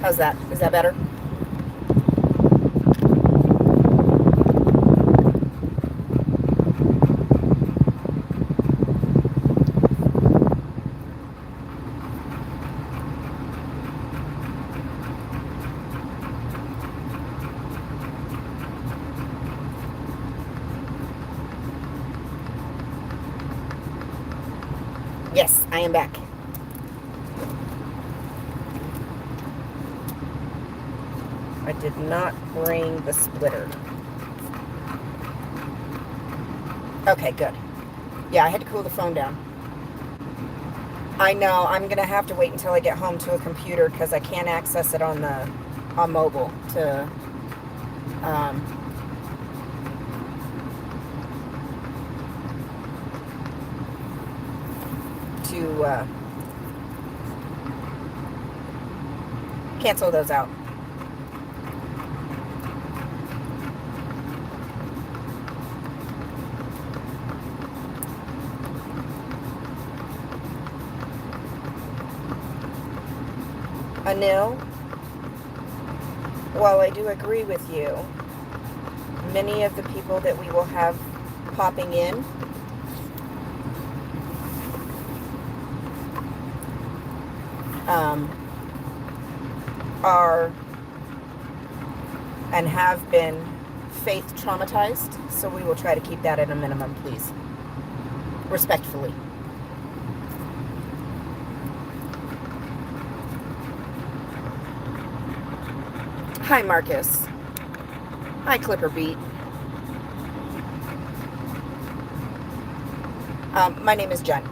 How's that? Is that better? Yes, I am back. I did not bring the splitter. Okay, good. Yeah, I had to cool the phone down. I know, I'm going to have to wait until I get home to a computer because I can't access it on mobile um, to cancel those out. Anil, while I do agree with you, many of the people that we will have popping in are and have been faith traumatized, so we will try to keep that at a minimum, please. Respectfully. Hi, Marcus. Hi, Clipper Beat. My name is Jen.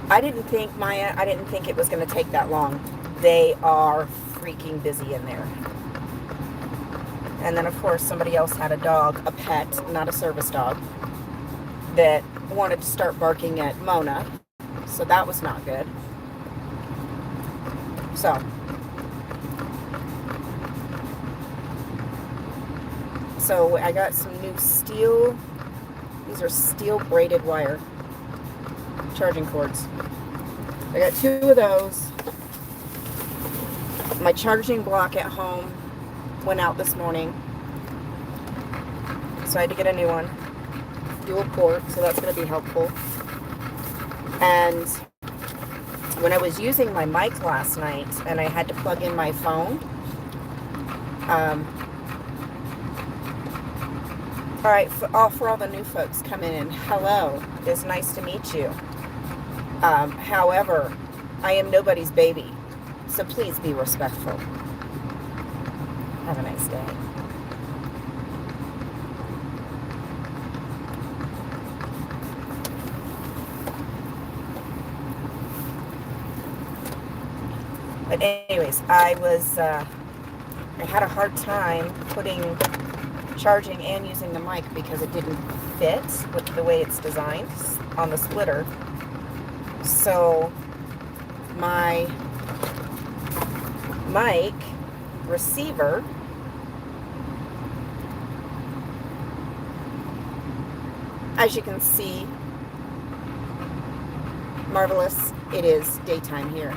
I didn't think, Maya, I didn't think it was going to take that long. They are freaking busy in there. And then, of course, somebody else had a dog, a pet, not a service dog, that wanted to start barking at Mona. So that was not good. So I got some new steel, these are steel braided wire charging cords. I got 2 of those. My charging block at home went out this morning, so I had to get a new one. Dual port, so that's going to be helpful. And when I was using my mic last night and I had to plug in my phone, all right, for all the new folks coming in, hello, it's nice to meet you. However, I am nobody's baby, so please be respectful. Have a nice day. But anyways, I had a hard time charging and using the mic because it didn't fit with the way it's designed on the splitter. So my mic receiver as you can see, marvelous, it is daytime here.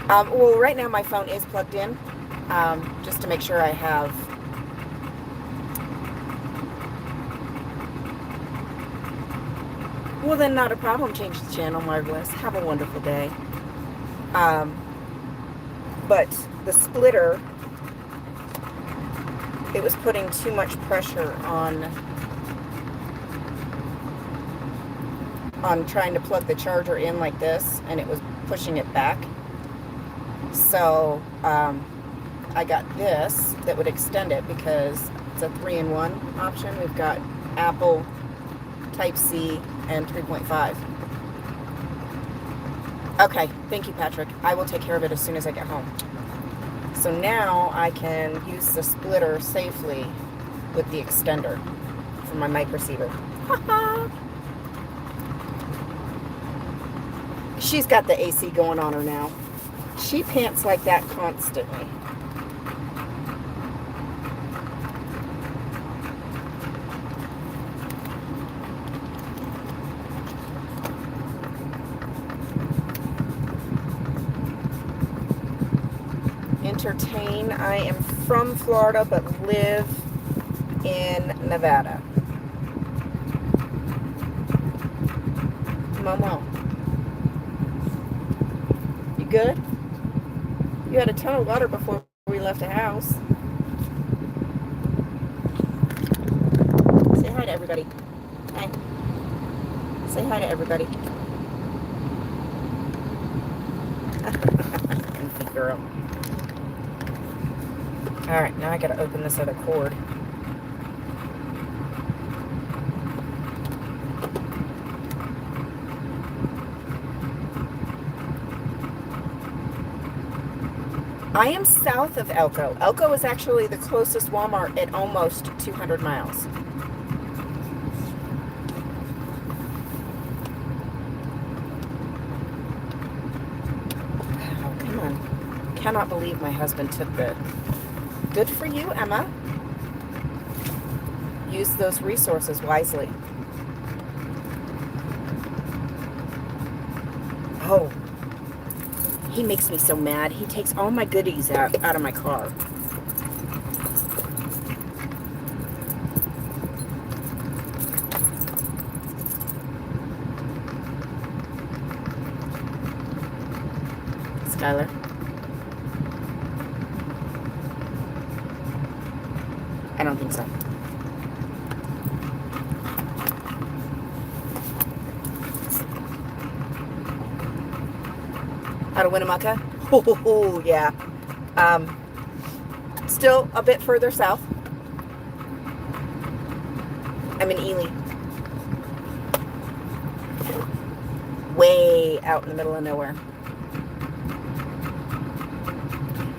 Well, right now my phone is plugged in, just to make sure I have well then not a problem. Change the channel, marvelous. Have a wonderful day. But the splitter, it was putting too much pressure on trying to plug the charger in like this, and it was pushing it back. So I got this that would extend it because it's a 3-in-1 option. We've got Apple, Type-C, and 3.5. Okay, thank you, Patrick. I will take care of it as soon as I get home. So now I can use the splitter safely with the extender for my mic receiver. She's got the AC going on her now. She pants like that constantly. entertain. I am from Florida but live in Nevada. Momo, you good? You had a ton of water before we left the house. Say hi to everybody. Hi. Say hi to everybody. Goofy girl. Alright, now I gotta open this other cord. I am south of Elko. Elko is actually the closest Walmart at almost 200 miles. Oh, come on. Cannot believe my husband took the... Good for you, Emma. Use those resources wisely. Oh. He makes me so mad. He takes all my goodies out of my car. Skylar. I don't think so. Out of Winnemucca? Oh, yeah. Still a bit further south. I'm in Ely. Way out in the middle of nowhere.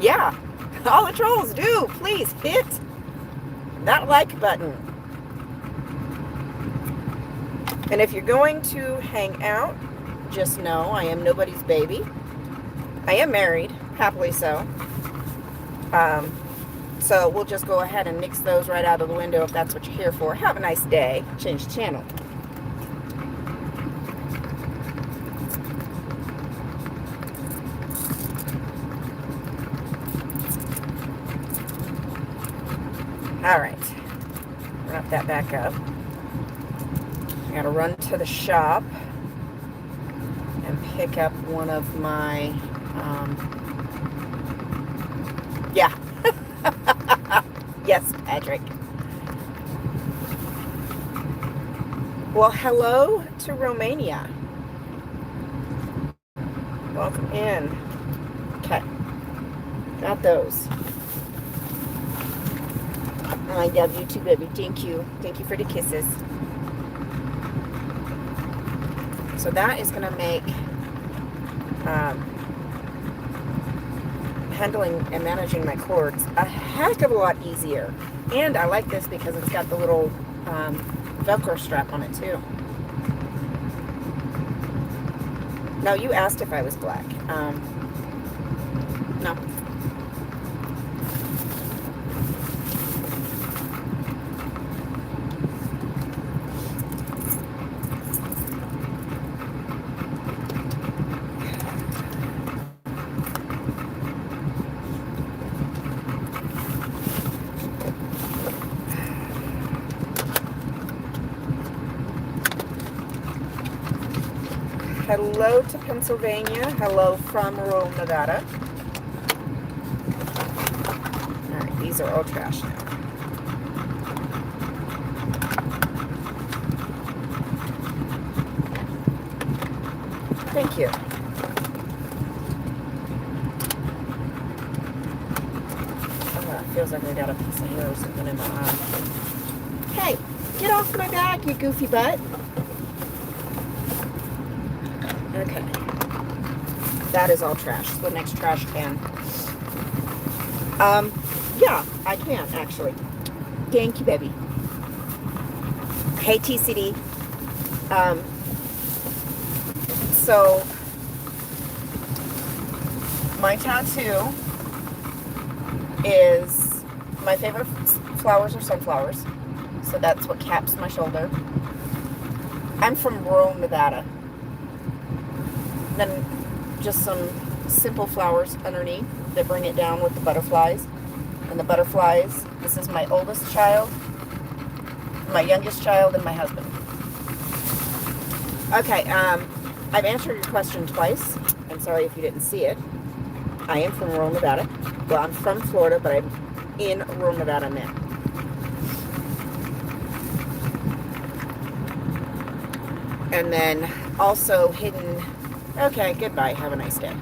Yeah. All the trolls do. Please hit that like button. And if you're going to hang out, just know I am nobody's baby. I am married, happily so. So we'll just go ahead and nix those right out of the window if that's what you're here for. Have a nice day. Change the channel. All right. Wrap that back up. I gotta run to the shop and pick up one of my yeah. Yes, Patrick. Well, hello to Romania. Welcome in. Okay. Got those. I love you too, baby. Thank you. Thank you for the kisses. So that is going to make handling and managing my cords a heck of a lot easier. And I like this because it's got the little Velcro strap on it too. Now, you asked if I was black. No. Hello to Pennsylvania. Hello from rural Nevada. All right, these are all trash now. Thank you. Oh, it feels like I got a piece of hair or something in my eye. Hey, get off my back, you goofy butt. Okay. That is all trash. The next trash can. Yeah, I can actually. Thank you, baby. Hey, TCD. So my tattoo is, my favorite flowers are sunflowers. So that's what caps my shoulder. I'm from rural Nevada. Then just some simple flowers underneath that bring it down with the butterflies. And the butterflies, this is my oldest child, my youngest child, and my husband. Okay, I've answered your question twice. I'm sorry if you didn't see it. I am from rural Nevada. Well, I'm from Florida, but I'm in rural Nevada now. And then also hidden. Okay, goodbye. Have a nice day.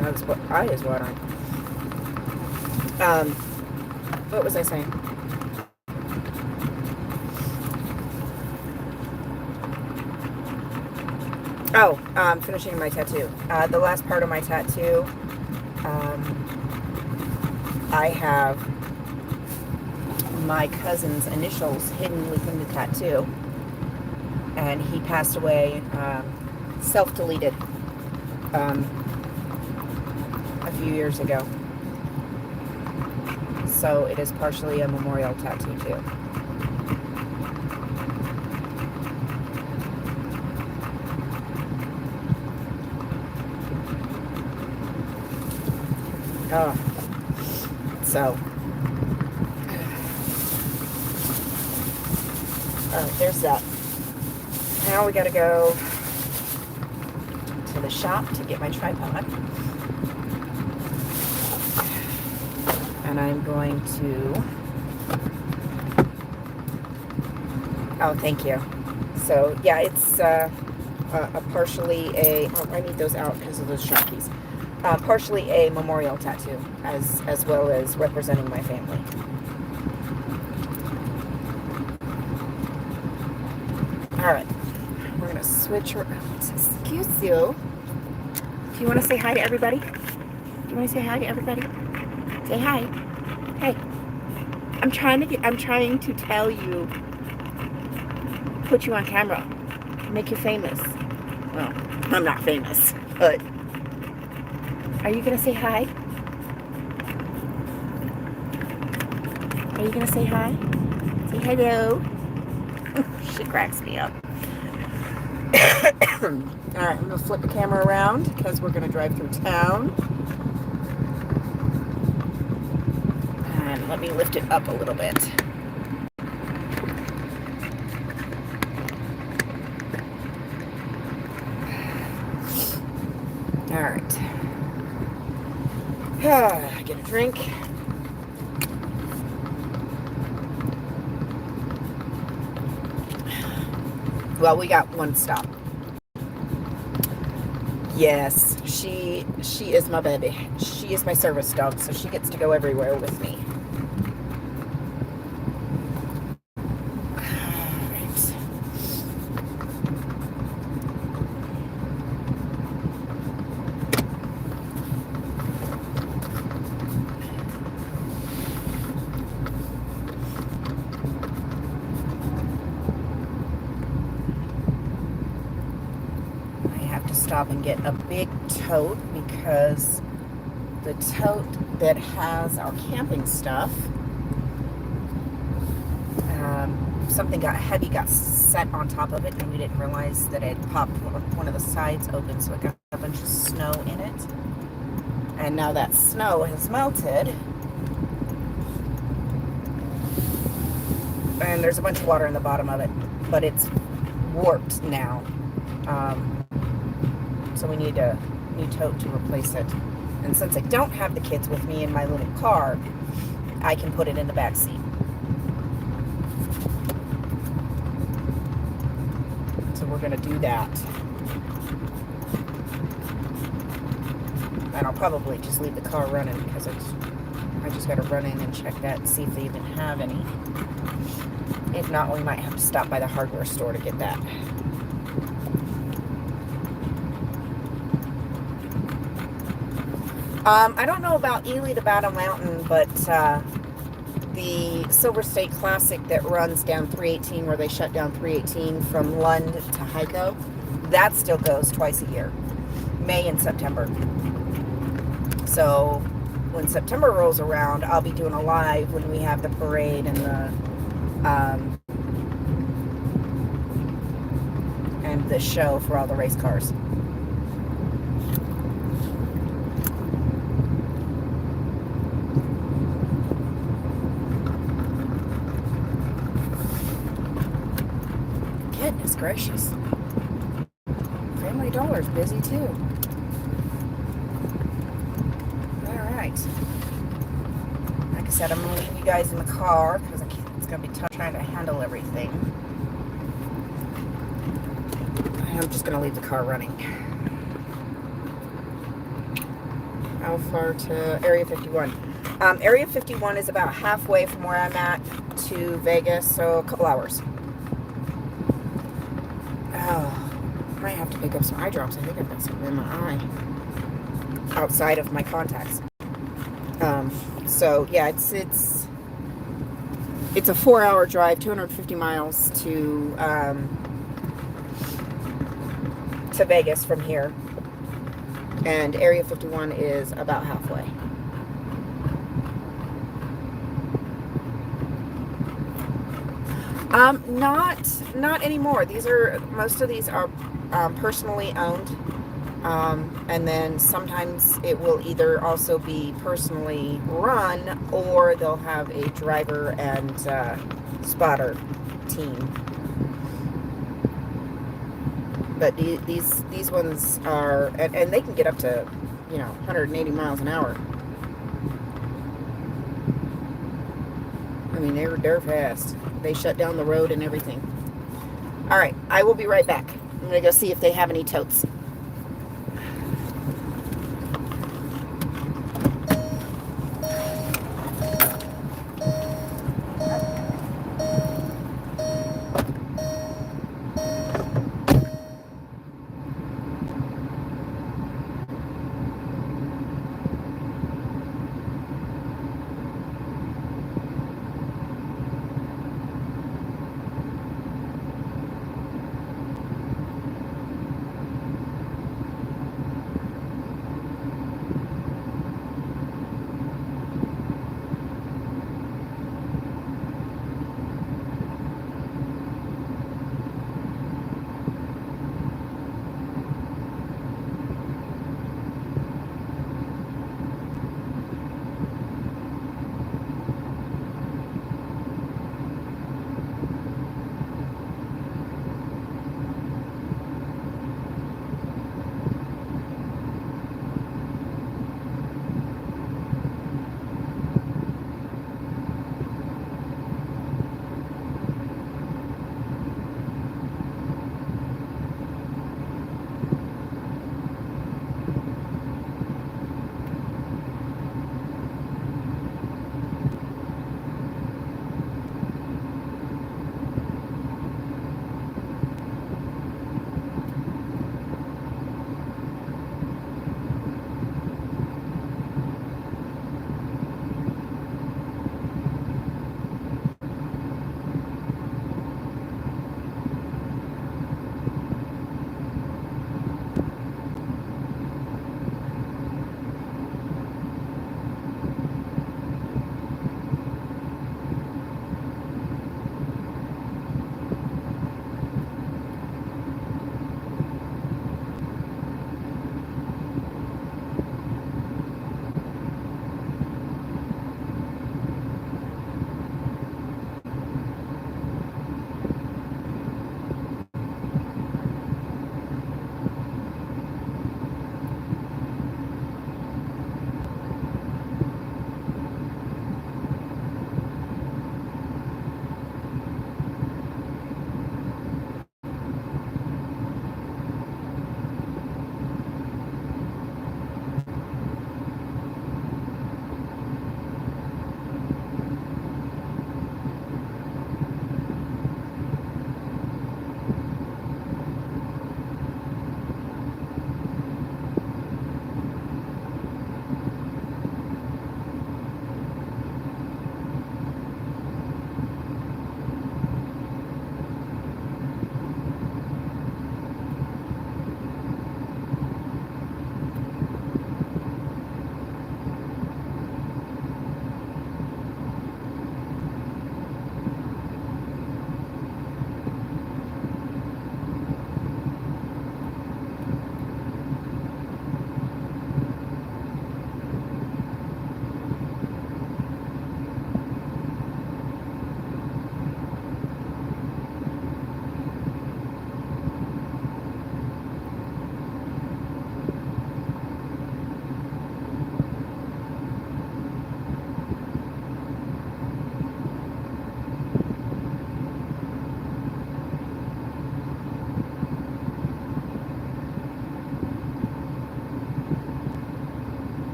That's what I is watering. What was I saying? Oh, finishing my tattoo. The last part of my tattoo, I have my cousin's initials hidden within the tattoo, and he passed away, self-deleted, a few years ago. So it is partially a memorial tattoo too. Oh, so, there's that. Now we gotta go to the shop to get my tripod. And I'm going to, oh, thank you. So, yeah, it's a partially oh, I need those out because of those Sharpies. Partially a memorial tattoo, as well as representing my family. All right, we're gonna switch around. Excuse you. Do you want to say hi to everybody? Do you want to say hi to everybody? Say hi. Hey, I'm trying to tell you, put you on camera, make you famous. Well, I'm not famous, but. Are you going to say hi? Are you going to say hi? Say hello. She cracks me up. Alright, I'm going to flip the camera around because we're going to drive through town. And let me lift it up a little bit. Alright. Get a drink. Well, we got one stop. Yes, she is my baby. She is my service dog, so she gets to go everywhere with me. Stop and get a big tote because the tote that has our camping stuff, something heavy got set on top of it, and we didn't realize that it popped one of the sides open, so it got a bunch of snow in it. And now that snow has melted, and there's a bunch of water in the bottom of it, but it's warped now. So we need a new tote to replace it. And since I don't have the kids with me in my little car, I can put it in the back seat. So we're going to do that. And I'll probably just leave the car running because I just got to run in and check that and see if they even have any. If not, we might have to stop by the hardware store to get that. I don't know about Ely to Battle Mountain, but the Silver State Classic that runs down 318, where they shut down 318 from Lund to Hyco, that still goes twice a year, May and September. So when September rolls around, I'll be doing a live when we have the parade and the show for all the race cars. Goodness gracious. Family Dollar's busy too. Alright. Like I said, I'm going to leave you guys in the car because it's going to be tough trying to handle everything. I'm just going to leave the car running. How far to Area 51? Area 51 is about halfway from where I'm at to Vegas, so a couple hours. Oh, I might have to pick up some eye drops. I think I've got something in my eye outside of my contacts. So yeah, it's a 4-hour drive, 250 miles to Vegas from here, and Area 51 is about halfway. Not anymore. Most of these are personally owned, and then sometimes it will either also be personally run, or they'll have a driver and spotter team. But these ones are, and they can get up to 180 miles an hour. I mean, they're fast. They shut down the road and everything. All right, I will be right back. I'm gonna go see if they have any totes.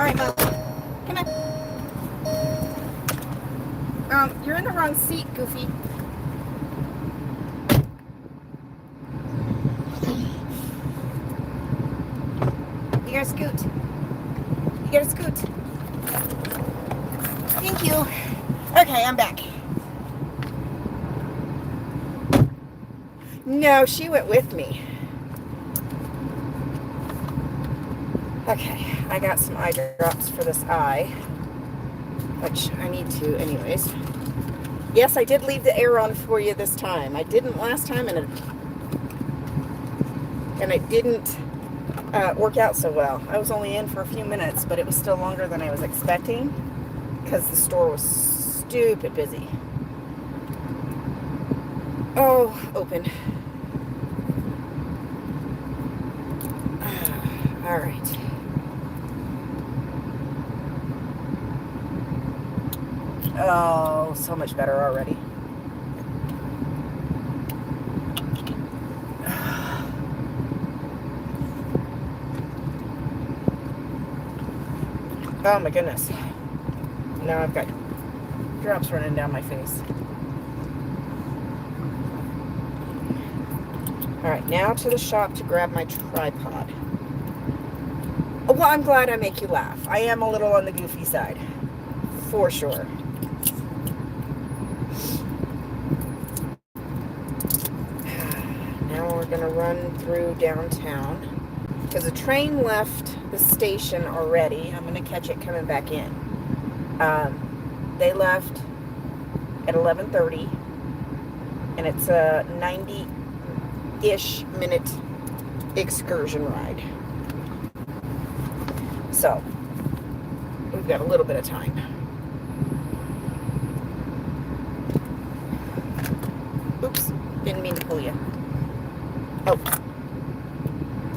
right, Mom. Come on. You're in the wrong seat, Goofy. You gotta scoot. You gotta scoot. Thank you. Okay, I'm back. No, she went with me. Okay, I got some eye drops for this eye, which I need to anyways. Yes, I did leave the air on for you this time. I didn't last time, and it didn't work out so well. I was only in for a few minutes, but it was still longer than I was expecting because the store was stupid busy. Oh, open. All right. Oh, so much better already. Oh my goodness. Now I've got drops running down my face. Alright, now to the shop to grab my tripod. Oh, well, I'm glad I make you laugh. I am a little on the goofy side. For sure. Now we're going to run through downtown. Because the train left the station already. I'm going to catch it coming back in. They left at 11:30. And it's a 90-ish minute excursion ride. So, we've got a little bit of time. Oops, didn't mean to pull you.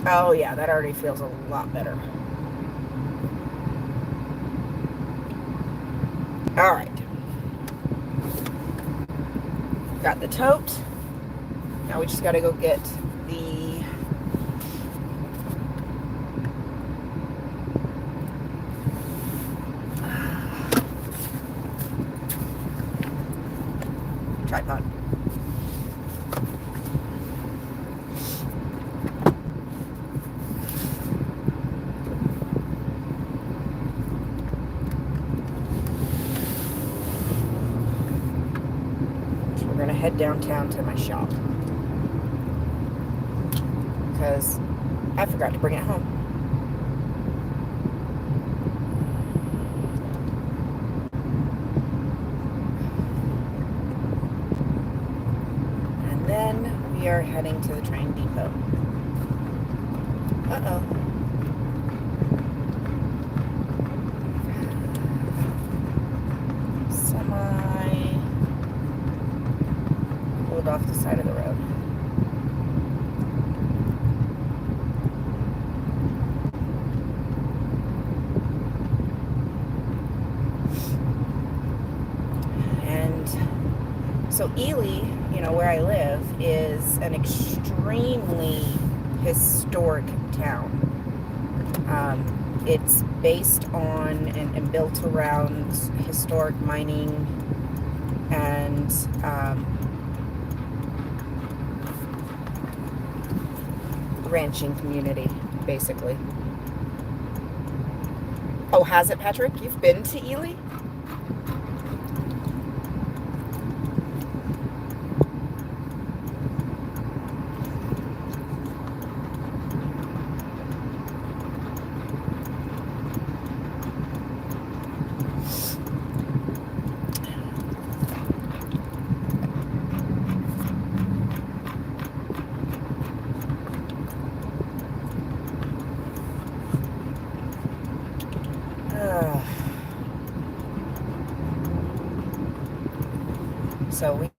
Oh yeah, that already feels a lot better. All right. Got the tote. Now we just got to go get the tripod. So we're going to head downtown to my shop because I forgot to bring it home. And then we are heading to the train depot. Uh-oh. Semi pulled off the side of the road. And so Ely, where I live, is an extremely historic town. It's based on and built around historic mining and ranching community, basically. Oh, has it, Patrick? You've been to Ely? So we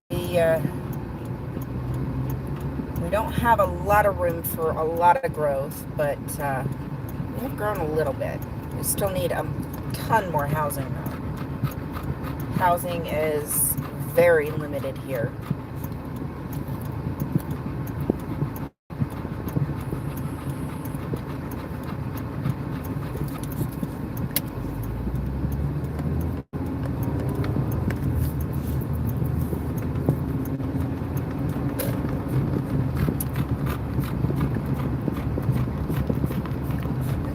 don't have a lot of room for a lot of growth, but we have grown a little bit. We still need a ton more housing though. Housing is very limited here.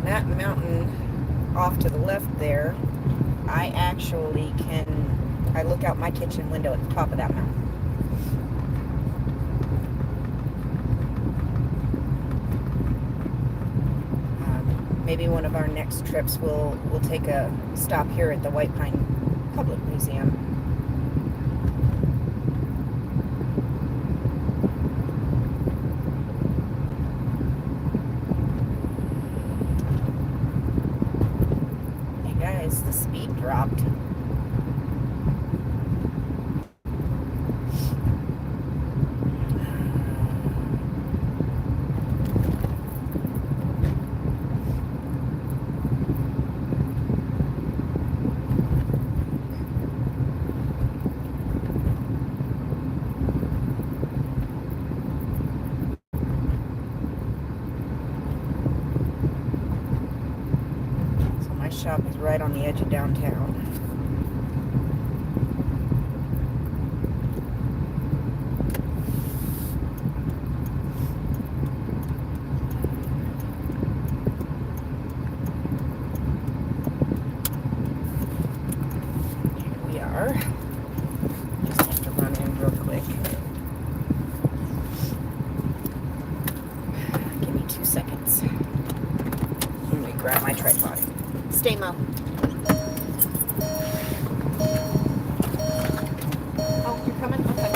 that mountain off to the left there, I actually I look out my kitchen window at the top of that mountain. Maybe one of our next trips we'll take a stop here at the White Pine Public Museum. Hey guys, the speed dropped. Shop is right on the edge of downtown. Here we are. Just have to run in real quick. Give me 2 seconds. Let me grab my tripod. Stay, Mo. Oh, you're coming? Okay.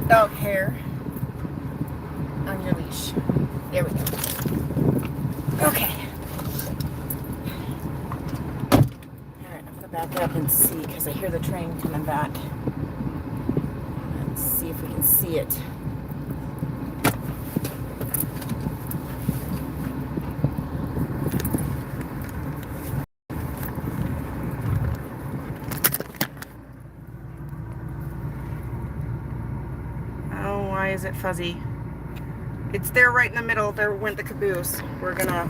Dog hair on your leash. There we go. Okay. Alright, I'm gonna back up and see because I hear the train coming back. Let's see if we can see it. Why is it fuzzy? It's there right in the middle. There went the caboose. We're gonna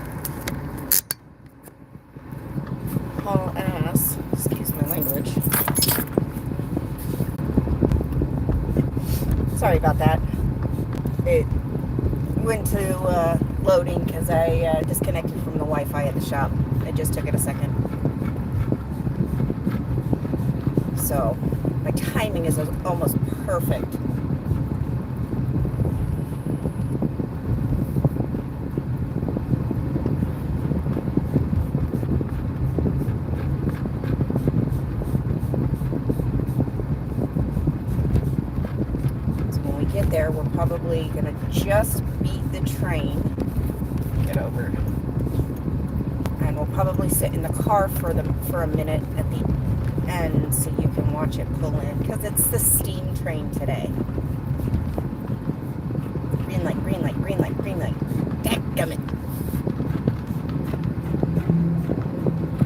haul ass. Excuse my language. Sorry about that. It went to loading because I disconnected from the Wi-Fi at the shop. It just took it a second. So my timing is almost perfect. Get there, we're probably gonna just beat the train. Get over. And we'll probably sit in the car for a minute at the end so you can watch it pull in because it's the steam train today. Green light, green light, green light, green light. Dadgummit.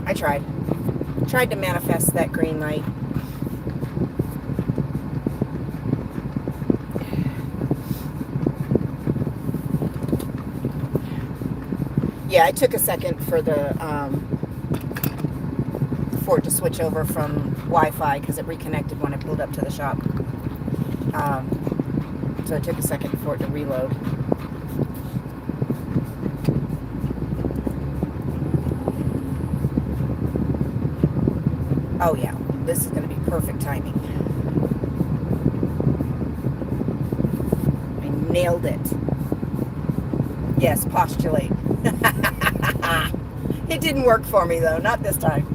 I tried to manifest that green light. Yeah, I took a second for the for it to switch over from Wi-Fi because it reconnected when I pulled up to the shop. So it took a second for it to reload. Oh yeah, this is going to be perfect timing. I nailed it. Yes, postulate. It didn't work for me though, not this time.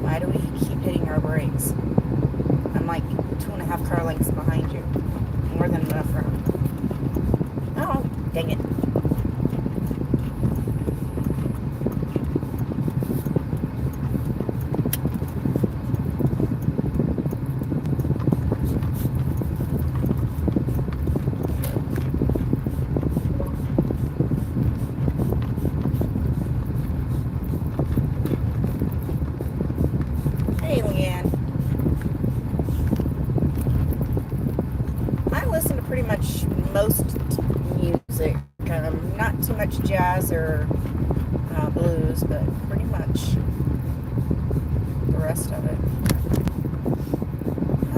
Why do we keep hitting our brakes? I'm like 2.5 car lengths behind you. More than enough room. Oh, dang it. Hey, Leanne. I listen to pretty much most music. Not too much jazz or blues, but pretty much the rest of it.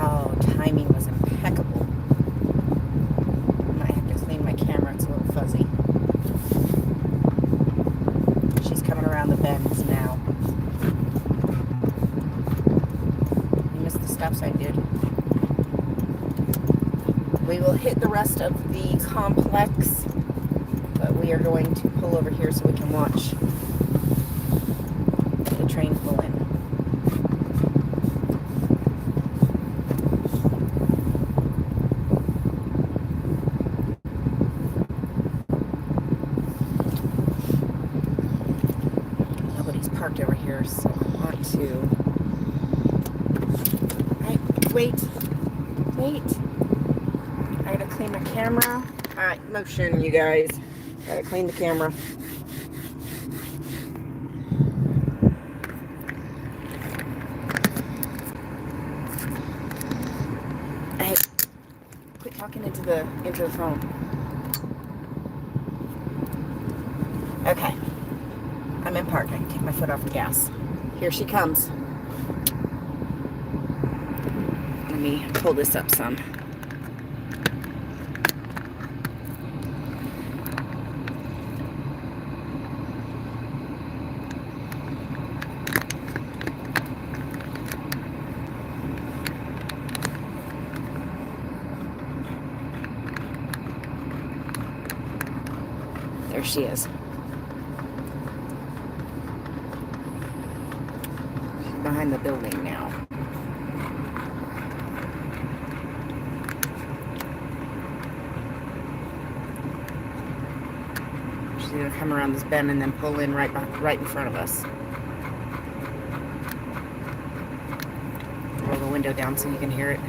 Oh, timing was impeccable. I might have to clean my camera, it's a little fuzzy. She's coming around the bends now. You missed the stop sign, dude. We will hit the rest of the complex, but we are going to pull over here so we can watch the train pull in. Nobody's parked over here, so I want to... Wait. I gotta clean my camera. Alright, motion, you guys. Gotta clean the camera. Hey, quit talking into the phone. Okay. I'm in park. I can take my foot off the gas. Here she comes. Let me pull this up some. There she is. She's behind the building now. She's gonna come around this bend and then pull in right in front of us. Roll the window down so you can hear it.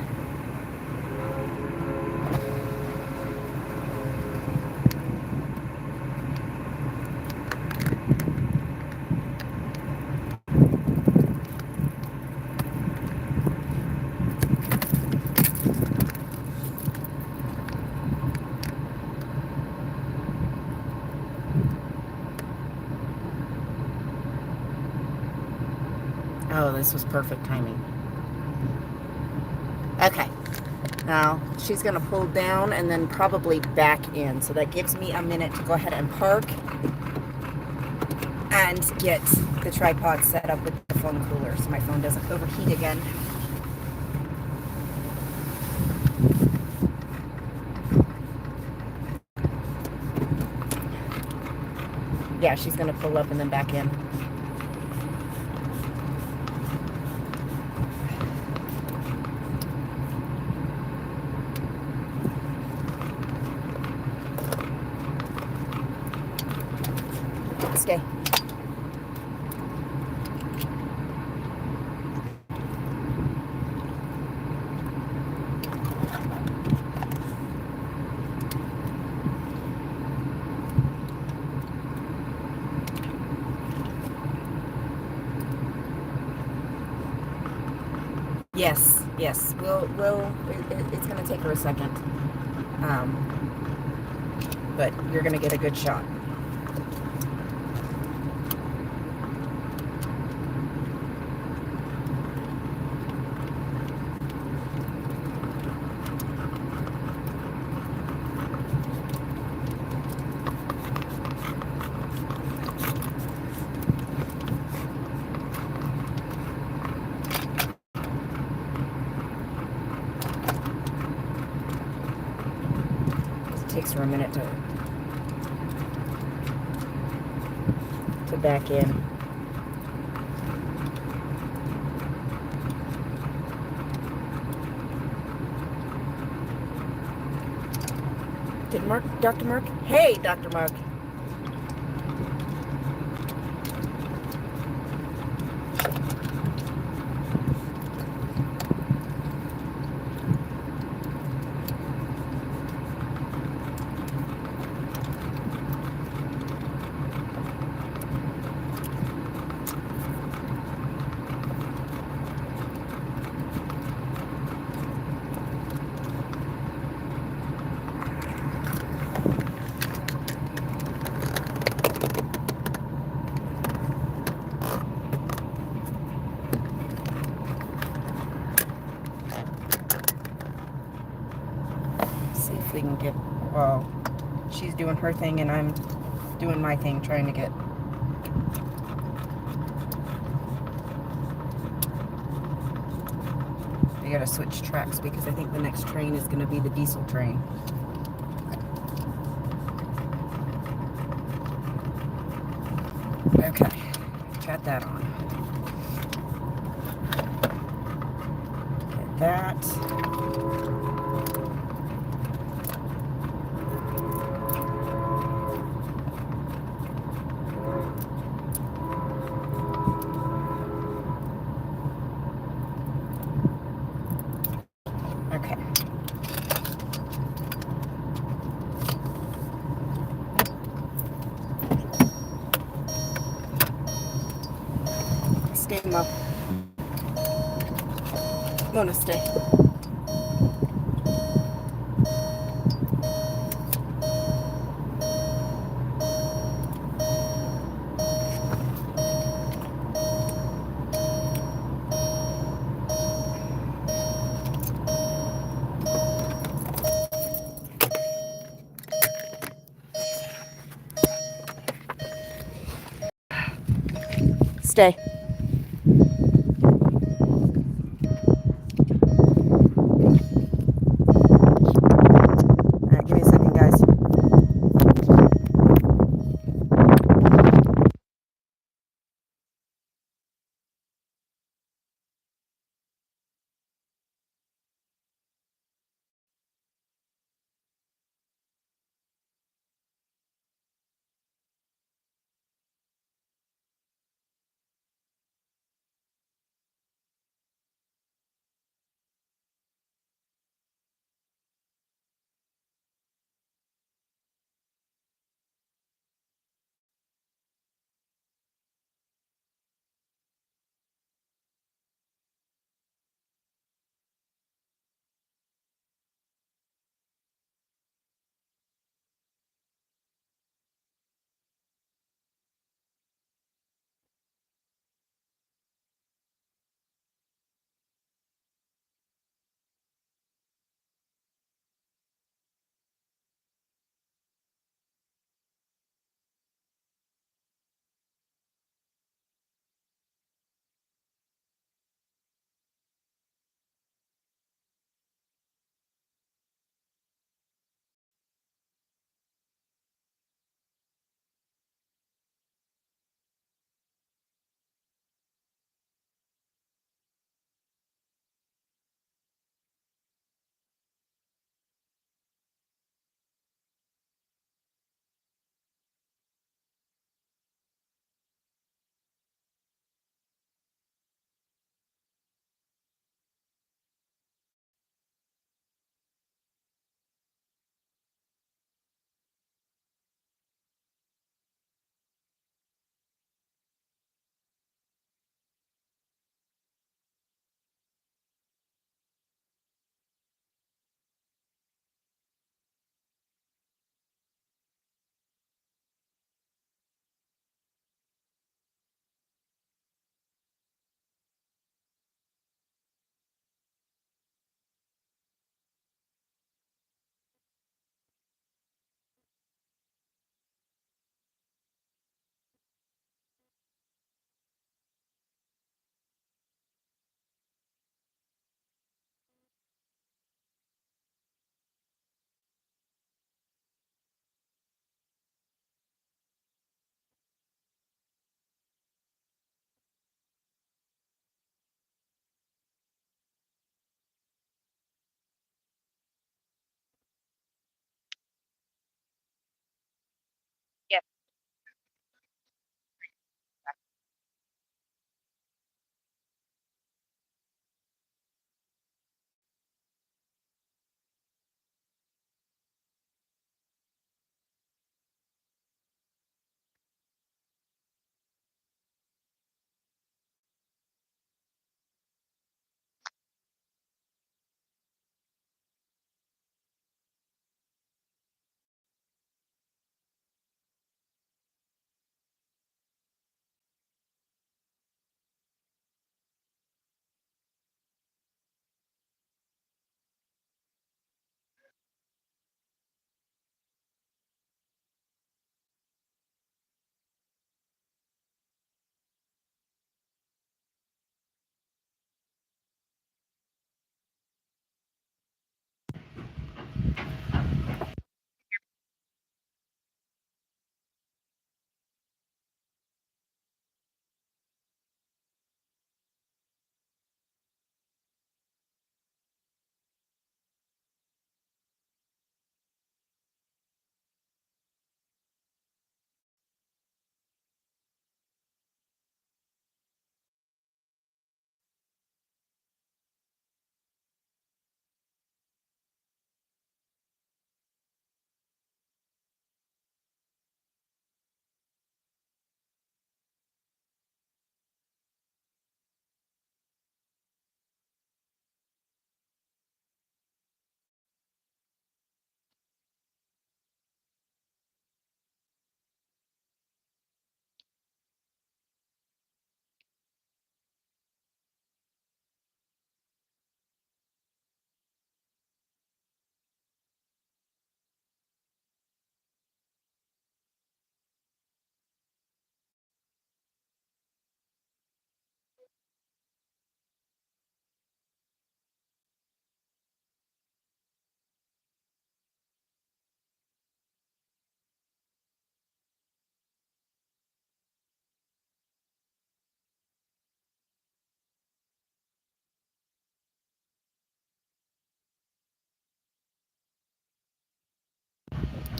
Oh, this was perfect timing. Okay. Now, she's going to pull down and then probably back in. So that gives me a minute to go ahead and park and get the tripod set up with the phone cooler so my phone doesn't overheat again. Yeah, she's going to pull up and then back in. Stay. Yes. It's going to take her a second. But you're going to get a good shot. It takes her a minute to back in. Did Dr. Mark? Hey, Dr. Mark. See if we can get, well, she's doing her thing and I'm doing my thing, trying to get. I gotta switch tracks because I think the next train is gonna be the diesel train. Okay, got that on. Get that. Okay. Stay, Mom. Mona, stay. Stay. Alright, give me a second, guys.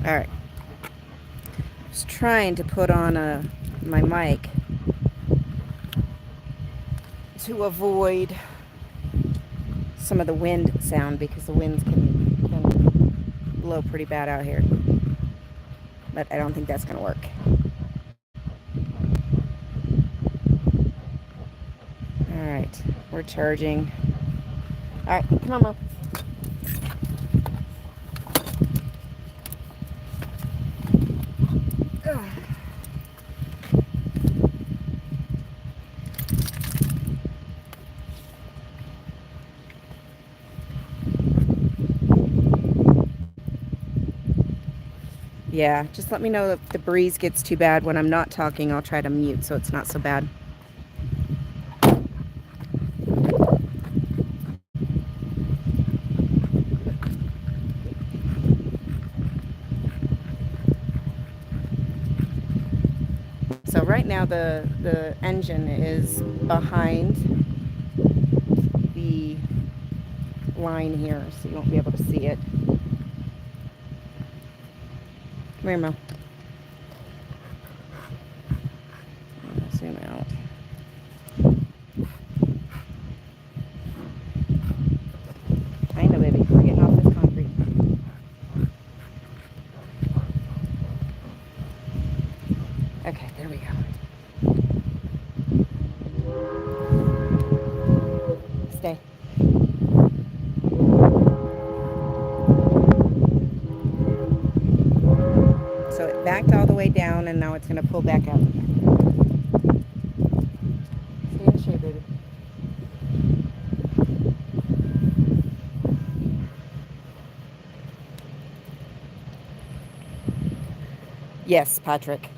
All right. I was trying to put on my mic to avoid some of the wind sound because the winds can blow pretty bad out here. But I don't think that's going to work. All right, we're charging. All right, come on, Mom. Yeah, just let me know if the breeze gets too bad. When I'm not talking, I'll try to mute so it's not so bad. So right now the engine is behind the line here, so you won't be able to see it. Come here, Mo. Zoom out. I know, baby. We're getting off this concrete. Okay, there we go. Stay. So it backed all the way down, and now it's going to pull back up. Stay in the shade, baby. Yes, Patrick.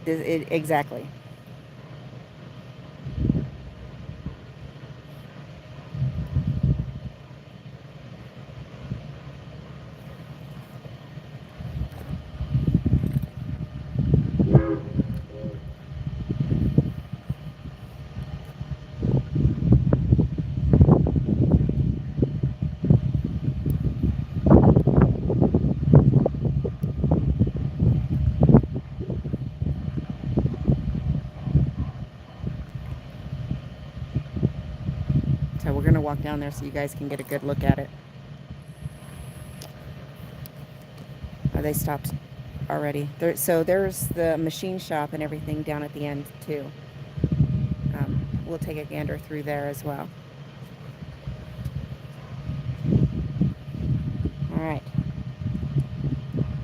Exactly. So we're going to walk down there so you guys can get a good look at it. Oh, they stopped already. So there's the machine shop and everything down at the end too. We'll take a gander through there as well. All right.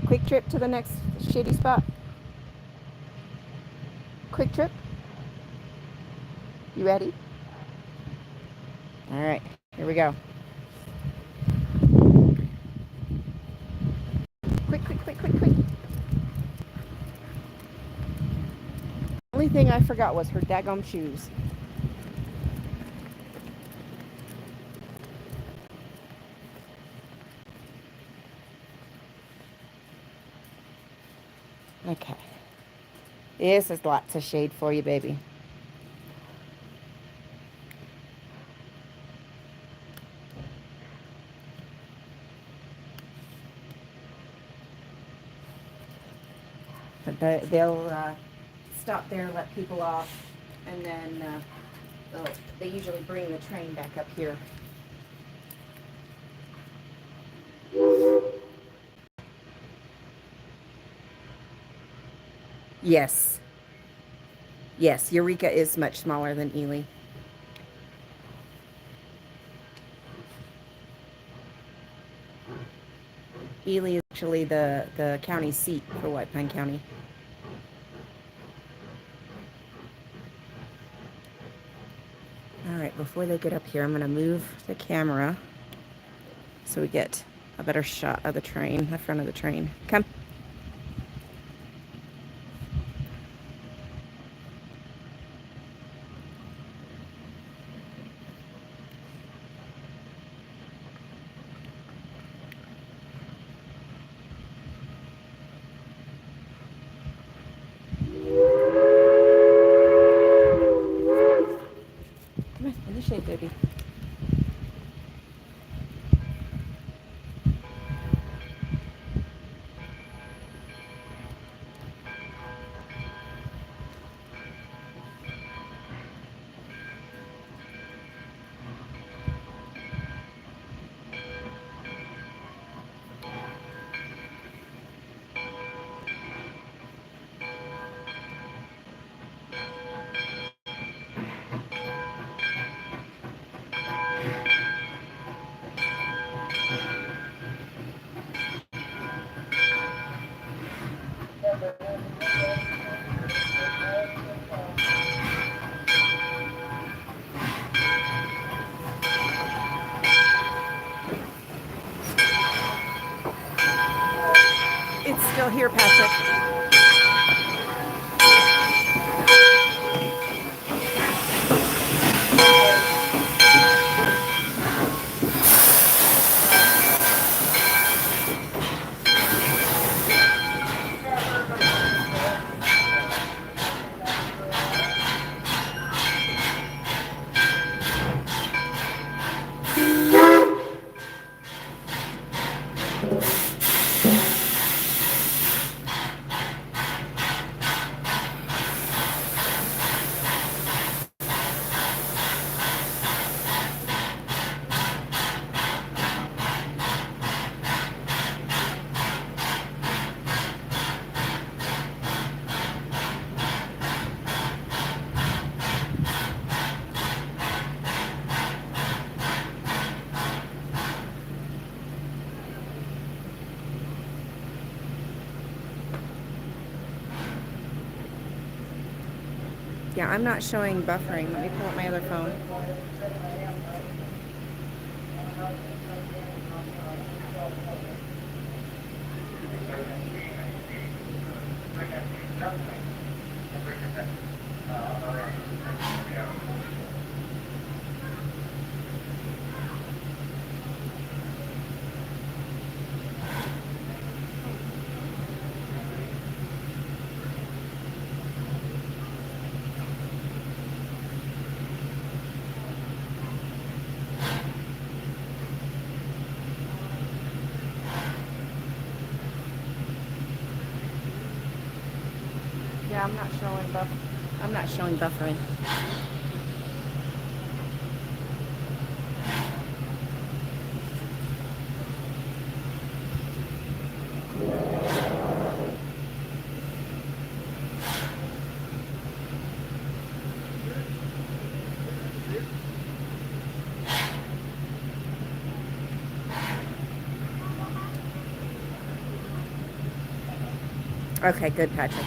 Quick trip to the next shady spot. Quick trip. You ready? All right, here we go. Quick, quick, quick, quick, quick. The only thing I forgot was her daggum shoes. Okay. This is lots of shade for you, baby. But they'll stop there, let people off, and then they usually bring the train back up here. Yes. Yes, Eureka is much smaller than Ely. Ely is actually the county seat for White Pine County. All right, before they get up here, I'm going to move the camera so we get a better shot of the train, the front of the train. Come. Come on, in the shade, baby. It's still here, Patrick. Yeah, I'm not showing buffering. Let me pull up my other phone. Yeah, I'm not showing buffering. Okay, good, Patrick.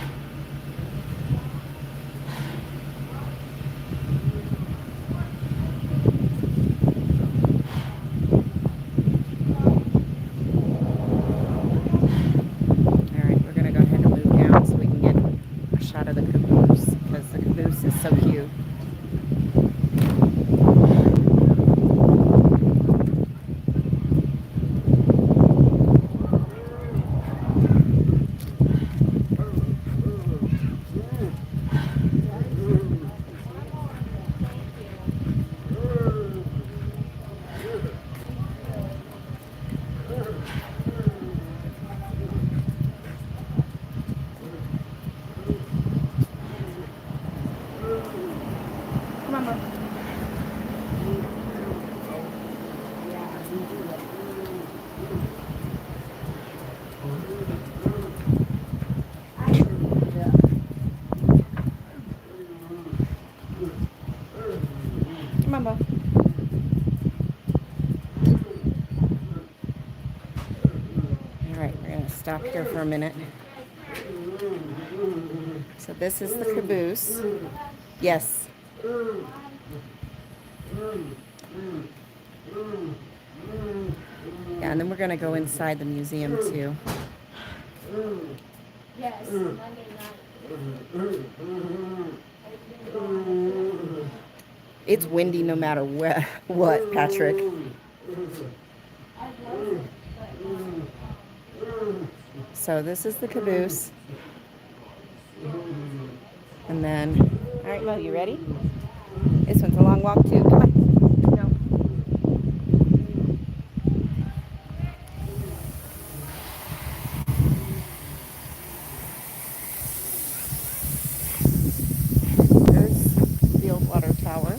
Shot of the caboose because the caboose is so cute. Come on, Mom. Come on, Bo. All right, we're going to stop here for a minute. So this is the caboose. Yes. Yeah, and then we're going to go inside the museum too. Yes. It's windy no matter what, Patrick. So this is the caboose. And then, all right, Mo, you ready? This one's a long walk too. Come on. No. There's the old water tower.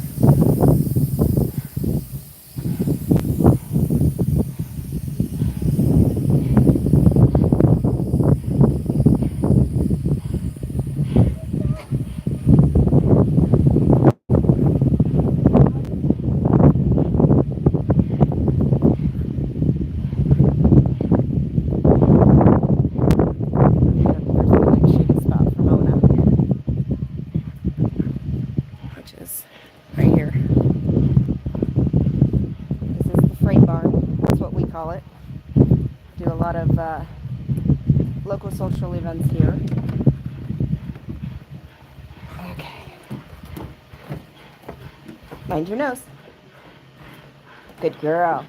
local social events here. Okay. Mind your nose. Good girl.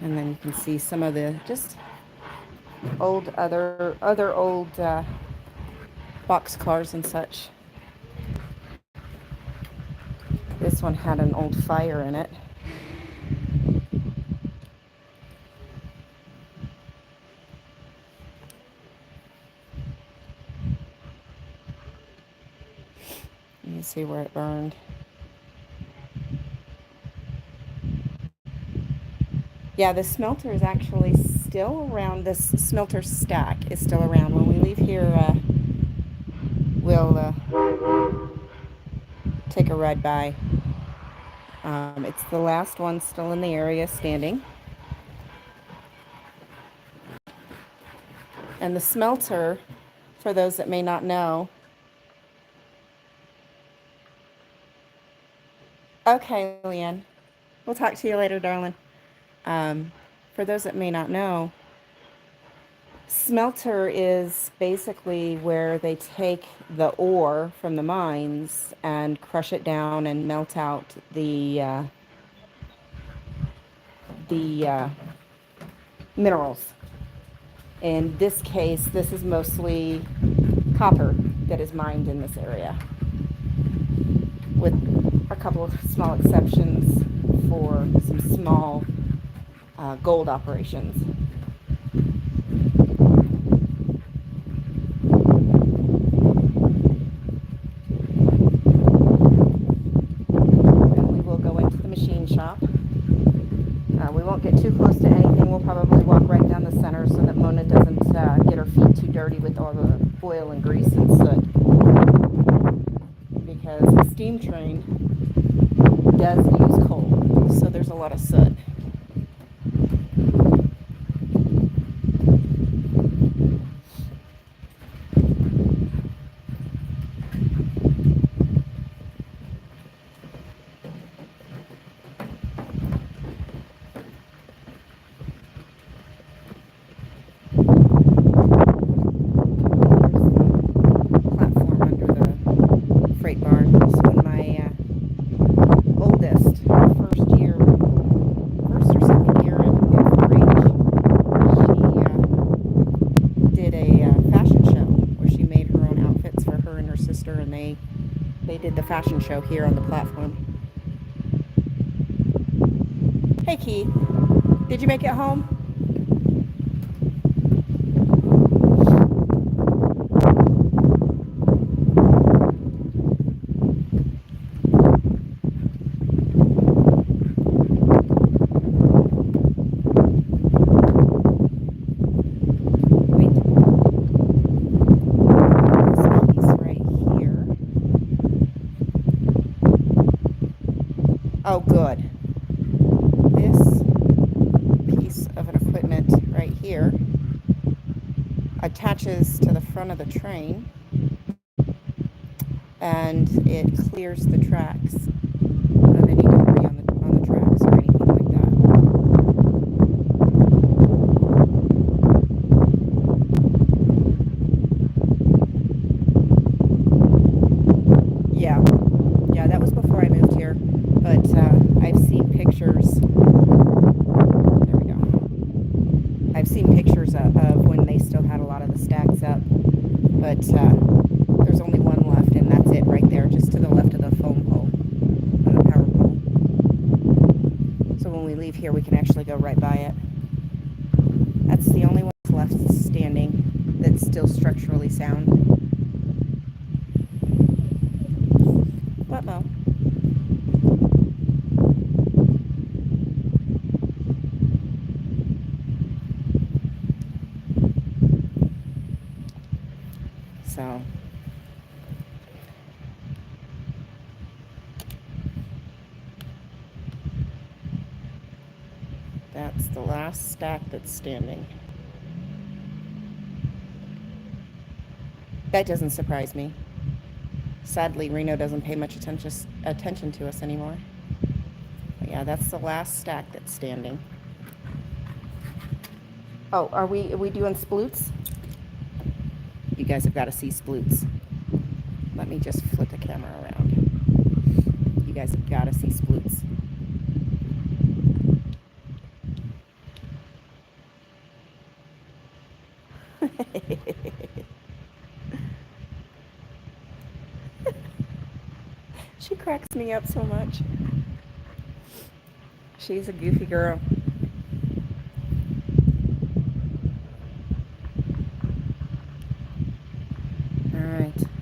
And then you can see some of the just old other old box cars and such. This one had an old fire in it. You can see where it burned. Yeah, the smelter is actually still around. This smelter stack is still around. When we leave here, we'll take a ride by. It's the last one still in the area standing. And the smelter, for those that may not know. Okay, Leanne. We'll talk to you later, darling. For those that may not know, smelter is basically where they take the ore from the mines and crush it down and melt out the minerals. In this case, this is mostly copper that is mined in this area, with a couple of small exceptions for some small gold operations. Then we will go into the machine shop. We won't get too close to anything. We'll probably walk right down the center so that Mona doesn't get her feet too dirty with all the oil and grease and soot. Because the steam train does use coal, so there's a lot of soot. They did the fashion show here on the platform. Hey, Keith. Did you make it home? Oh, good. This piece of an equipment right here attaches to the front of the train, and it clears the tracks of any debris on the tracks or anything like that. Yeah, that was before I moved here. But I've seen pictures. There we go. I've seen pictures of when they still had a lot of the stacks up. But there's only one left, and that's it right there, just to the left of the phone pole, the power pole. So when we leave here, we can actually go right by it. That's the only one left standing that's still structurally sound. What, Mo? So that's the last stack that's standing. That doesn't surprise me. Sadly, Reno doesn't pay much attention to us anymore. But Yeah, that's the last stack that's standing. Oh, are we doing sploots? You guys have got to see sploots. Let me just flip the camera around. You guys have got to see sploots. She cracks me up so much. She's a goofy girl.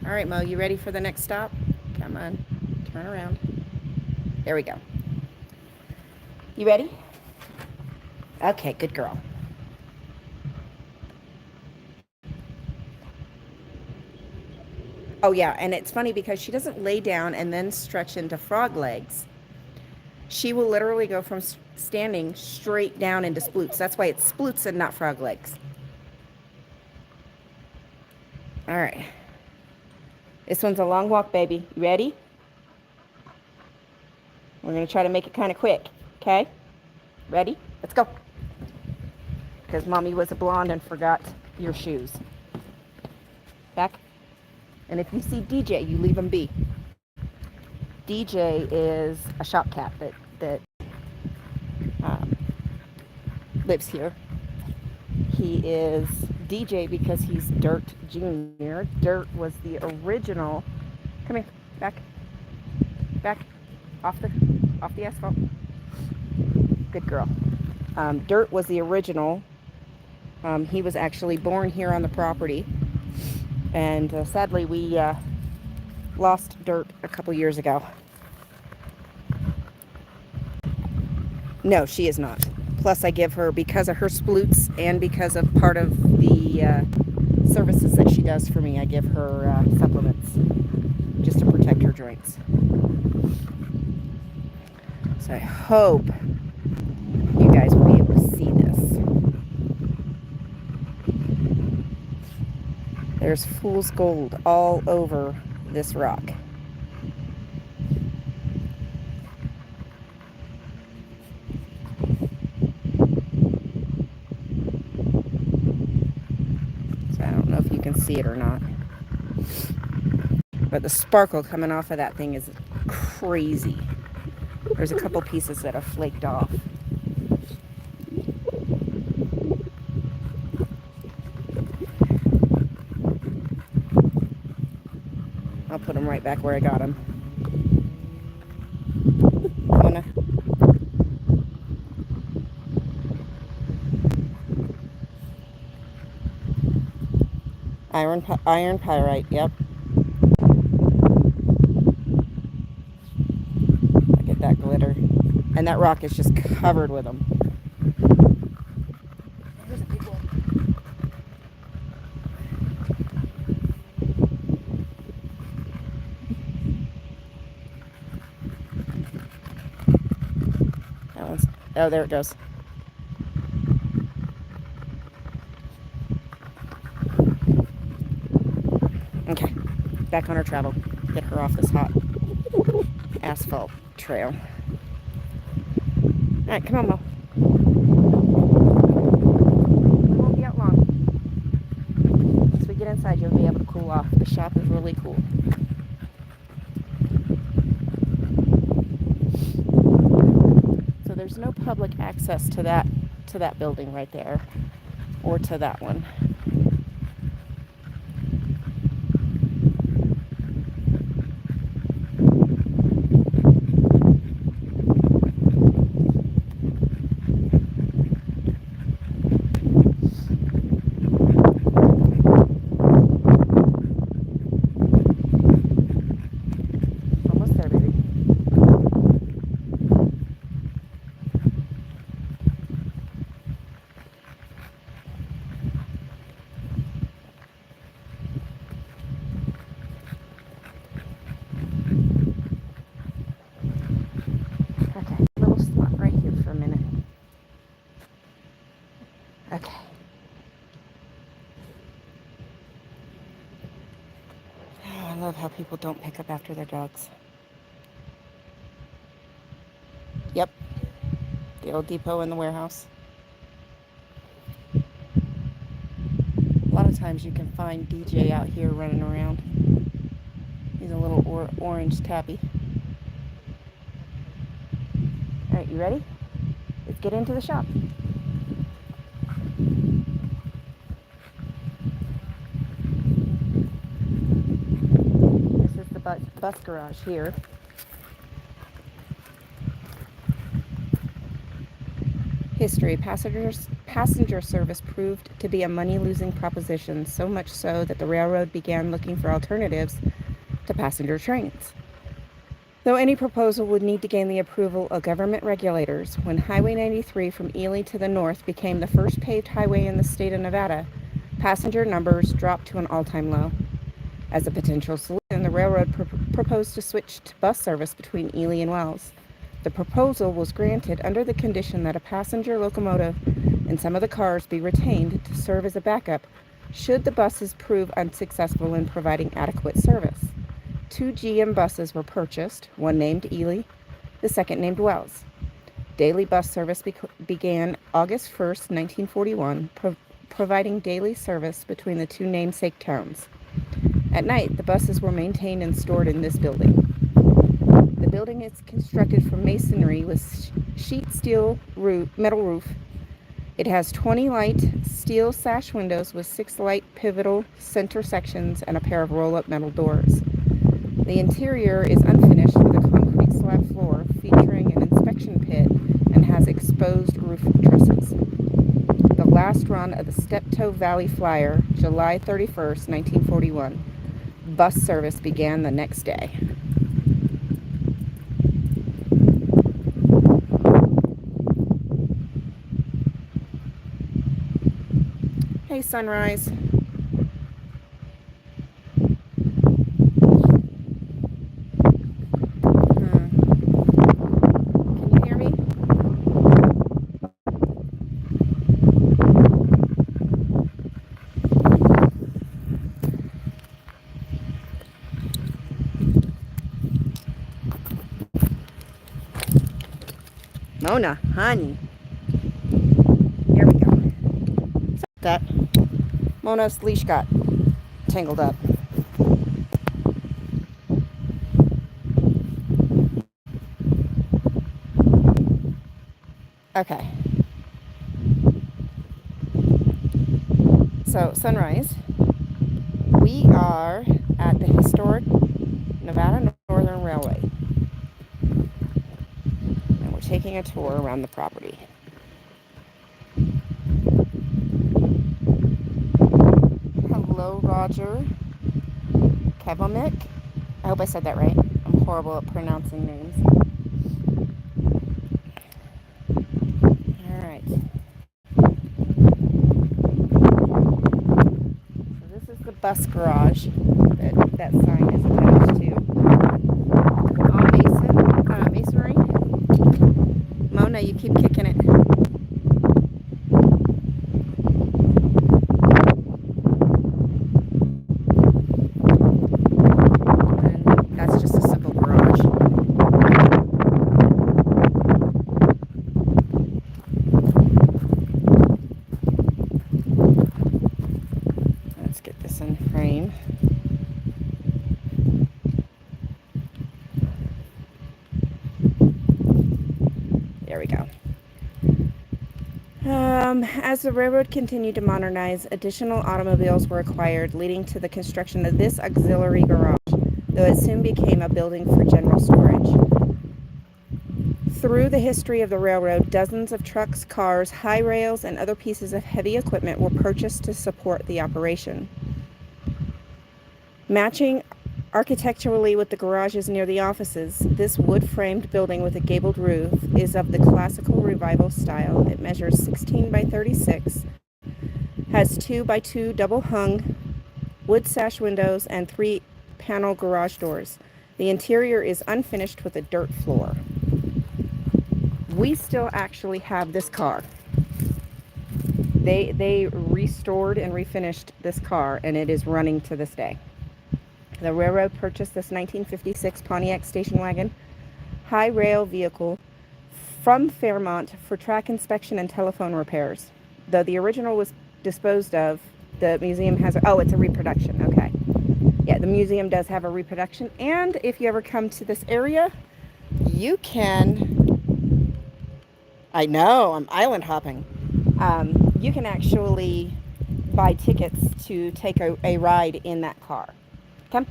All right, Mo, you ready for the next stop? Come on, turn around. There we go. You ready? Okay, good girl. Oh yeah, and it's funny because she doesn't lay down and then stretch into frog legs. She will literally go from standing straight down into sploots. That's why it's sploots and not frog legs. All right. This one's a long walk, baby. You ready? We're going to try to make it kind of quick, okay? Ready? Let's go. Because Mommy was a blonde and forgot your shoes. Back. And if you see DJ, you leave him be. DJ is a shop cat that lives here. He is DJ because he's Dirt Jr. Dirt was the original. Come here, back, off the asphalt. Good girl. Dirt was the original. He was actually born here on the property, and sadly we lost Dirt a couple years ago. No, she is not. Plus, I give her, because of her sploots and because of part of the services that she does for me, I give her supplements just to protect her joints. So I hope you guys will be able to see this. There's fool's gold all over this rock. I don't know if you can see it or not, but the sparkle coming off of that thing is crazy. There's a couple pieces that have flaked off. I'll put them right back where I got them. Iron pyrite, yep. Look at that glitter. And that rock is just covered with them. There's a big one. That one's, oh, there it goes. Okay, back on our travel. Get her off this hot asphalt trail. All right, come on, Mo. We won't be out long. Once we get inside, you'll be able to cool off. The shop is really cool. So there's no public access to that building right there, or to that one. Okay. Oh, I love how people don't pick up after their dogs. Yep. the old depot and the warehouse. A lot of times you can find DJ out here running around. He's a little orange tabby. All right, you ready? Let's get into the shop. This is the bus garage here. History. Passenger service proved to be a money-losing proposition, so much so that the railroad began looking for alternatives to passenger trains. Though any proposal would need to gain the approval of government regulators, when Highway 93 from Ely to the north became the first paved highway in the state of Nevada, passenger numbers dropped to an all-time low. As a potential solution, the railroad proposed to switch to bus service between Ely and Wells. The proposal was granted under the condition that a passenger locomotive and some of the cars be retained to serve as a backup should the buses prove unsuccessful in providing adequate service. 2 GM buses were purchased, one named Ely, the second named Wells. Daily bus service began August 1st, 1941, providing daily service between the two namesake towns. At night, the buses were maintained and stored in this building. The building is constructed from masonry with sheet steel metal roof. It has 20 light steel sash windows with 6 light pivotal center sections and a pair of roll-up metal doors. The interior is unfinished with a concrete slab floor featuring an inspection pit and has exposed roof trusses. The last run of the Steptoe Valley Flyer, July 31st, 1941. Bus service began the next day. Hey, Sunrise. Can you hear me? Mona, honey. Here we go. That Mona's leash got tangled up. Okay. So, Sunrise, we are at the historic Nevada Northern Railway. And we're taking a tour around the property. Hello, Roger Kevamick. I hope I said that right. I'm horrible at pronouncing names. All right. So this is the bus garage that sign is attached to. All masonry. Mona, you keep kicking it. There we go. As the railroad continued to modernize, additional automobiles were acquired, leading to the construction of this auxiliary garage, though it soon became a building for general storage. Through the history of the railroad, dozens of trucks, cars, high rails, and other pieces of heavy equipment were purchased to support the operation. Matching architecturally with the garages near the offices, this wood-framed building with a gabled roof is of the classical revival style. It measures 16 by 36, has 2 by 2 double-hung wood sash windows, and 3-panel garage doors. The interior is unfinished with a dirt floor. We still actually have this car. They restored and refinished this car, and it is running to this day. The railroad purchased this 1956 Pontiac station wagon high rail vehicle from Fairmont for track inspection and telephone repairs. Though the original was disposed of, the museum has, it's a reproduction, okay. Yeah, the museum does have a reproduction, and if you ever come to this area, you can, I know, I'm island hopping. You can actually buy tickets to take a ride in that car. Come.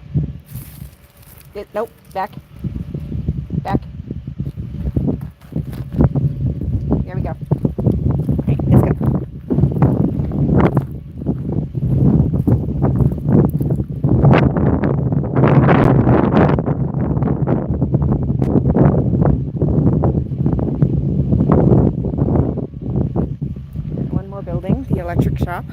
Nope, back. Back. There we go. Okay, let's go. One more building, the electric shop.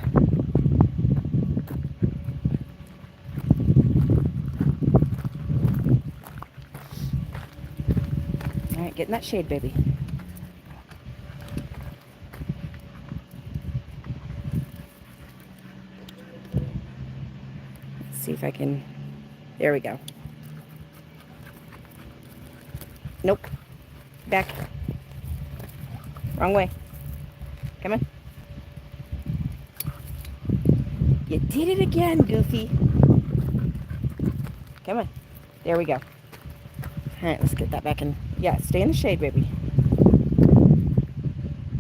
All right, get in that shade, baby. Let's see if I can, there we go. Nope. Back. Wrong way. Come on. You did it again, Goofy. Come on. There we go. All right, let's get that back in. Yeah, stay in the shade, baby.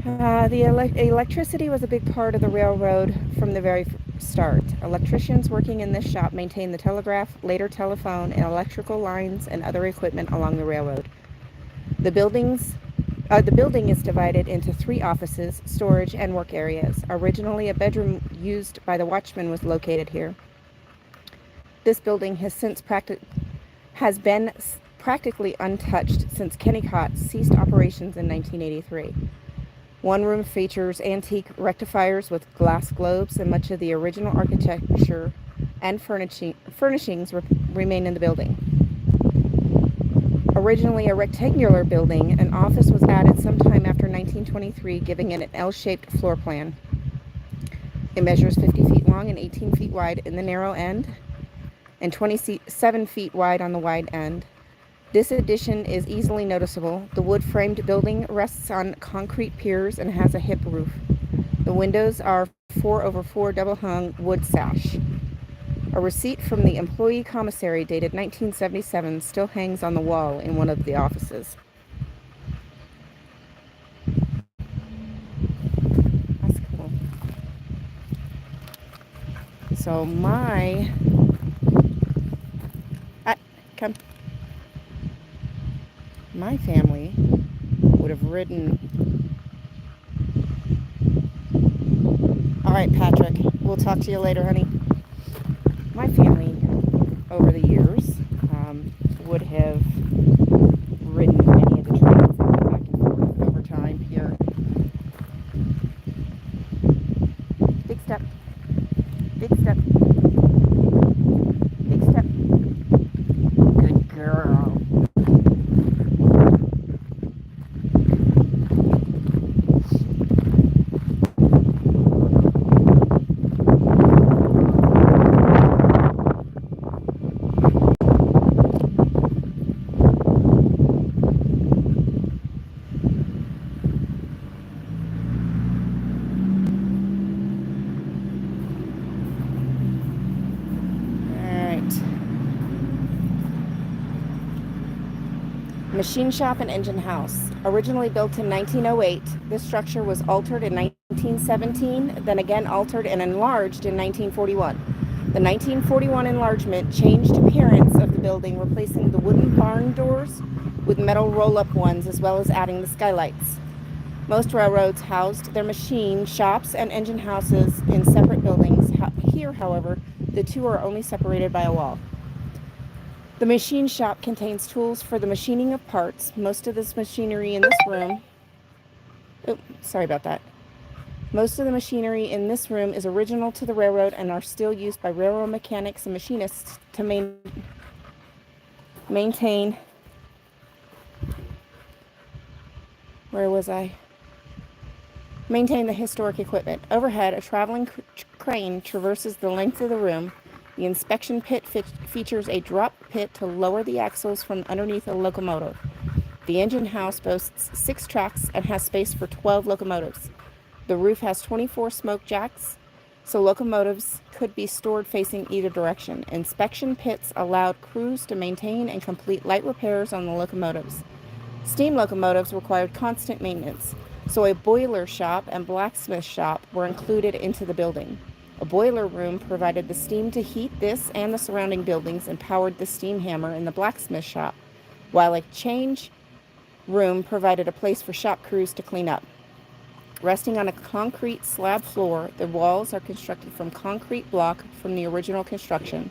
The electricity was a big part of the railroad from the very start. Electricians working in this shop maintained the telegraph, later telephone, and electrical lines and other equipment along the railroad. The building is divided into 3 offices, storage, and work areas. Originally, a bedroom used by the watchman was located here. This building has been practically untouched since Kennecott ceased operations in 1983. One room features antique rectifiers with glass globes, and much of the original architecture and furnishings remain in the building. Originally a rectangular building, an office was added sometime after 1923, giving it an L-shaped floor plan. It measures 50 feet long and 18 feet wide in the narrow end, and 27 feet wide on the wide end. This addition is easily noticeable. The wood-framed building rests on concrete piers and has a hip roof. The windows are 4/4 double-hung wood sash. A receipt from the employee commissary dated 1977 still hangs on the wall in one of the offices. That's cool. So my family would have ridden. All right, Patrick, we'll talk to you later, honey. My family, over the years, would have ridden many of the trains that go back and forth over time here. Big step. Big step. Big step. Good girl. Machine shop and engine house. Originally built in 1908, this structure was altered in 1917, then again altered and enlarged in 1941. The 1941 enlargement changed appearance of the building, replacing the wooden barn doors with metal roll-up ones, as well as adding the skylights. Most railroads housed their machine shops and engine houses in separate buildings. Here, however, the two are only separated by a wall. The machine shop contains tools for the machining of parts. Most of this machinery in this room, sorry about that. Most of the machinery in this room is original to the railroad and are still used by railroad mechanics and machinists to maintain, maintain the historic equipment. Overhead, a traveling crane traverses the length of the room. The inspection pit features a drop pit to lower the axles from underneath a locomotive. The engine house boasts 6 tracks and has space for 12 locomotives. The roof has 24 smoke jacks, so locomotives could be stored facing either direction. Inspection pits allowed crews to maintain and complete light repairs on the locomotives. Steam locomotives required constant maintenance, so a boiler shop and blacksmith shop were included into the building. A boiler room provided the steam to heat this and the surrounding buildings and powered the steam hammer in the blacksmith shop, while a change room provided a place for shop crews to clean up. Resting on a concrete slab floor, the walls are constructed from concrete block from the original construction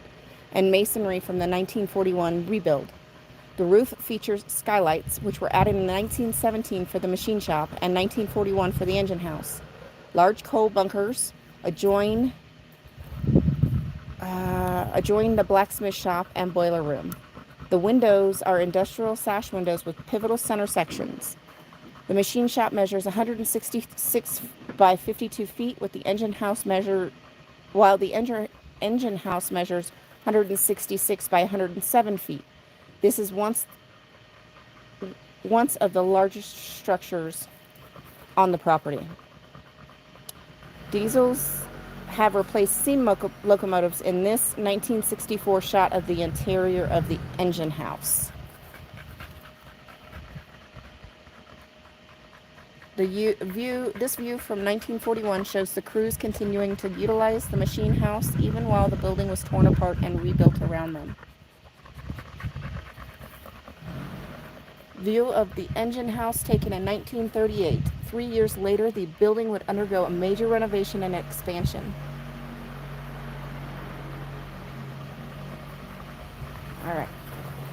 and masonry from the 1941 rebuild. The roof features skylights, which were added in 1917 for the machine shop and 1941 for the engine house. Large coal bunkers adjoin the blacksmith shop and boiler room. The windows are industrial sash windows with pivotal center sections. The machine shop measures 166 by 52 feet, while the engine house measures 166 by 107 feet. This is once of the largest structures on the property. Diesels have replaced steam locomotives in this 1964 shot of the interior of the engine house. This view from 1941 shows the crews continuing to utilize the machine house even while the building was torn apart and rebuilt around them. View of the engine house taken in 1938. 3 years later, the building would undergo a major renovation and expansion. All right,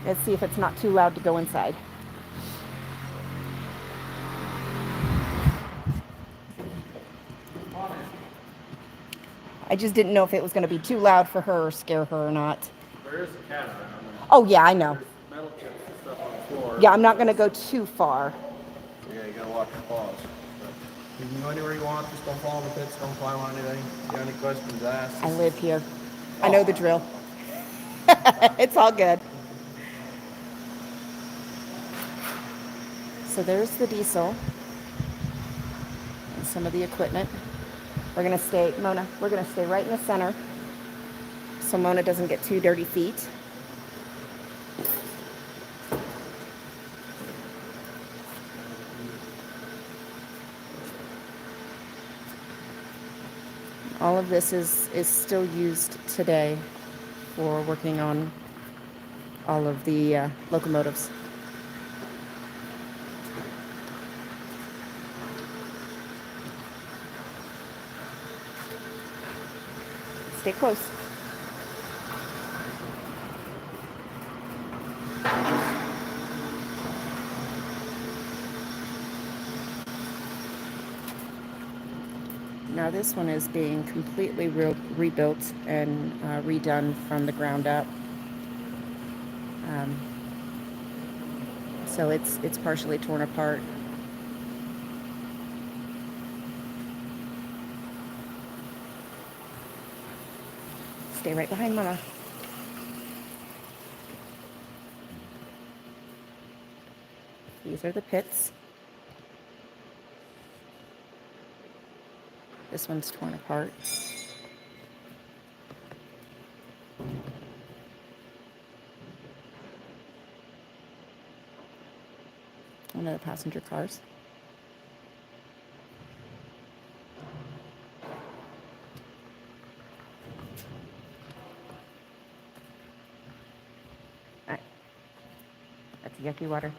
let's see if it's not too loud to go inside. I just didn't know if it was going to be too loud for her or scare her or not. There is a cat around. Oh, yeah, I know. There's metal chips and stuff on the floor. Yeah, I'm not going to go too far. Yeah, you gotta watch your paws. But you can go anywhere you want. Just don't fall in the pits. Don't climb on anything. If you have any questions, ask. I live here. I know the drill. It's all good. So there's the diesel and some of the equipment. We're going to stay, Mona, we're going to stay right in the center so Mona doesn't get too dirty feet. All of this is still used today for working on all of the locomotives. Stay close. Now this one is being completely rebuilt and redone from the ground up. So it's partially torn apart. Stay right behind Mama. These are the pits. This one's torn apart. One of the passenger cars. All right. That's yucky water.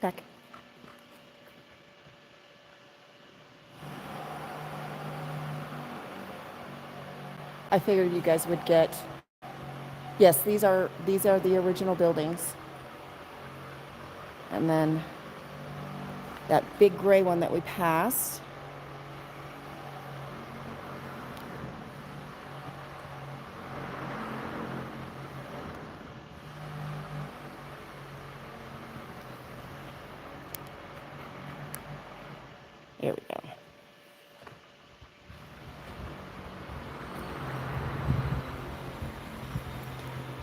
Back. I figured you guys would get. Yes, these are the original buildings. And then that big gray one that we passed. Here we go.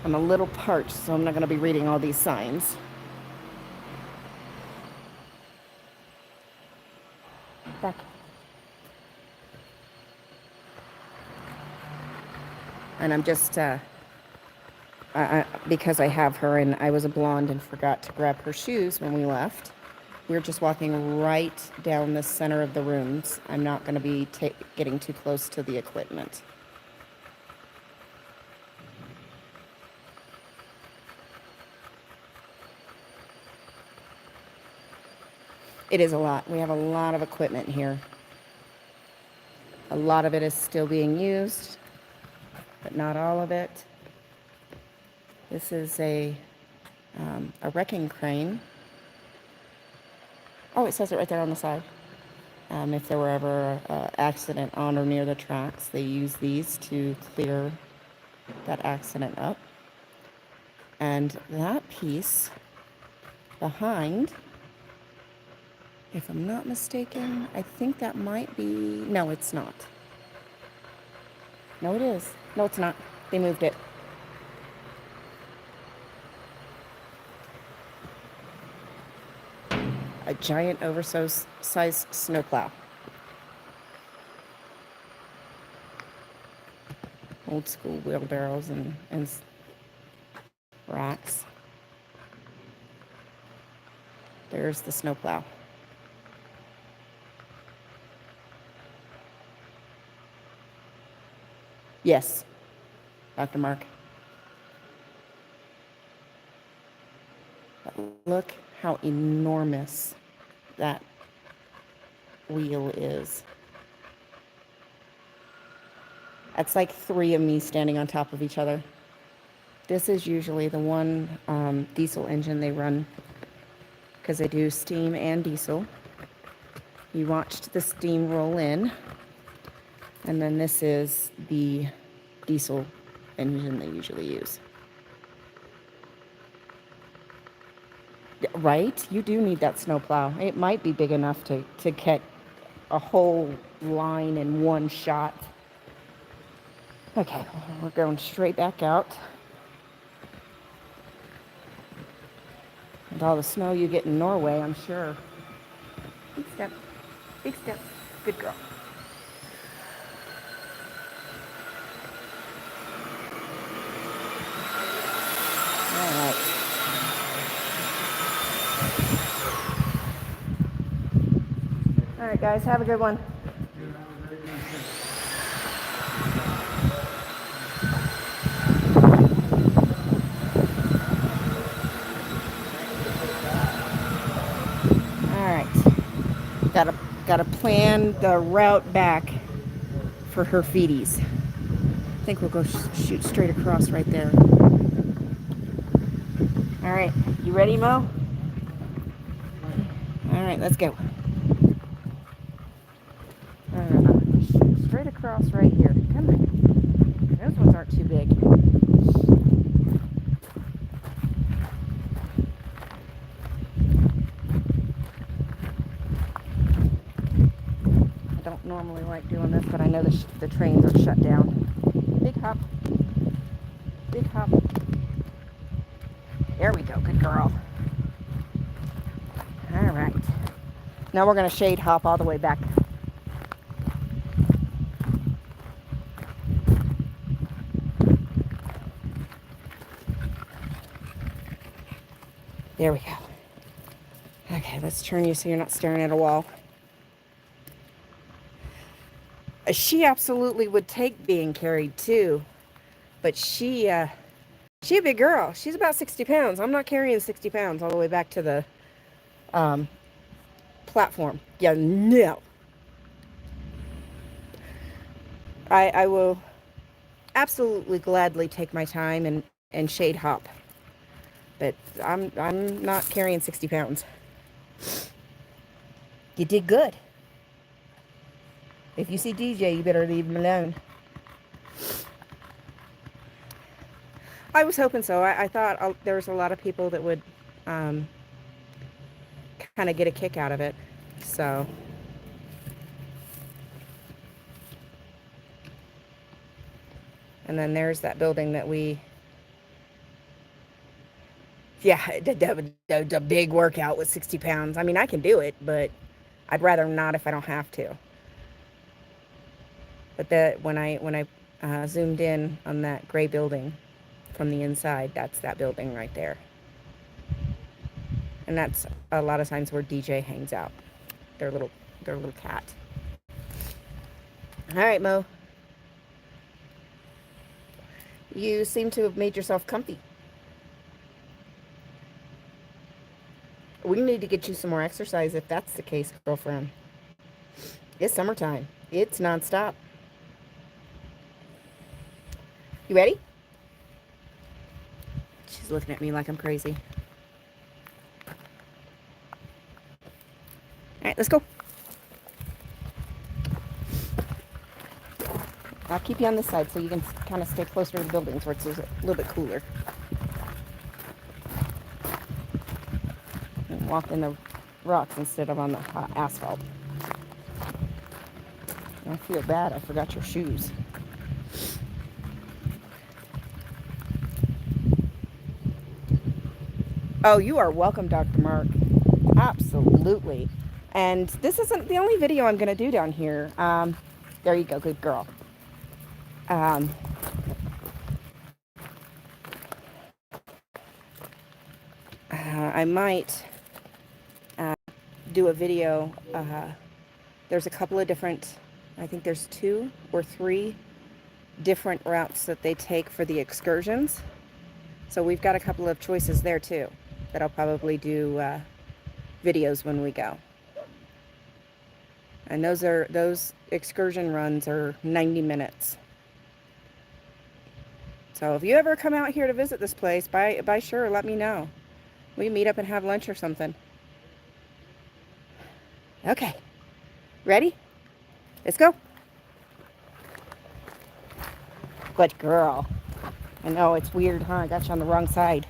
I'm a little parched, so I'm not going to be reading all these signs. Back. And I'm just, because I have her and I was a blonde and forgot to grab her shoes when we left, we're just walking right down the center of the rooms. I'm not going to be getting too close to the equipment. It is a lot. We have a lot of equipment here. A lot of it is still being used, but not all of it. This is a wrecking crane. Oh, it says it right there on the side. If there were ever an accident on or near the tracks, they use these to clear that accident up. And that piece behind, if I'm not mistaken, I think that might be, no, it's not. No, it is. No, it's not. They moved it. A giant oversized snowplow. Old school wheelbarrows and racks. There's the snowplow. Yes, Dr. Mark. But look how enormous that wheel is. That's like 3 of me standing on top of each other. This is usually the one diesel engine they run, because they do steam and diesel. You watched the steam roll in, and then this is the diesel engine they usually use. Right? You do need that snowplow. It might be big enough to get a whole line in one shot. Okay, we're going straight back out. And all the snow you get in Norway, I'm sure. Big step. Big step. Good girl. All right. All right, guys, have a good one. All right. Gotta plan the route back for her feeties. I think we'll go shoot straight across right there. All right, you ready, Mo? All right, let's go. Shoot straight across right here. Come on. Those ones aren't too big. I don't normally like doing this, but I know the trains are shut down. Big hop. Big hop. There we go. Good girl. All right. Now we're going to shade hop all the way back. There we go. Okay, let's turn you so you're not staring at a wall. She absolutely would take being carried too, but she a big girl. She's about 60 pounds. I'm not carrying 60 pounds all the way back to the platform. Yeah, no. I will absolutely gladly take my time and shade hop, but I'm not carrying 60 pounds. You did good. If you see DJ, you better leave him alone. I was hoping so. I thought there was a lot of people that would kind of get a kick out of it. So And then there's that building that yeah, the big workout with 60 pounds. I mean, I can do it, but I'd rather not if I don't have to. But when I zoomed in on that gray building from the inside, that's that building right there. And that's a lot of times where DJ hangs out. Their little cat. All right, Mo. You seem to have made yourself comfy. We need to get you some more exercise if that's the case, girlfriend. It's summertime. It's nonstop. You ready? She's looking at me like I'm crazy. All right, let's go. I'll keep you on this side so you can kind of stay closer to the buildings where it's a little bit cooler. And walk in the rocks instead of on the hot asphalt. I feel bad. I forgot your shoes. Oh, you are welcome, Dr. Mark. Absolutely. And this isn't the only video I'm going to do down here. There you go. Good girl. I might do a video. There's a couple of different, I think there's 2 or 3 different routes that they take for the excursions. So we've got a couple of choices there too that I'll probably do videos when we go. And those excursion runs are 90 minutes. So if you ever come out here to visit this place, by sure, let me know. We can meet up and have lunch or something. Okay. Ready? Let's go. Good girl. I know, it's weird, huh? I got you on the wrong side.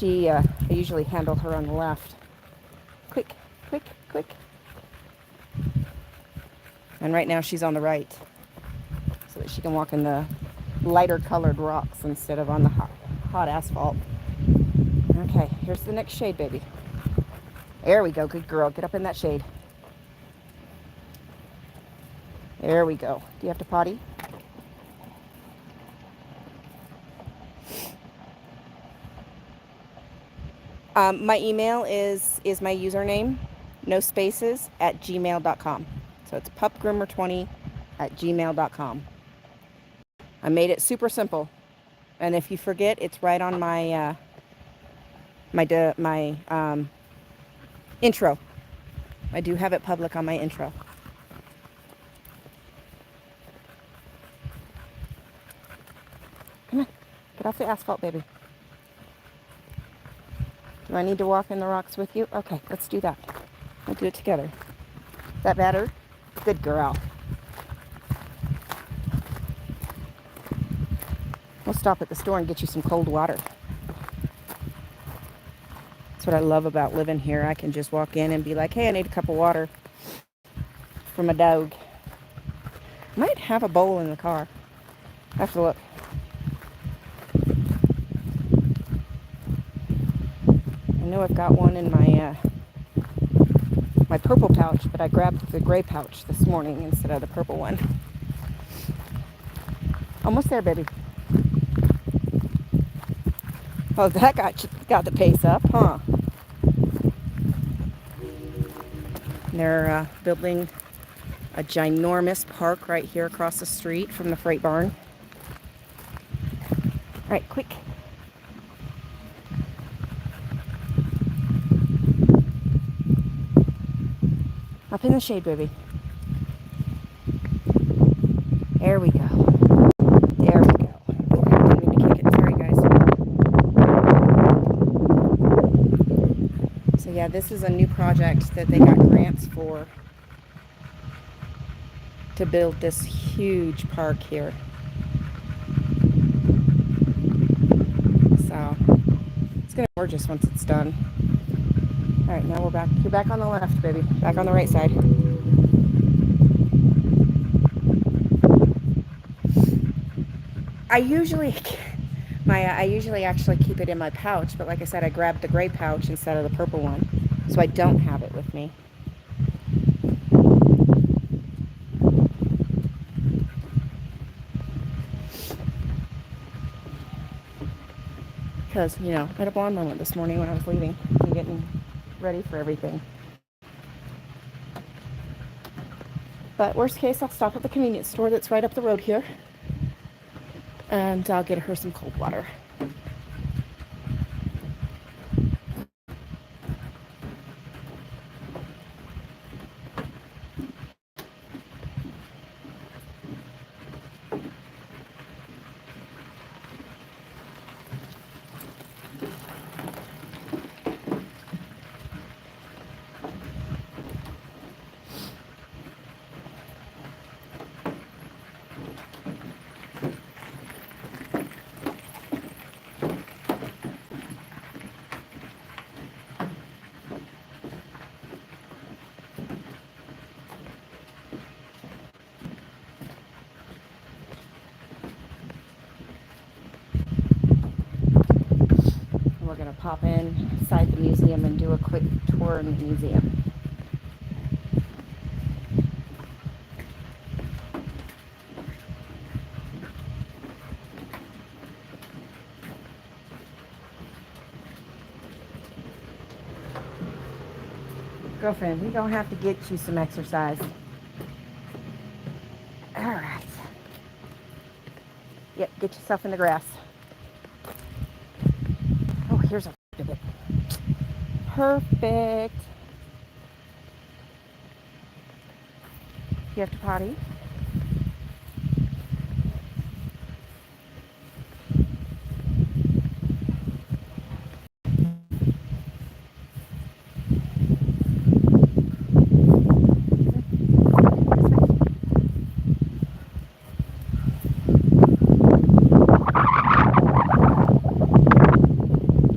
I usually handle her on the left. Quick, quick, quick. And right now she's on the right, so that she can walk in the lighter colored rocks instead of on the hot asphalt. Okay, here's the next shade, baby. There we go, good girl. Get up in that shade. There we go. Do you have to potty? My email is my username, no spaces, @gmail.com. So it's pupgroomer20@gmail.com. I made it super simple. And if you forget, it's right on my intro. I do have it public on my intro. Come on, get off the asphalt, baby. Do I need to walk in the rocks with you? Okay, let's do that. We'll do it together. Is that better? Good girl. We'll stop at the store and get you some cold water. That's what I love about living here. I can just walk in and be like, hey, I need a cup of water for my dog. I might have a bowl in the car. I have to look. I know I've got one in my purple pouch, but I grabbed the gray pouch this morning instead of the purple one. Almost there, baby. Oh, that got the pace up, huh? They're building a ginormous park right here across the street from the freight barn. All right, quick. Up in the shade, baby. There we go. There we go. I didn't mean to kick it. Sorry, guys. So yeah, this is a new project that they got grants for to build this huge park here. So it's gonna be gorgeous once it's done. All right, now we're back. You're back on the left, baby. Back on the right side. I usually actually keep it in my pouch, but like I said, I grabbed the gray pouch instead of the purple one, so I don't have it with me. Because, you know, I had a blonde moment this morning when I was leaving and getting ready for everything. But worst case, I'll stop at the convenience store that's right up the road here, and I'll get her some cold water. We're going to pop inside the museum and do a quick tour in the museum. Girlfriend, we don't have to get you some exercise. All right. Yep, get yourself in the grass. Oh, here's a bit. Perfect. You have to potty?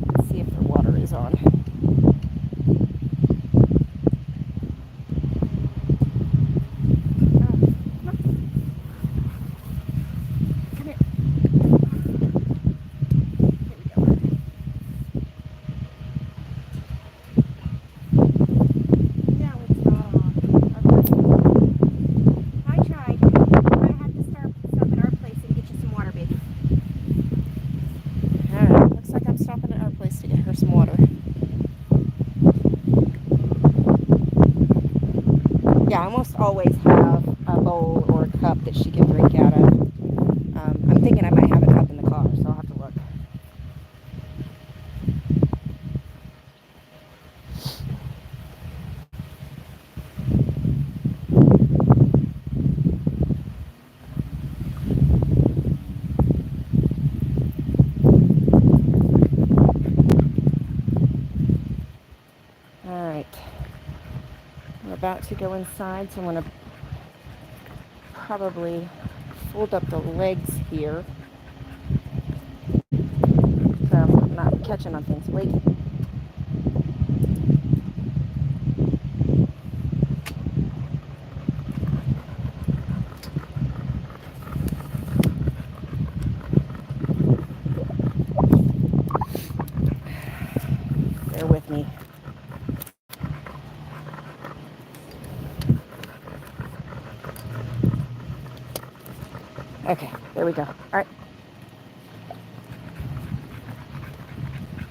Let's see if the water is on. Yeah, I almost always have a bowl or a cup that she can drink out of. I'm thinking I might have a cup in the car, so I'll have to look. All right. We're about to go inside, so I'm going to probably fold up the legs here. So I'm not catching on things. Wait. Bear with me. Okay, there we go. All right.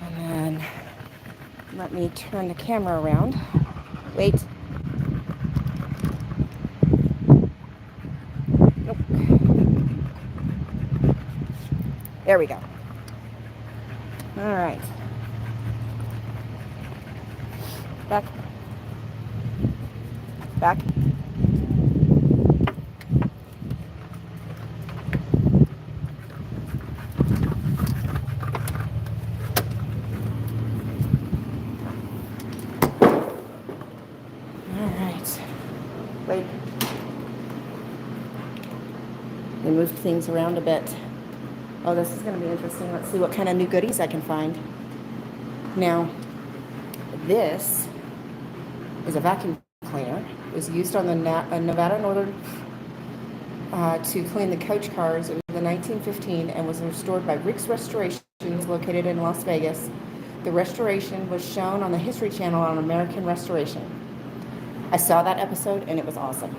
And then let me turn the camera around. Wait. Nope. There we go. All right. Back. Back. All right. Wait. They moved things around a bit. Oh, this is going to be interesting. Let's see what kind of new goodies I can find. Now, this is a vacuum cleaner. It was used on the Nevada Northern to clean the coach cars. It was the 1915 and was restored by Rick's Restorations, located in Las Vegas. The restoration was shown on the History Channel on American Restoration. I saw that episode and it was awesome.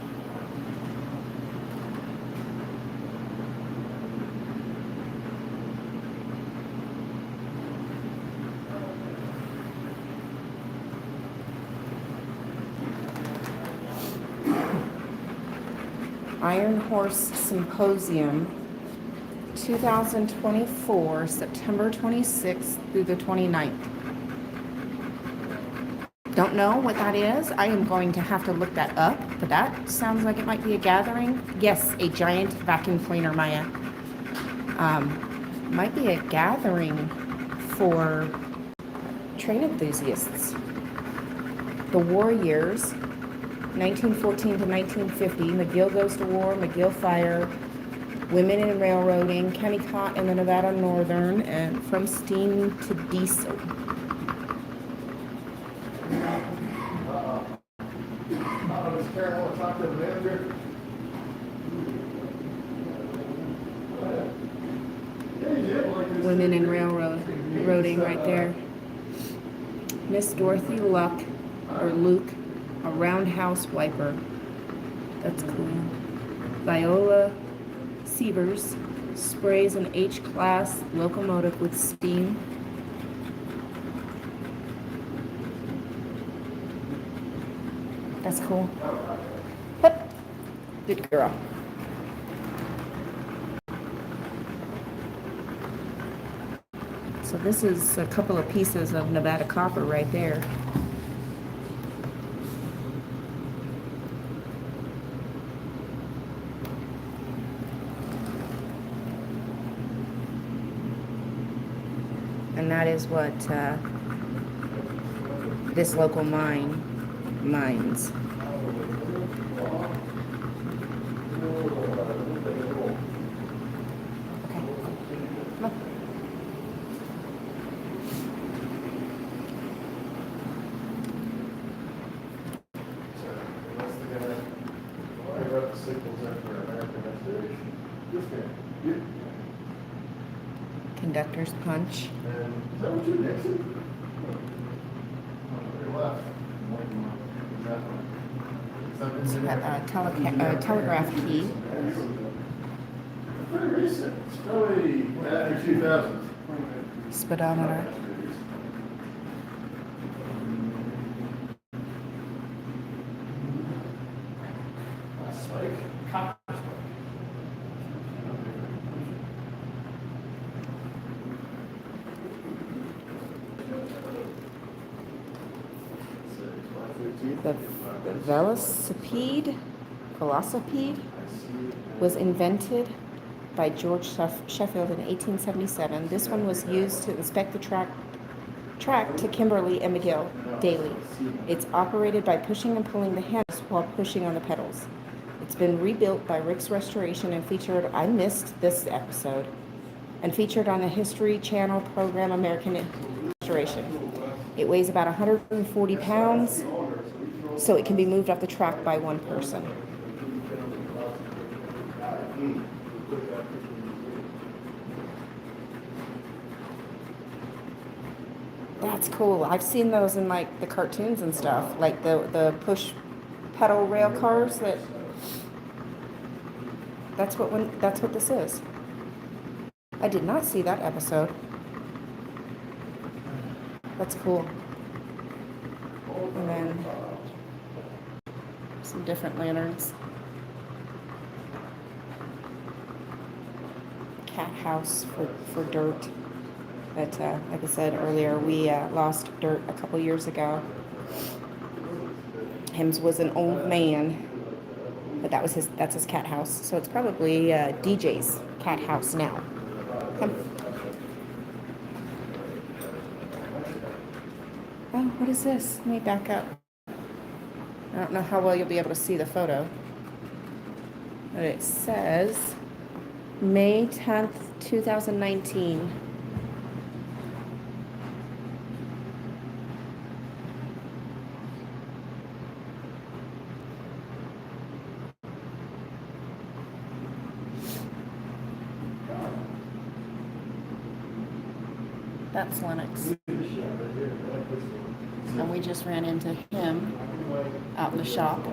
Iron Horse Symposium 2024, September 26th through the 29th. Don't know what that is. I am going to have to look that up, but that sounds like it might be a gathering. Yes, a giant vacuum cleaner, Maya. Might be a gathering for train enthusiasts. The war years, 1914 to 1950, McGill goes to war, McGill fire, women in railroading, Kenny Cott in the Nevada Northern, and from steam to diesel. Women in railroading right there. Miss Dorothy Luck, or Luke, a roundhouse wiper. That's cool. Viola Sievers sprays an H-class locomotive with steam. That's cool. Hup. Good girl. So this is a couple of pieces of Nevada copper right there. And that is what this local mine mines. Okay. Come on. Conductor's punch. Is that what you Nixon? Telegraph key. Very recent. It's probably after 2000. Speedometer. The velocipede was invented by George Sheffield in 1877. This one was used to inspect the track to Kimberly and McGill daily. It's operated by pushing and pulling the handles while pushing on the pedals. It's been rebuilt by Rick's Restoration and featured, I missed this episode, and featured on the History Channel program American Restoration. It weighs about 140 pounds, so it can be moved off the track by one person. That's cool. I've seen those in like the cartoons and stuff, like the push pedal rail cars. That's what this is. I did not see that episode. That's cool. And then some different lanterns. Cat house for dirt. But like I said earlier, we lost dirt a couple years ago. Hims was an old man, but that's his cat house. So it's probably DJ's cat house now. Come. Oh, what is this? Let me back up. I don't know how well you'll be able to see the photo, but it says May 10th, 2019. That's Lennox. And we just ran into him out in the shop.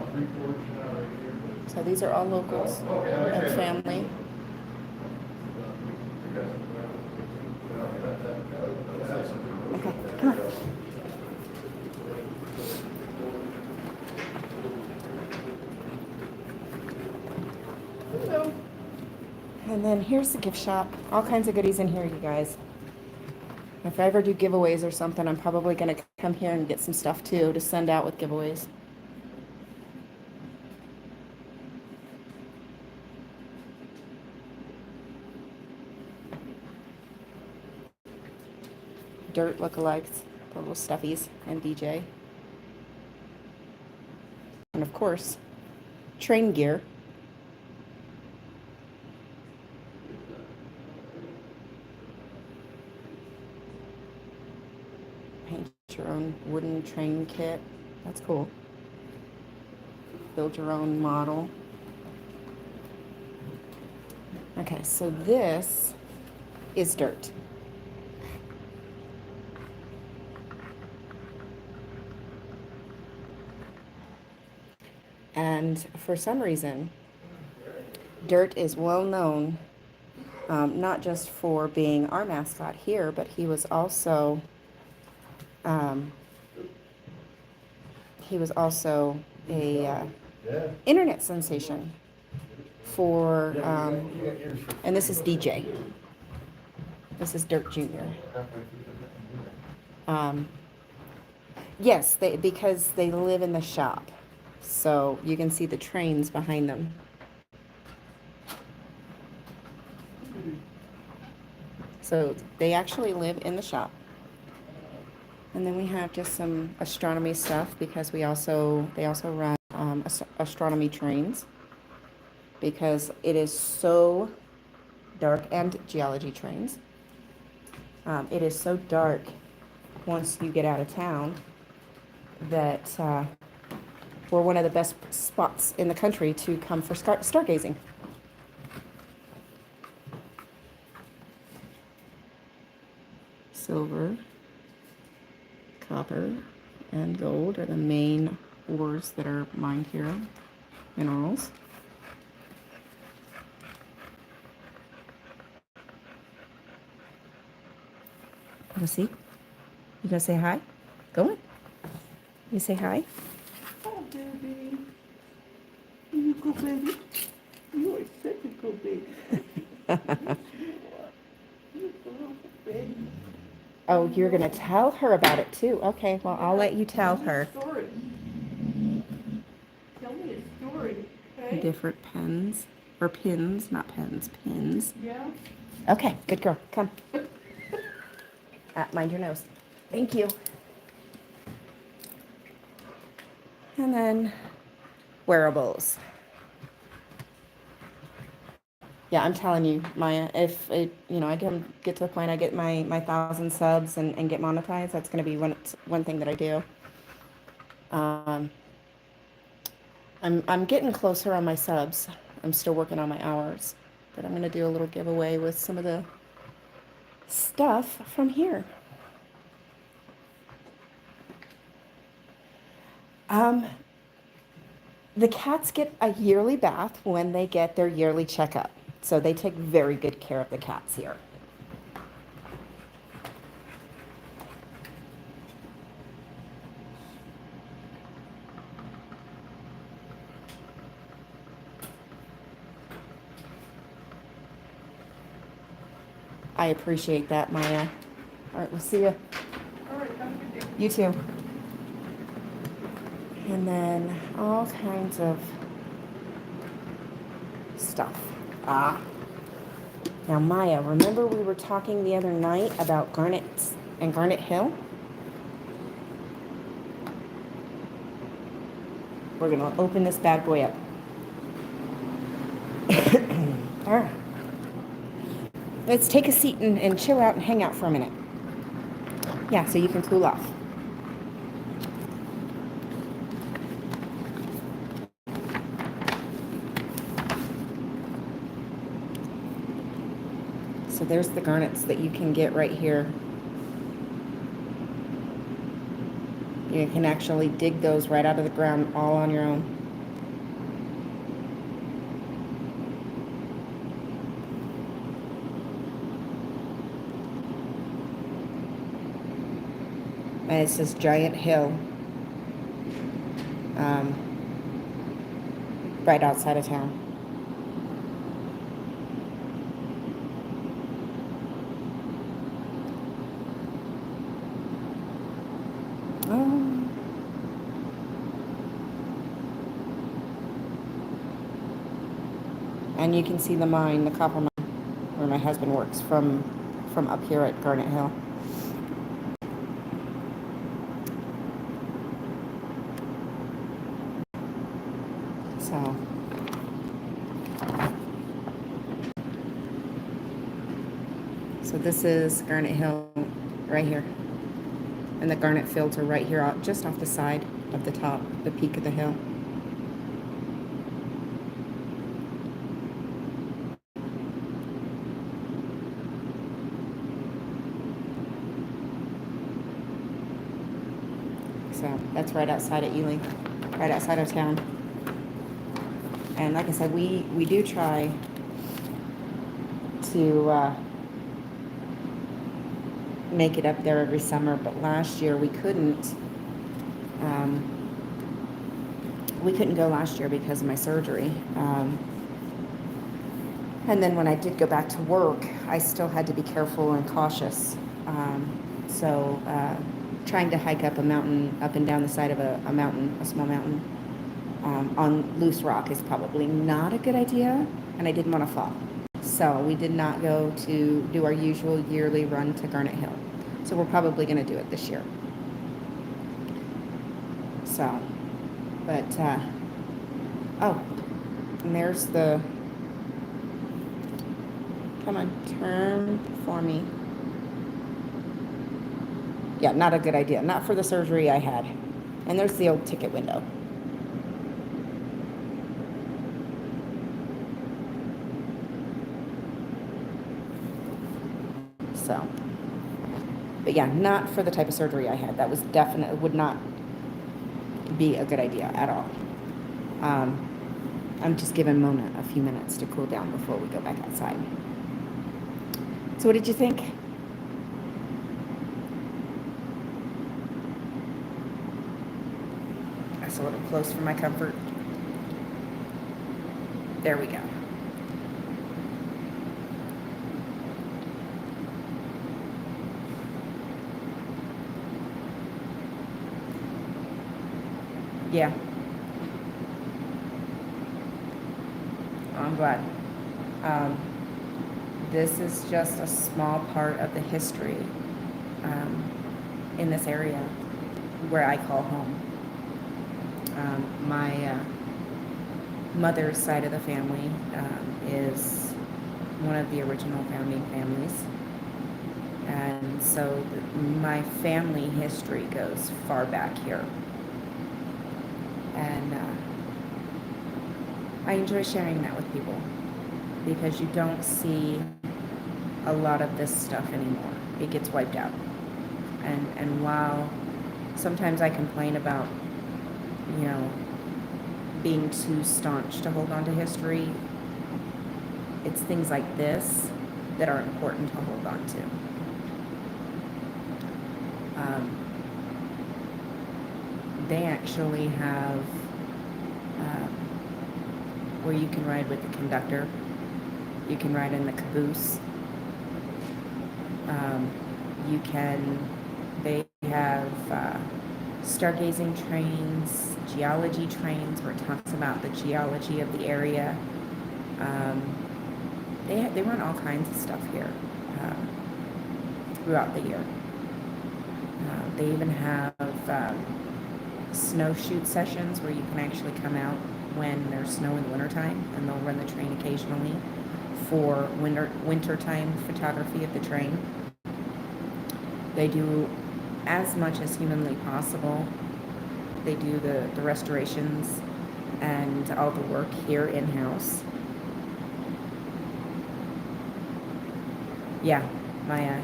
So these are all locals and family. Okay, come on. Hello. And then here's the gift shop. All kinds of goodies in here, you guys. If I ever do giveaways or something, I'm probably going to come here and get some stuff too to send out with giveaways. Dirt lookalikes, the little stuffies, and DJ. And of course, train gear. Paint your own wooden train kit. That's cool. Build your own model. Okay, so this is dirt. And for some reason, Dirt is well known, not just for being our mascot here, but he was also a internet sensation for, and this is DJ. This is Dirt Jr. Yes, because they live in the shop. So you can see the trains behind them. So they actually live in the shop. And then we have just some astronomy stuff because they also run astronomy trains because it is so dark, and geology trains. It is so dark once you get out of town that we're one of the best spots in the country to come for stargazing. Silver, copper, and gold are the main ores that are mined here, minerals. Let's see. You gonna say hi? Go on. You say hi? Oh, baby. You go, baby. You are such a good baby. Oh, you're going to tell her about it too. Okay, well, I'll let you tell her. Story. Tell me a story, okay? Different pens, or pins, not pens, pins. Yeah? Okay, good girl. Come. Mind your nose. Thank you. And then wearables. Yeah, I'm telling you, Maya, if I get to the point I get my 1,000 subs and get monetized, that's going to be one thing that I do. I'm getting closer on my subs. I'm still working on my hours, but I'm going to do a little giveaway with some of the stuff from here. The cats get a yearly bath when they get their yearly checkup. So they take very good care of the cats here. I appreciate that, Maya. All right, we'll see you. All right, have a good day. You too. And then all kinds of stuff. Now, Maya, remember we were talking the other night about garnets and Garnet Hill? We're going to open this bad boy up. All right. Let's take a seat and chill out and hang out for a minute. Yeah, so you can cool off. So there's the garnets that you can get right here You can actually dig those right out of the ground all on your own. And it's this giant hill right outside of town. And you can see the mine, the copper mine, where my husband works from up here at Garnet Hill. So this is Garnet Hill right here. And the garnet fields are right here, just off the side of the top, the peak of the hill. So that's right outside of Ely, right outside of town. And like I said, we do try to make it up there every summer, but last year we couldn't. We couldn't go last year because of my surgery. And then when I did go back to work, I still had to be careful and cautious. So trying to hike up a mountain, up and down the side of a mountain, a small mountain, on loose rock is probably not a good idea, and I didn't want to fall. So we did not go to do our usual yearly run to Garnet Hill. So we're probably going to do it this year. So, but, oh, and there's the, come on, turn for me. Yeah, not a good idea. Not for the surgery I had. And there's the old ticket window. So, but yeah, not for the type of surgery I had. That was definitely, would not be a good idea at all. I'm just giving Mona a few minutes to cool down before we go back outside. So what did you think? That's a little close for my comfort. There we go. Yeah. I'm glad. This is just a small part of the history in this area where I call home. My mother's side of the family is one of the original founding families. And so my family history goes far back here. And I enjoy sharing that with people because you don't see a lot of this stuff anymore. It gets wiped out. And while sometimes I complain about, you know, being too staunch to hold on to history, it's things like this that are important to hold on to. They actually have where you can ride with the conductor. You can ride in the caboose. They have stargazing trains, geology trains, where it talks about the geology of the area. They run all kinds of stuff here throughout the year. They even have snowshoot sessions where you can actually come out when there's snow in the wintertime, and they'll run the train occasionally for wintertime photography of the train. They do as much as humanly possible. They do the restorations and all the work here in-house. Yeah, Maya.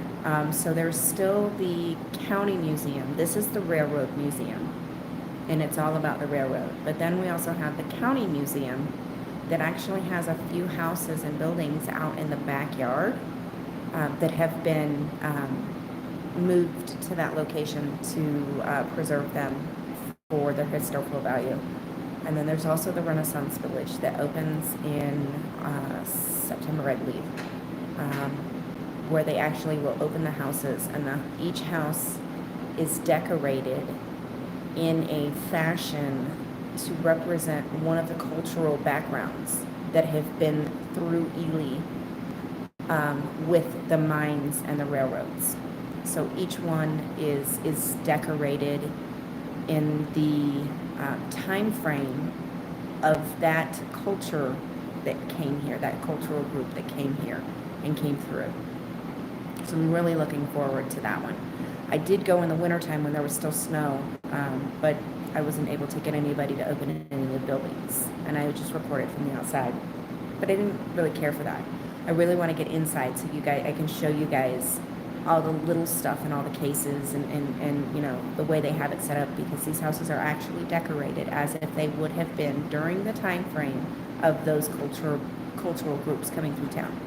So there's still the county museum. This is the railroad museum, and it's all about the railroad. But then we also have the county museum that actually has a few houses and buildings out in the backyard that have been moved to that location to preserve them for their historical value. And then there's also the Renaissance Village that opens in September, I believe, where they actually will open the houses, and each house is decorated in a fashion to represent one of the cultural backgrounds that have been through Ely with the mines and the railroads. So each one is decorated in the time frame of that culture that came here, that cultural group that came here and came through. So I'm really looking forward to that one. I did go in the wintertime when there was still snow, but I wasn't able to get anybody to open any of the buildings, and I would just record it from the outside. But I didn't really care for that. I really want to get inside so you guys, I can show you guys all the little stuff in all the cases and you know, the way they have it set up, because these houses are actually decorated as if they would have been during the time frame of those cultural groups coming through town.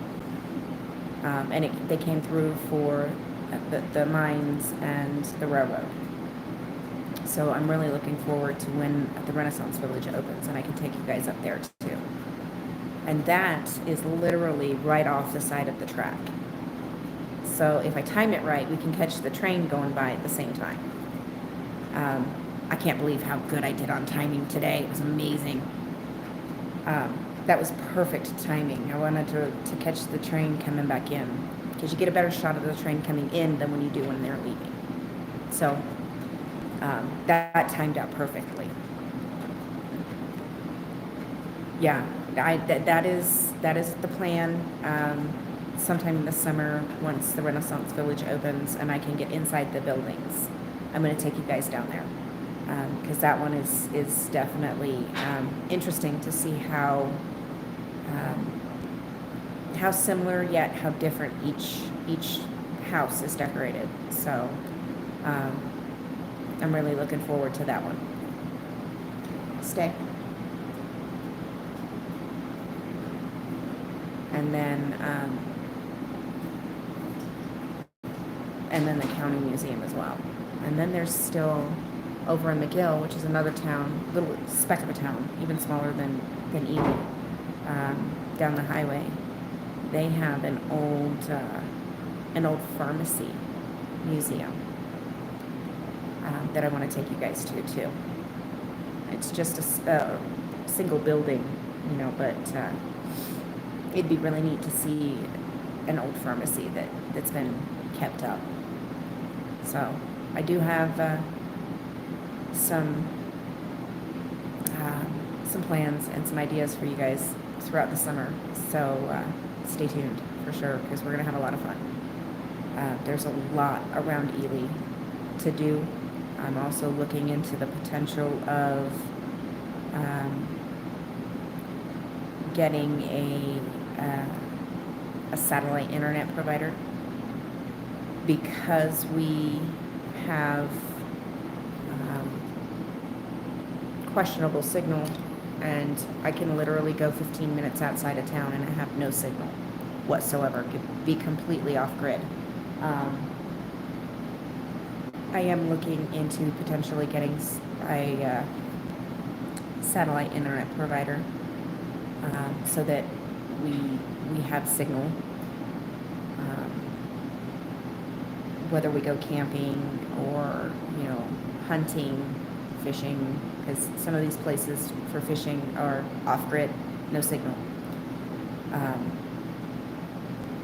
And they came through for the mines and the railroad. So I'm really looking forward to when the Renaissance Village opens, and I can take you guys up there too. And that is literally right off the side of the track. So if I time it right, we can catch the train going by at the same time. I can't believe how good I did on timing today. It was amazing. That was perfect timing. I wanted to catch the train coming back in, because you get a better shot of the train coming in than when you do when they're leaving. So that timed out perfectly. Yeah, that is the plan. Sometime in the summer, once the Renaissance Village opens and I can get inside the buildings, I'm going to take you guys down there, because that one is definitely interesting to see how similar yet how different each house is decorated. So I'm really looking forward to that one. Stay. And then the county museum as well. And then there's still over in McGill, which is another town, little speck of a town, even smaller than Ely, down the highway. They have an old pharmacy museum that I want to take you guys to too. It's just a single building, you know, but it'd be really neat to see an old pharmacy that's been kept up. So I do have some plans and some ideas for you guys throughout the summer. So stay tuned for sure, because we're gonna have a lot of fun. There's a lot around Ely to do. I'm also looking into the potential of getting a satellite internet provider, because we have questionable signal, and I can literally go 15 minutes outside of town and I have no signal whatsoever, could be completely off grid. I am looking into potentially getting a satellite internet provider, so that we have signal, whether we go camping or, you know, hunting, fishing, because some of these places for fishing are off-grid, no signal.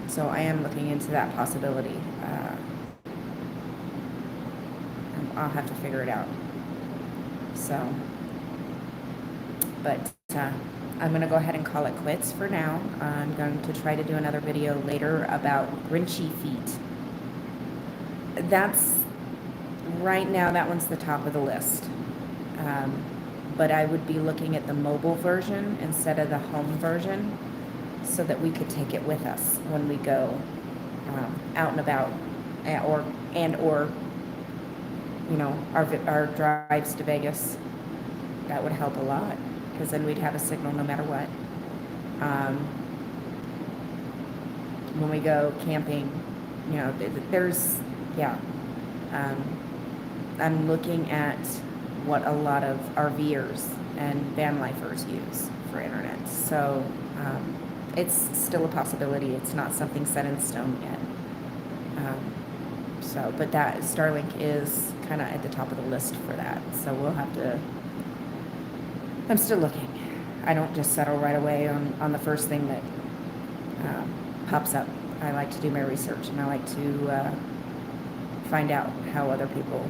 So I am looking into that possibility. I'll have to figure it out. So, but I'm going to go ahead and call it quits for now. I'm going to try to do another video later about Grinchy feet. That's, right now, that one's the top of the list. But I would be looking at the mobile version instead of the home version, so that we could take it with us when we go out and about, or you know, our drives to Vegas. That would help a lot, because then we'd have a signal no matter what. When we go camping, you know, there's, yeah. I'm looking at what a lot of RVers and van lifers use for internet. So it's still a possibility. It's not something set in stone yet. But that Starlink is kind of at the top of the list for that. So we'll have to, I'm still looking. I don't just settle right away on the first thing that pops up. I like to do my research, and I like to find out how other people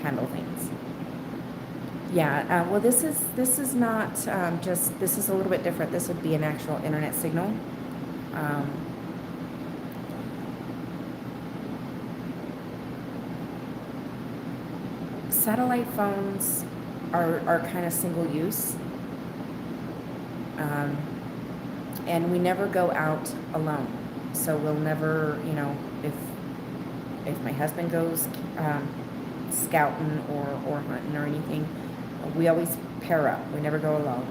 handle things. Yeah, well, this is not just, this is a little bit different. This would be an actual internet signal. Satellite phones are kind of single use. And we never go out alone. So we'll never, you know, if my husband goes scouting or hunting or anything, we always pair up. We never go alone.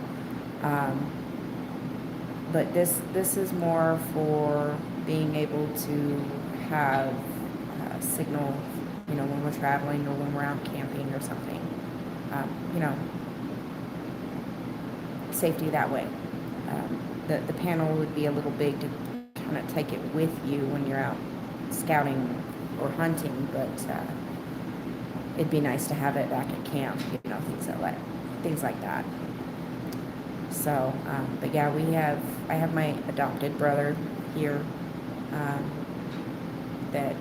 But this is more for being able to have signal, you know, when we're traveling or when we're out camping or something. You know, safety that way. The panel would be a little big to kind of take it with you when you're out scouting or hunting, but it'd be nice to have it back at camp, you know, things like that. So, but yeah, I have my adopted brother here, that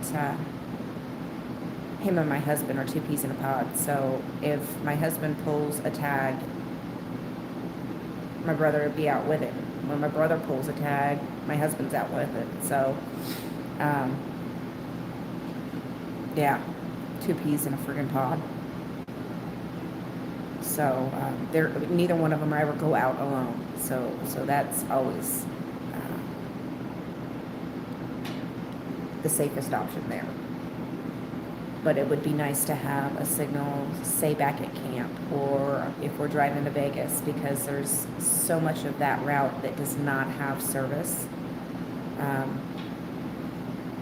him and my husband are two peas in a pod. So if my husband pulls a tag, my brother would be out with it. When my brother pulls a tag, my husband's out with it. So, yeah, two peas in a friggin' pod. So neither one of them ever go out alone. So that's always the safest option there. But it would be nice to have a signal, say, back at camp, or if we're driving to Vegas, because there's so much of that route that does not have service.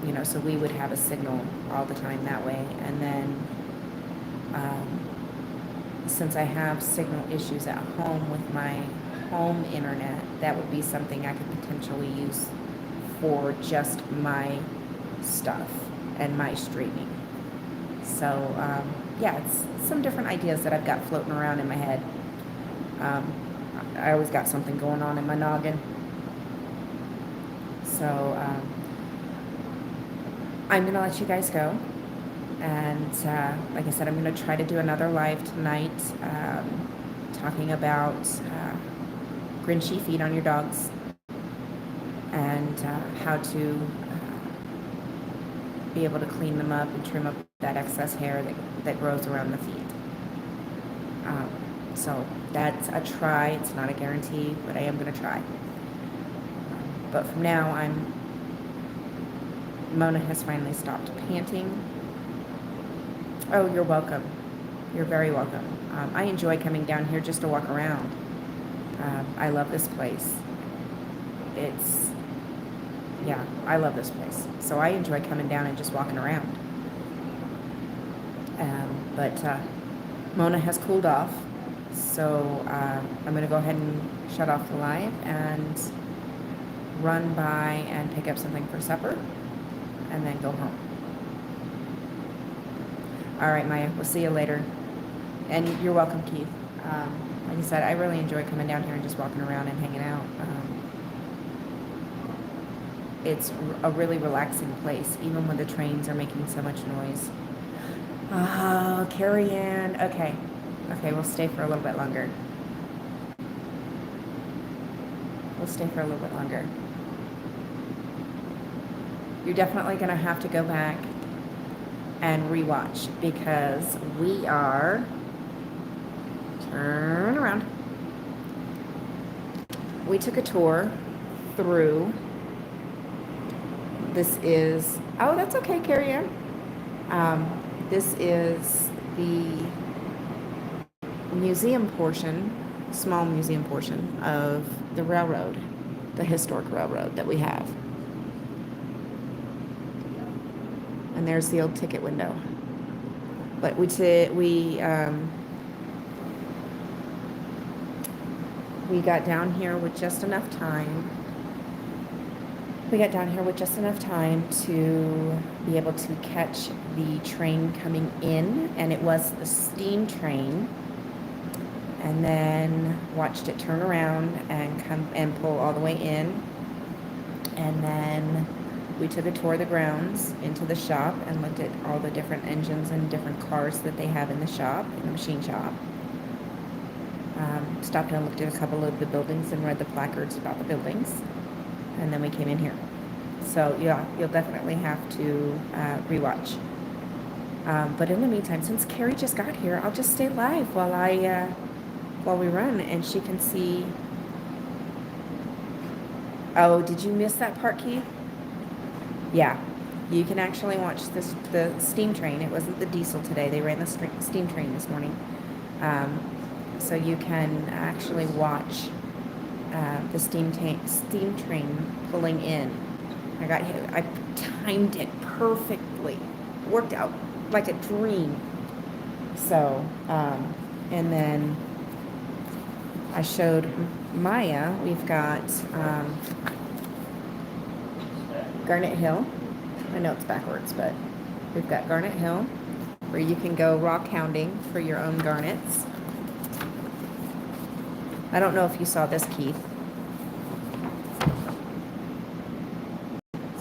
You know, so we would have a signal all the time that way. And then since I have signal issues at home with my home internet, that would be something I could potentially use for just my stuff and my streaming. So, yeah, it's some different ideas that I've got floating around in my head. I always got something going on in my noggin. So, I'm going to let you guys go. And like I said, I'm going to try to do another live tonight, talking about Grinchy feed on your dogs, and how to be able to clean them up and trim up that excess hair that grows around the feet. So that's a try. It's not a guarantee, but I am going to try. But from now, Mona has finally stopped panting. Oh, you're welcome. You're very welcome. I enjoy coming down here just to walk around. I love this place. Yeah, I love this place. So I enjoy coming down and just walking around. But Mona has cooled off. So I'm going to go ahead and shut off the live and run by and pick up something for supper and then go home. All right, Maya, we'll see you later. And you're welcome, Keith. Like I said, I really enjoy coming down here and just walking around and hanging out. It's a really relaxing place, even when the trains are making so much noise. Oh, Carrie Ann. Okay, we'll stay for a little bit longer. You're definitely going to have to go back and rewatch, because we are, turn around. we took a tour through. This is, oh, that's okay, Carrie Ann. This is the museum portion, small museum portion of the railroad, the historic railroad that we have. And there's the old ticket window. But we got down here with just enough time. We got down here with just enough time to be able to catch the train coming in, and it was the steam train. And then watched it turn around and come and pull all the way in. And then we took a tour of the grounds into the shop and looked at all the different engines and different cars that they have in the shop, in the machine shop. Stopped and looked at a couple of the buildings and read the placards about the buildings. And then we came in here. So yeah, you'll definitely have to rewatch. But in the meantime, since Carrie just got here, I'll just stay live while we run, and she can see. Oh, did you miss that part, Keith? Yeah, you can actually watch the steam train. It wasn't the diesel today. They ran the steam train this morning. So you can actually watch the steam train pulling in. I timed it perfectly. Worked out like a dream. So, and then I showed Maya, we've got Garnet Hill. I know it's backwards, but we've got Garnet Hill, where you can go rock hounding for your own garnets. I don't know if you saw this, Keith.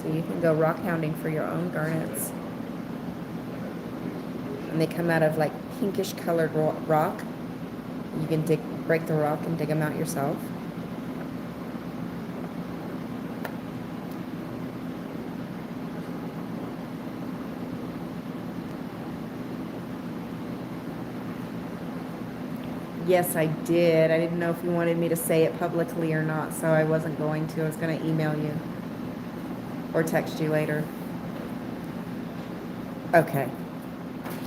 So you can go rock hounding for your own garnets. And they come out of like pinkish colored rock. You can break the rock and dig them out yourself. Yes, I did. I didn't know if you wanted me to say it publicly or not, so I wasn't going to. I was going to email you or text you later. Okay.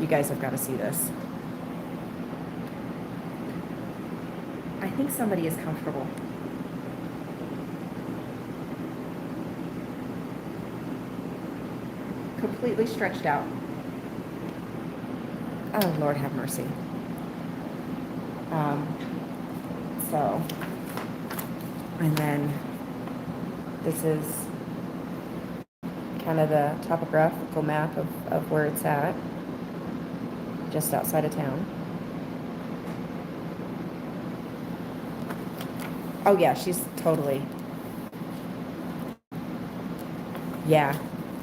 You guys have got to see this. I think somebody is comfortable. Completely stretched out. Oh, Lord have mercy. So, and then this is kind of the topographical map of where it's at, just outside of town. Oh yeah, she's totally, yeah,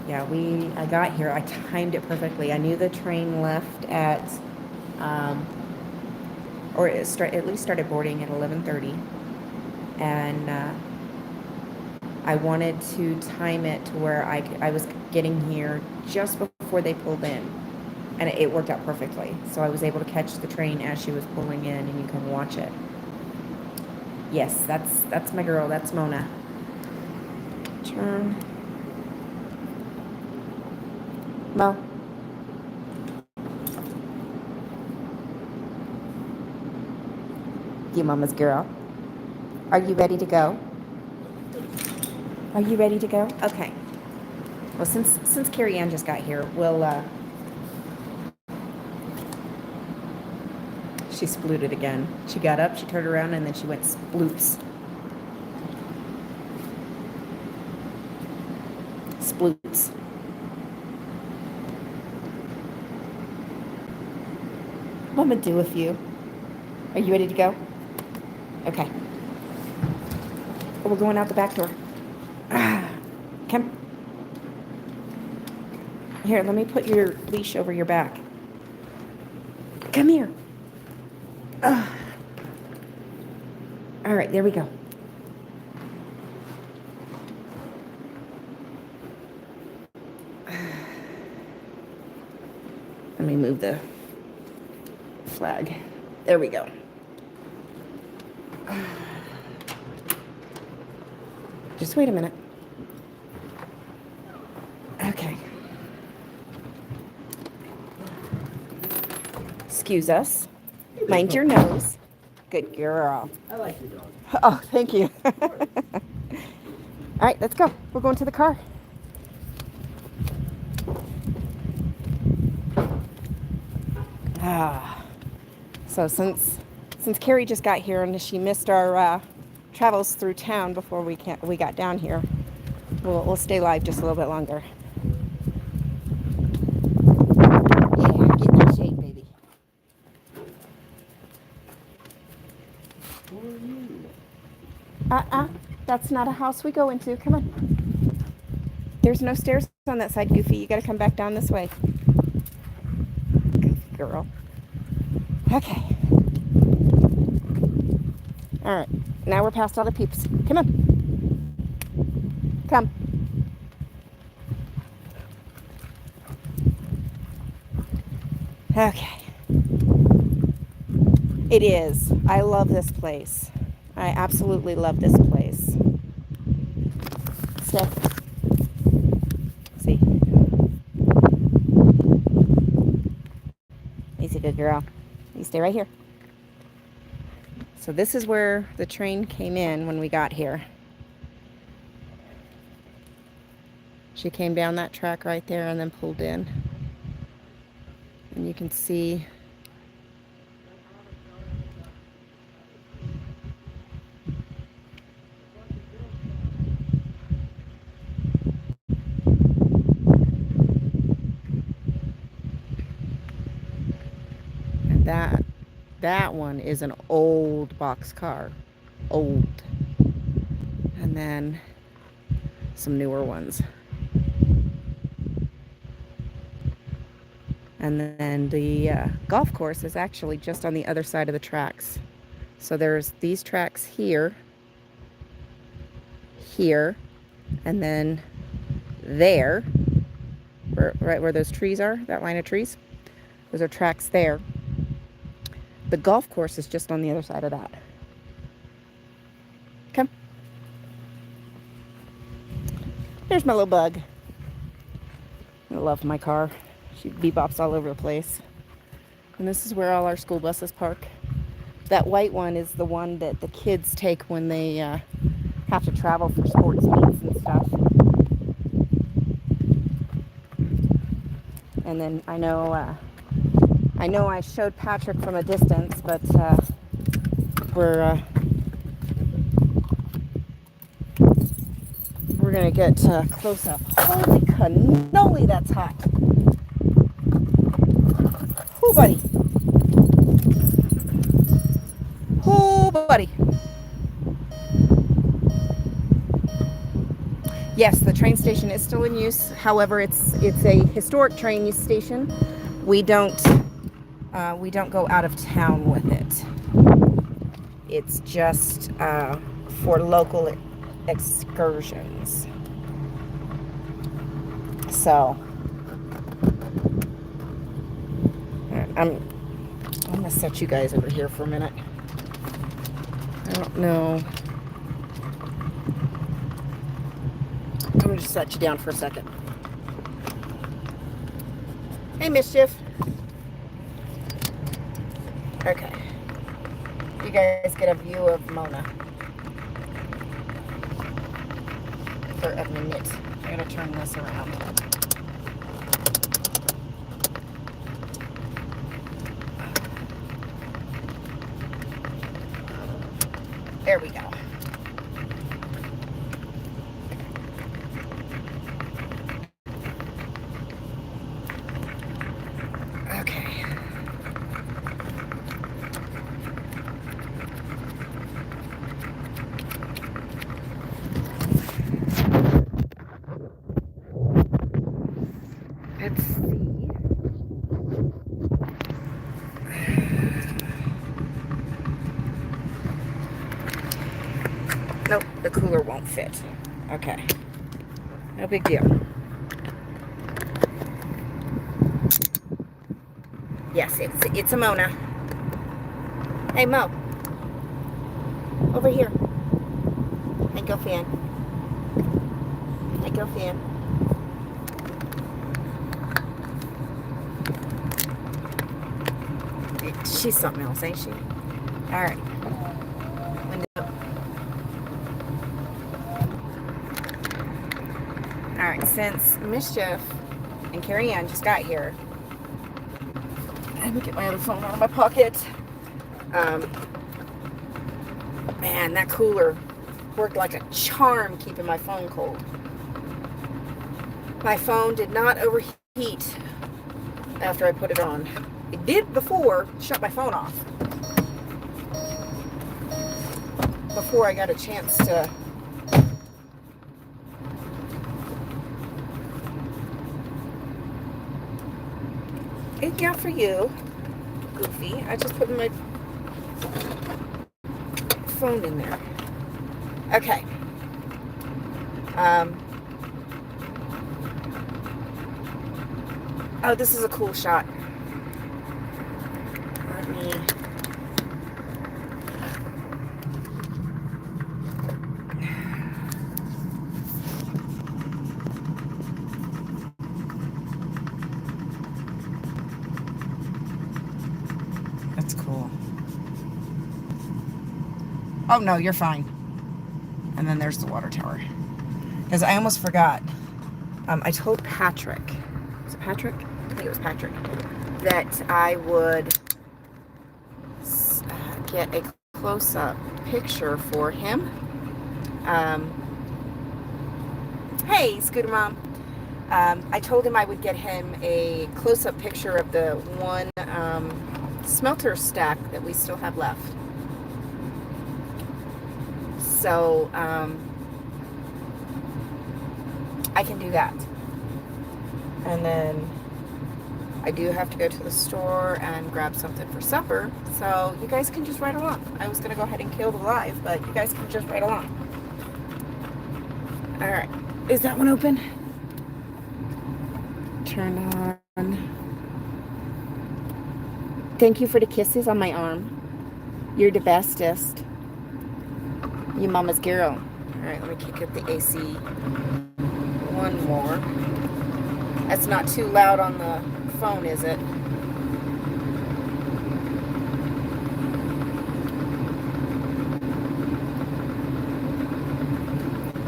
I got here, I timed it perfectly. I knew the train left at, or it at least started boarding at 11:30, and I wanted to time it to where I was getting here just before they pulled in, and it worked out perfectly. So I was able to catch the train as she was pulling in, and you can watch it. Yes, that's my girl. That's Mona. Turn. Mo. You mama's girl. Are you ready to go? Are you ready to go? Okay. Well, since Carrie Ann just got here, we'll she splooted again. She got up, she turned around, and then she went sploots. Sploots. I'm gonna do a few. Are you ready to go? Okay. Oh, we're going out the back door. Come. Here, let me put your leash over your back. Come here. All right, there we go. Let me move the flag. There we go. Just wait a minute. Okay. Excuse us. Mind your nose. Good girl. I like your dog. Oh, thank you. All right, let's go. We're going to the car. So since Carrie just got here and she missed our travels through town before we got down here, we'll stay live just a little bit longer. Yeah, get in that shade, baby. Who are you? That's not a house we go into. Come on. There's no stairs on that side, Goofy. You got to come back down this way. Goofy girl. Okay. All right. Now we're past all the peeps. Come on. Come. Okay. It is. I love this place. I absolutely love this place. Steph. See. He's a good girl. You stay right here. So this is where the train came in when we got here. She came down that track right there and then pulled in. And you can see that one is an old box car. Old. And then some newer ones. And then the golf course is actually just on the other side of the tracks. So there's these tracks here, and then there, right where those trees are, that line of trees. Those are tracks there. The golf course is just on the other side of that. Come. There's my little bug. I love my car. She bebops all over the place. And this is where all our school buses park. That white one is the one that the kids take when they have to travel for sports meets and stuff. And then I know I showed Patrick from a distance, but we're gonna get close up. Holy cannoli, that's hot. Oh, buddy. Oh, buddy. Yes, the train station is still in use. However, it's a historic train station. We don't go out of town with it. It's just for local excursions. So I'm gonna set you guys over here for a minute. I don't know. I'm gonna just set you down for a second. Hey, Mischief. Okay. You guys get a view of Mona for a minute. I gotta turn this around. There we go. Okay. Let's see. Nope, the cooler won't fit. Okay. No big deal. Yes, it's a Mona. Hey, Mo. Over here. Hey, go fan. girlfriend. She's something else, ain't she? All right. Window. All right. Since Mischief and Carrie Ann just got here, let me get my other phone out of my pocket. Man, that cooler worked like a charm keeping my phone cold. My phone did not overheat after I put it on. It did before, shut my phone off. Before I got a chance to look out for you, Goofy. I just put my phone in there. Okay. Oh, this is a cool shot. Let me... That's cool. Oh, no, you're fine. And then there's the water tower. Because I almost forgot. I told Patrick, was it Patrick? I think it was Patrick, that I would get a close-up picture for him. Hey, Scooter Mom. I told him I would get him a close-up picture of the one smelter stack that we still have left. So, I can do that. And then I do have to go to the store and grab something for supper. So you guys can just ride along. I was going to go ahead and kill the live, but you guys can just ride along. All right. Is that one open? Turn on. Thank you for the kisses on my arm. You're the bestest. You mama's girl. All right, let me kick up the AC one more. That's not too loud on the phone, is it?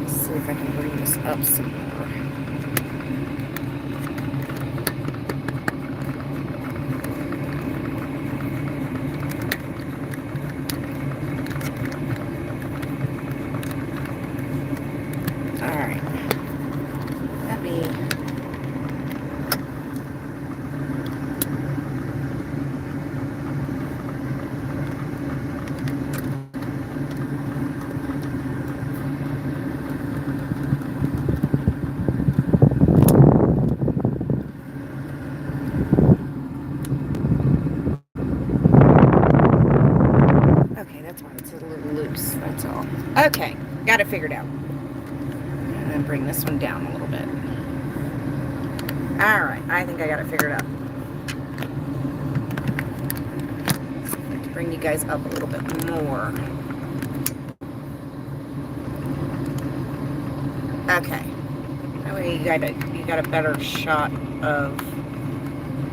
Let's see if I can bring this up some more. Okay, got it figured out. And then bring this one down a little bit. Alright, I think I got it figured out. Bring you guys up a little bit more. Okay. That way you got a better shot of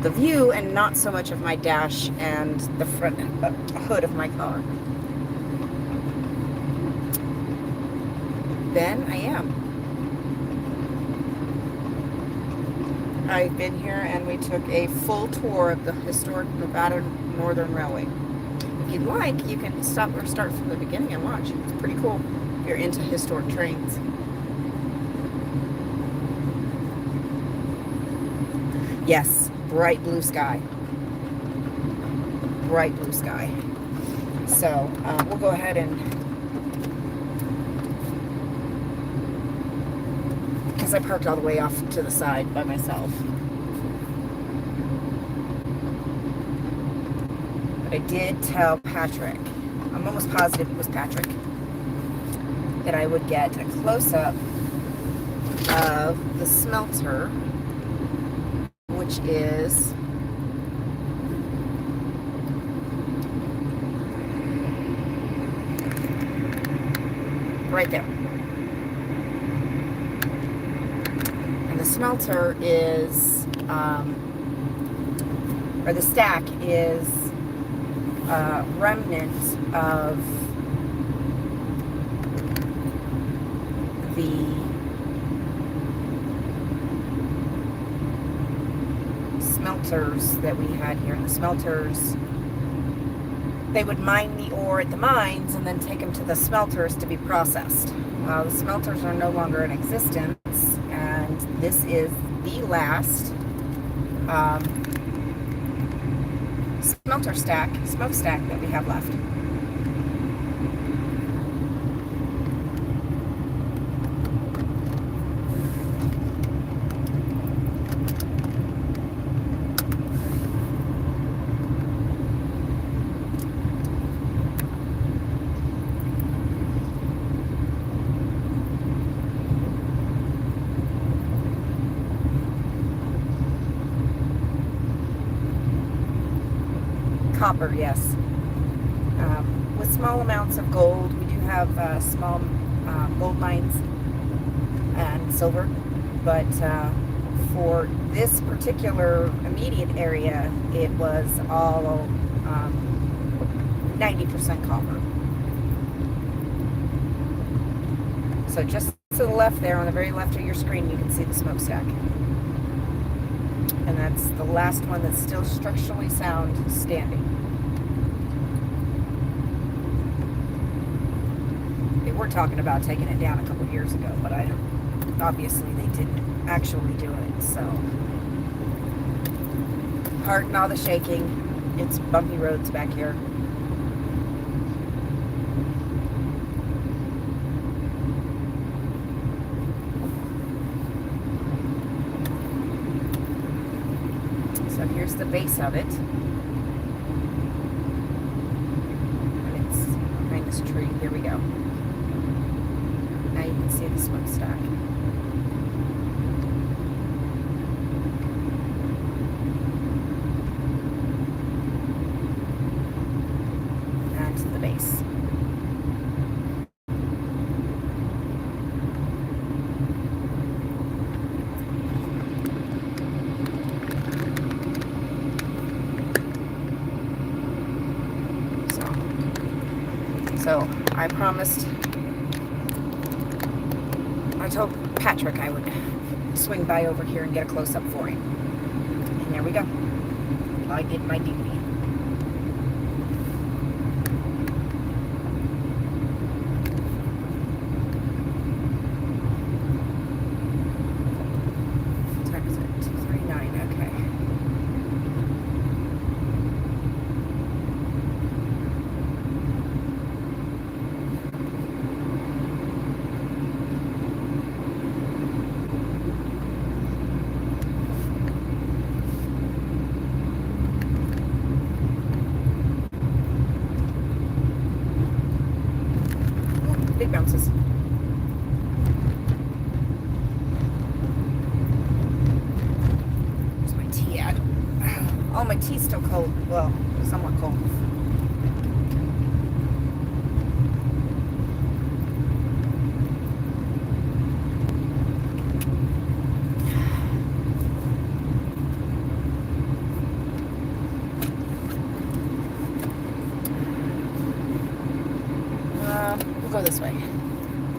the view and not so much of my dash and the front hood of my car. Then I am. I've been here and we took a full tour of the historic Nevada Northern Railway. If you'd like, you can stop or start from the beginning and watch. It's pretty cool if you're into historic trains. Yes, bright blue sky. Bright blue sky. So we'll go ahead and, because I parked all the way off to the side by myself. But I did tell Patrick, I'm almost positive it was Patrick, that I would get a close-up of the smelter, which is right there. smelter is, or the stack is a remnant of the smelters that we had here. And the smelters, they would mine the ore at the mines and then take them to the smelters to be processed. The smelters are no longer in existence, and this is the last smokestack that we have left. Copper, yes. With small amounts of gold, we do have small gold mines and silver, but for this particular immediate area, it was all 90% copper. So just to the left there, on the very left of your screen, you can see the smokestack. And that's the last one that's still structurally sound, standing. They were talking about taking it down a couple years ago, but obviously they didn't actually do it, so. Pardon all the shaking. It's bumpy roads back here. So here's the base of it. And it's behind this tree. Here we go. Now you can see the smokestack. And the base. So I promised, I told Patrick I would swing by over here and get a close-up for him. And there we go. I did my duty. What time is it? 2:39, okay. Big bounces. Where's my tea at? Oh, my tea's still cold. Well, somewhat cold. We'll go this way.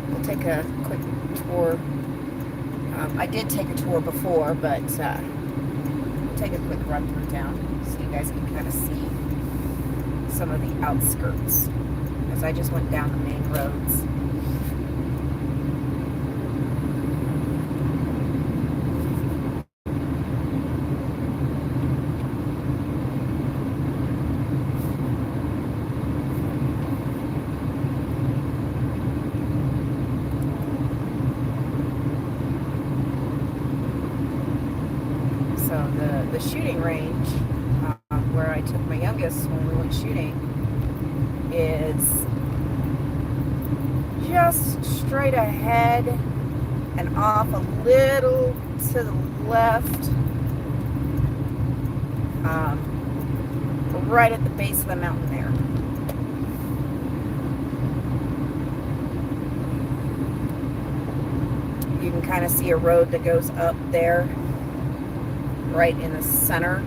We'll take a quick tour. I did take a tour before, but we'll take a quick run through town so you guys can kind of see some of the outskirts, as I just went down the main roads. So the shooting range where I took my youngest when we went shooting is just straight ahead and off a little to the left, right at the base of the mountain there. You can kind of see a road that goes up there, right in the center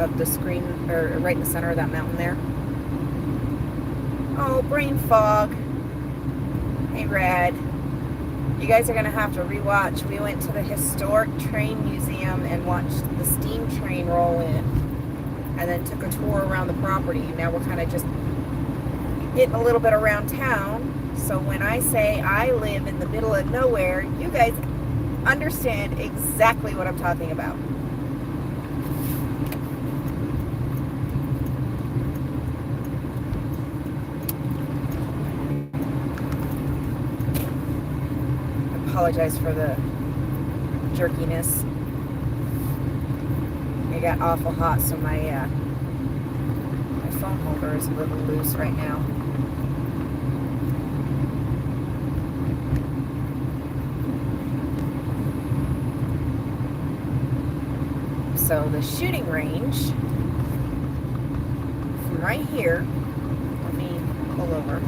of the screen, or right in the center of that mountain there. Oh, brain fog. Hey, Rad. You guys are going to have to rewatch. We went to the historic train museum and watched the steam train roll in, and then took a tour around the property. Now we're kind of just getting a little bit around town. So when I say I live in the middle of nowhere, you guys understand exactly what I'm talking about. I apologize for the jerkiness. It got awful hot, so my phone holder is a little loose right now. So the shooting range from right here, let me pull over.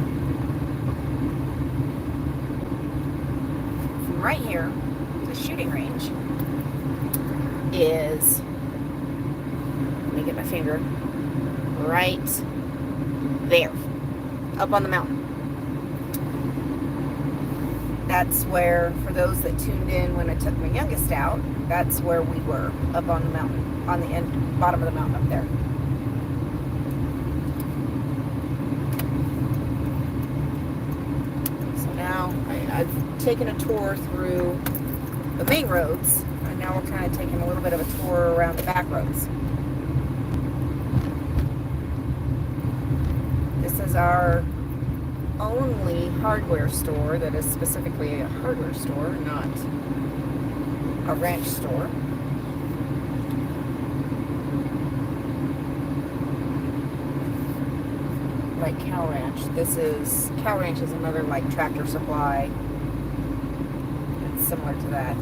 From right here, the shooting range is, let me get my finger, right there, up on the mountain. That's where, for those that tuned in when I took my youngest out, that's where we were, up on the mountain, on the end, bottom of the mountain up there. So now I've taken a tour through the main roads, and now we're kind of taking a little bit of a tour around the back roads. This is our only hardware store that is specifically a hardware store, not a ranch store. Like Cow Ranch. Cow Ranch is another like Tractor Supply. It's similar to that.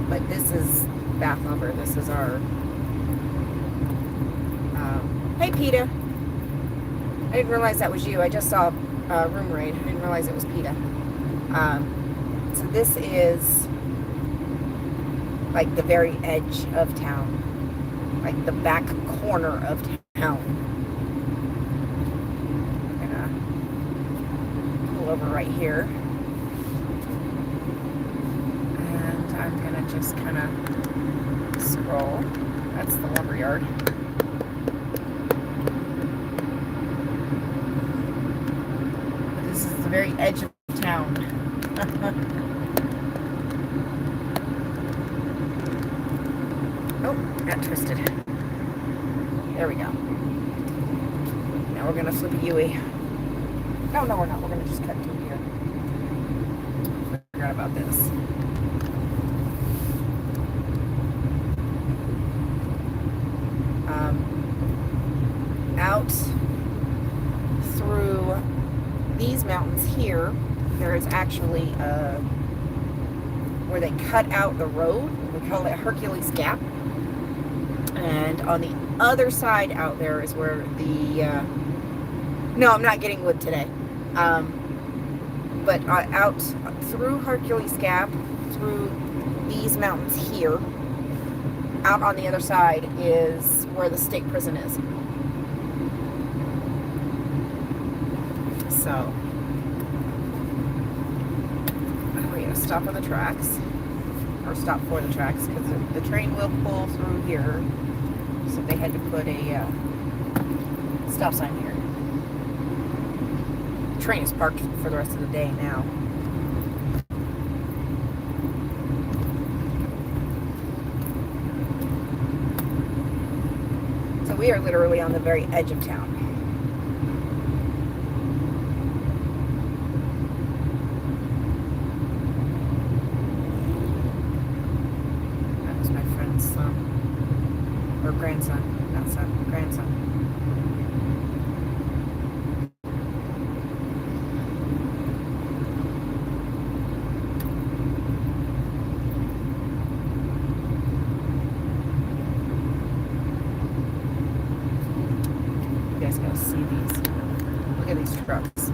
But this is Bath Lumber. This is our hey PETA. I didn't realize that was you. I just saw Room Raid. I didn't realize it was PETA. So this is like the very edge of town. Like the back corner of town. I'm gonna pull over right here. And I'm gonna just kind of scroll. That's the lumberyard. The very edge of town. Oh, got twisted. There we go. Now we're gonna flip a Yui. No, we're not. We're gonna just cut through here. Forgot about this. Out through these mountains here, there is actually where they cut out the road. We call it Hercules Gap. And on the other side out there is where the no, I'm not getting wood today. But out through Hercules Gap, through these mountains here, out on the other side is where the state prison is. So we're going to stop on the tracks, or stop for the tracks, because the train will pull through here. So they had to put a stop sign here. The train is parked for the rest of the day now. So we are literally on the very edge of town. Or grandson, not son, grandson. You guys gotta see these. Look at these trucks. Is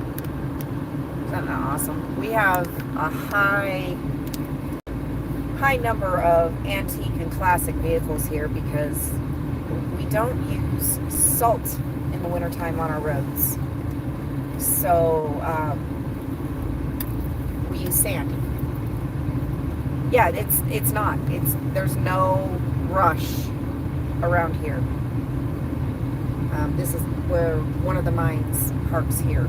that Isn't that awesome? We have a high number of antique and classic vehicles here because we don't use salt in the wintertime on our roads. So we use sand. Yeah, it's not. There's no rush around here. This is where one of the mines parks here.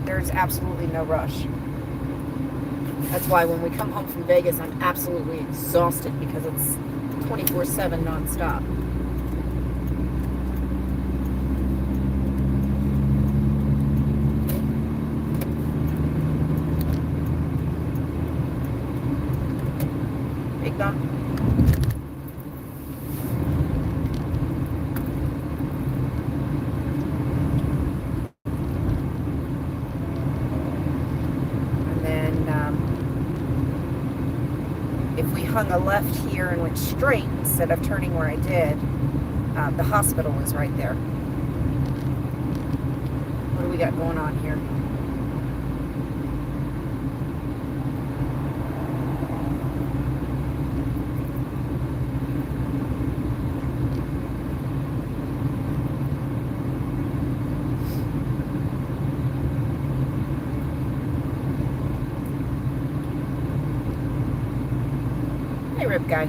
There's absolutely no rush. That's why when we come home from Vegas, I'm absolutely exhausted because it's 24/7 nonstop. Big Don. If we hung a left here and went straight instead of turning where I did, the hospital is right there. What do we got going on here? Hey, Rip Guy.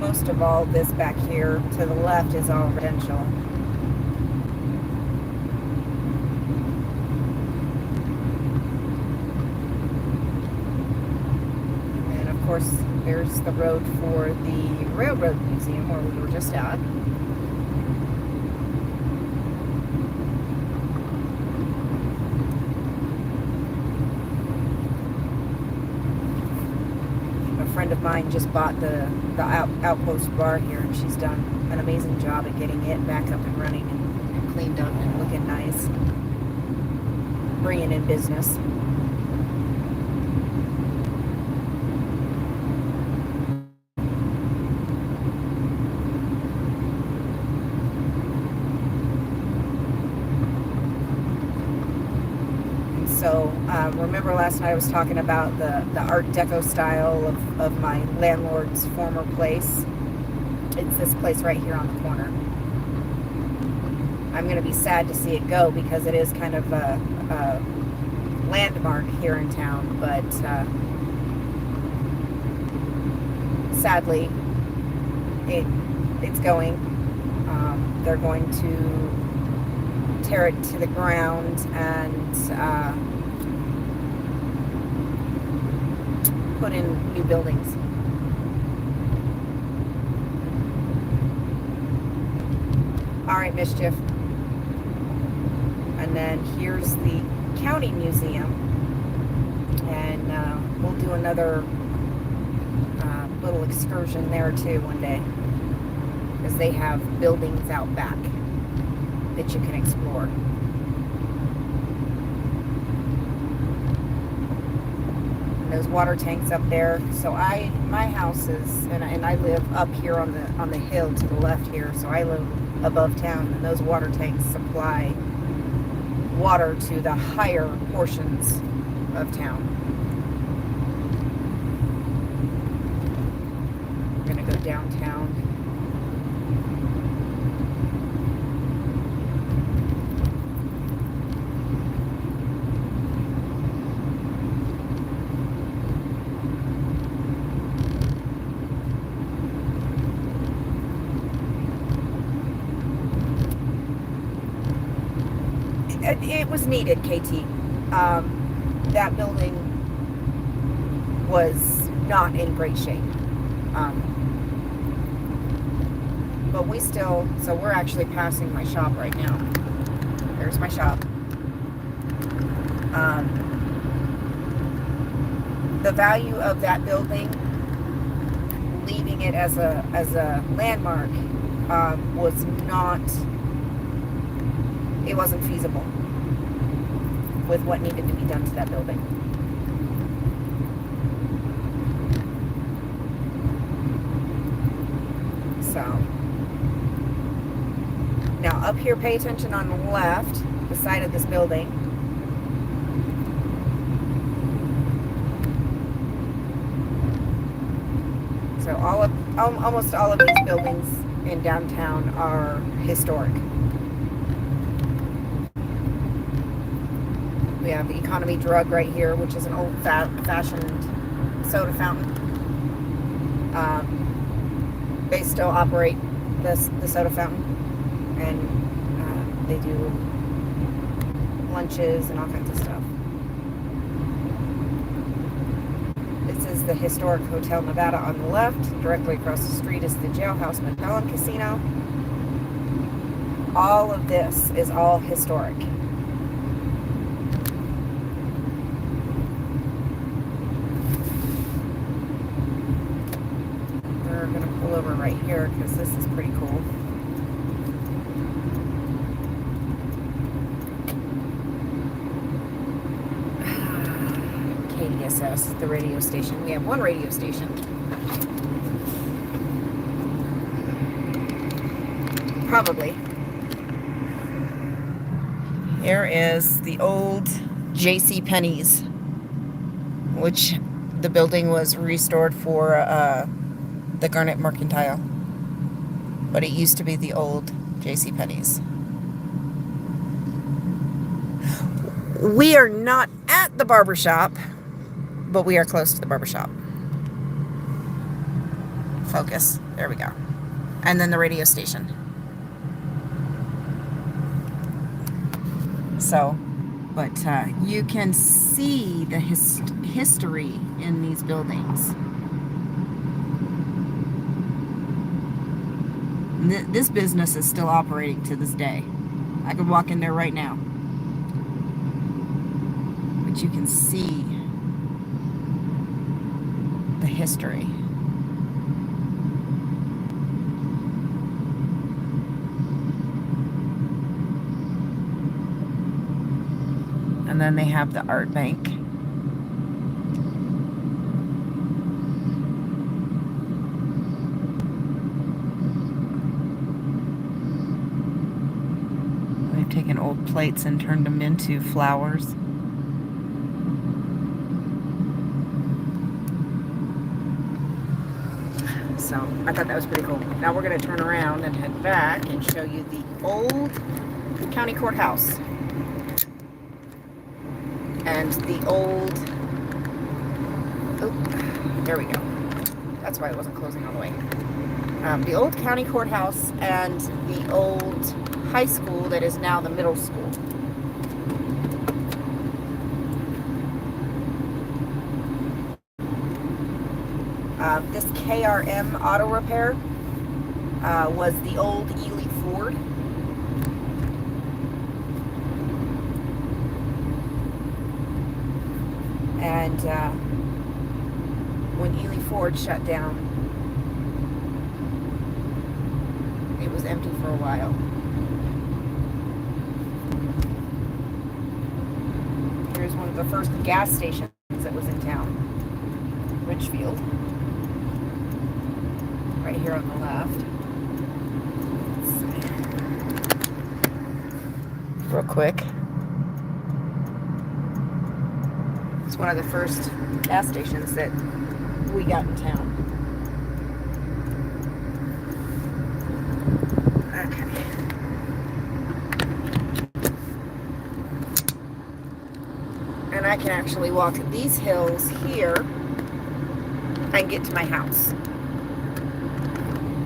Most of all this back here to the left is all residential. And of course, there's the road for the Railroad Museum where we were just at. A friend of mine just bought the outpost bar here, and she's done an amazing job at getting it back up and running and cleaned up and looking nice, bringing in business. So remember last night I was talking about the Art Deco style of my landlord's former place. It's this place right here on the corner. I'm going to be sad to see it go because it is kind of a landmark here in town, but sadly it's going. They're going to tear it to the ground and put in new buildings. All right, Mischief. And then here's the county museum, and we'll do another little excursion there too one day, because they have buildings out back that you can explore. And those water tanks up there. So my house is, and I live up here on the hill to the left here. So I live above town, and those water tanks supply water to the higher portions of town. We're gonna go downtown. It was needed, KT. That building was not in great shape. But we still, so we're actually passing my shop right now. There's my shop. the value of that building, leaving it as a landmark, was not, it wasn't feasible with what needed to be done to that building. So now up here, pay attention on the left, the side of this building. So almost all of these buildings in downtown are historic. We have the Economy Drug right here, which is an old-fashioned soda fountain. They still operate the soda fountain, and they do lunches and all kinds of stuff. This is the historic Hotel Nevada on the left. Directly across the street is the Jailhouse Motel and Casino. All of this is all historic. We're going to pull over right here because this is pretty cool. KDSS, the radio station. We have one radio station. Probably. Here is the old J.C. Penney's, which the building was restored for the Garnet Mercantile. But it used to be the old J.C. Penney's. We are not at the barbershop, but we are close to the barbershop. Focus. There we go. And then the radio station. So, but you can see the history in these buildings. This business is still operating to this day. I could walk in there right now. But you can see the history. And then they have the art bank. They've taken old plates and turned them into flowers. So I thought that was pretty cool. Now we're going to turn around and head back and show you the old county courthouse. And the old, oh, there we go. That's why it wasn't closing all the way. The old county courthouse and the old high school that is now the middle school. This KRM Auto Repair was the old Ely Ford. And when Ely Ford shut down, it was empty for a while. Here's one of the first gas stations that was in town. Richfield. Right here on the left. Real quick. It's one of the first gas stations that we got in town. Okay. And I can actually walk these hills here and get to my house.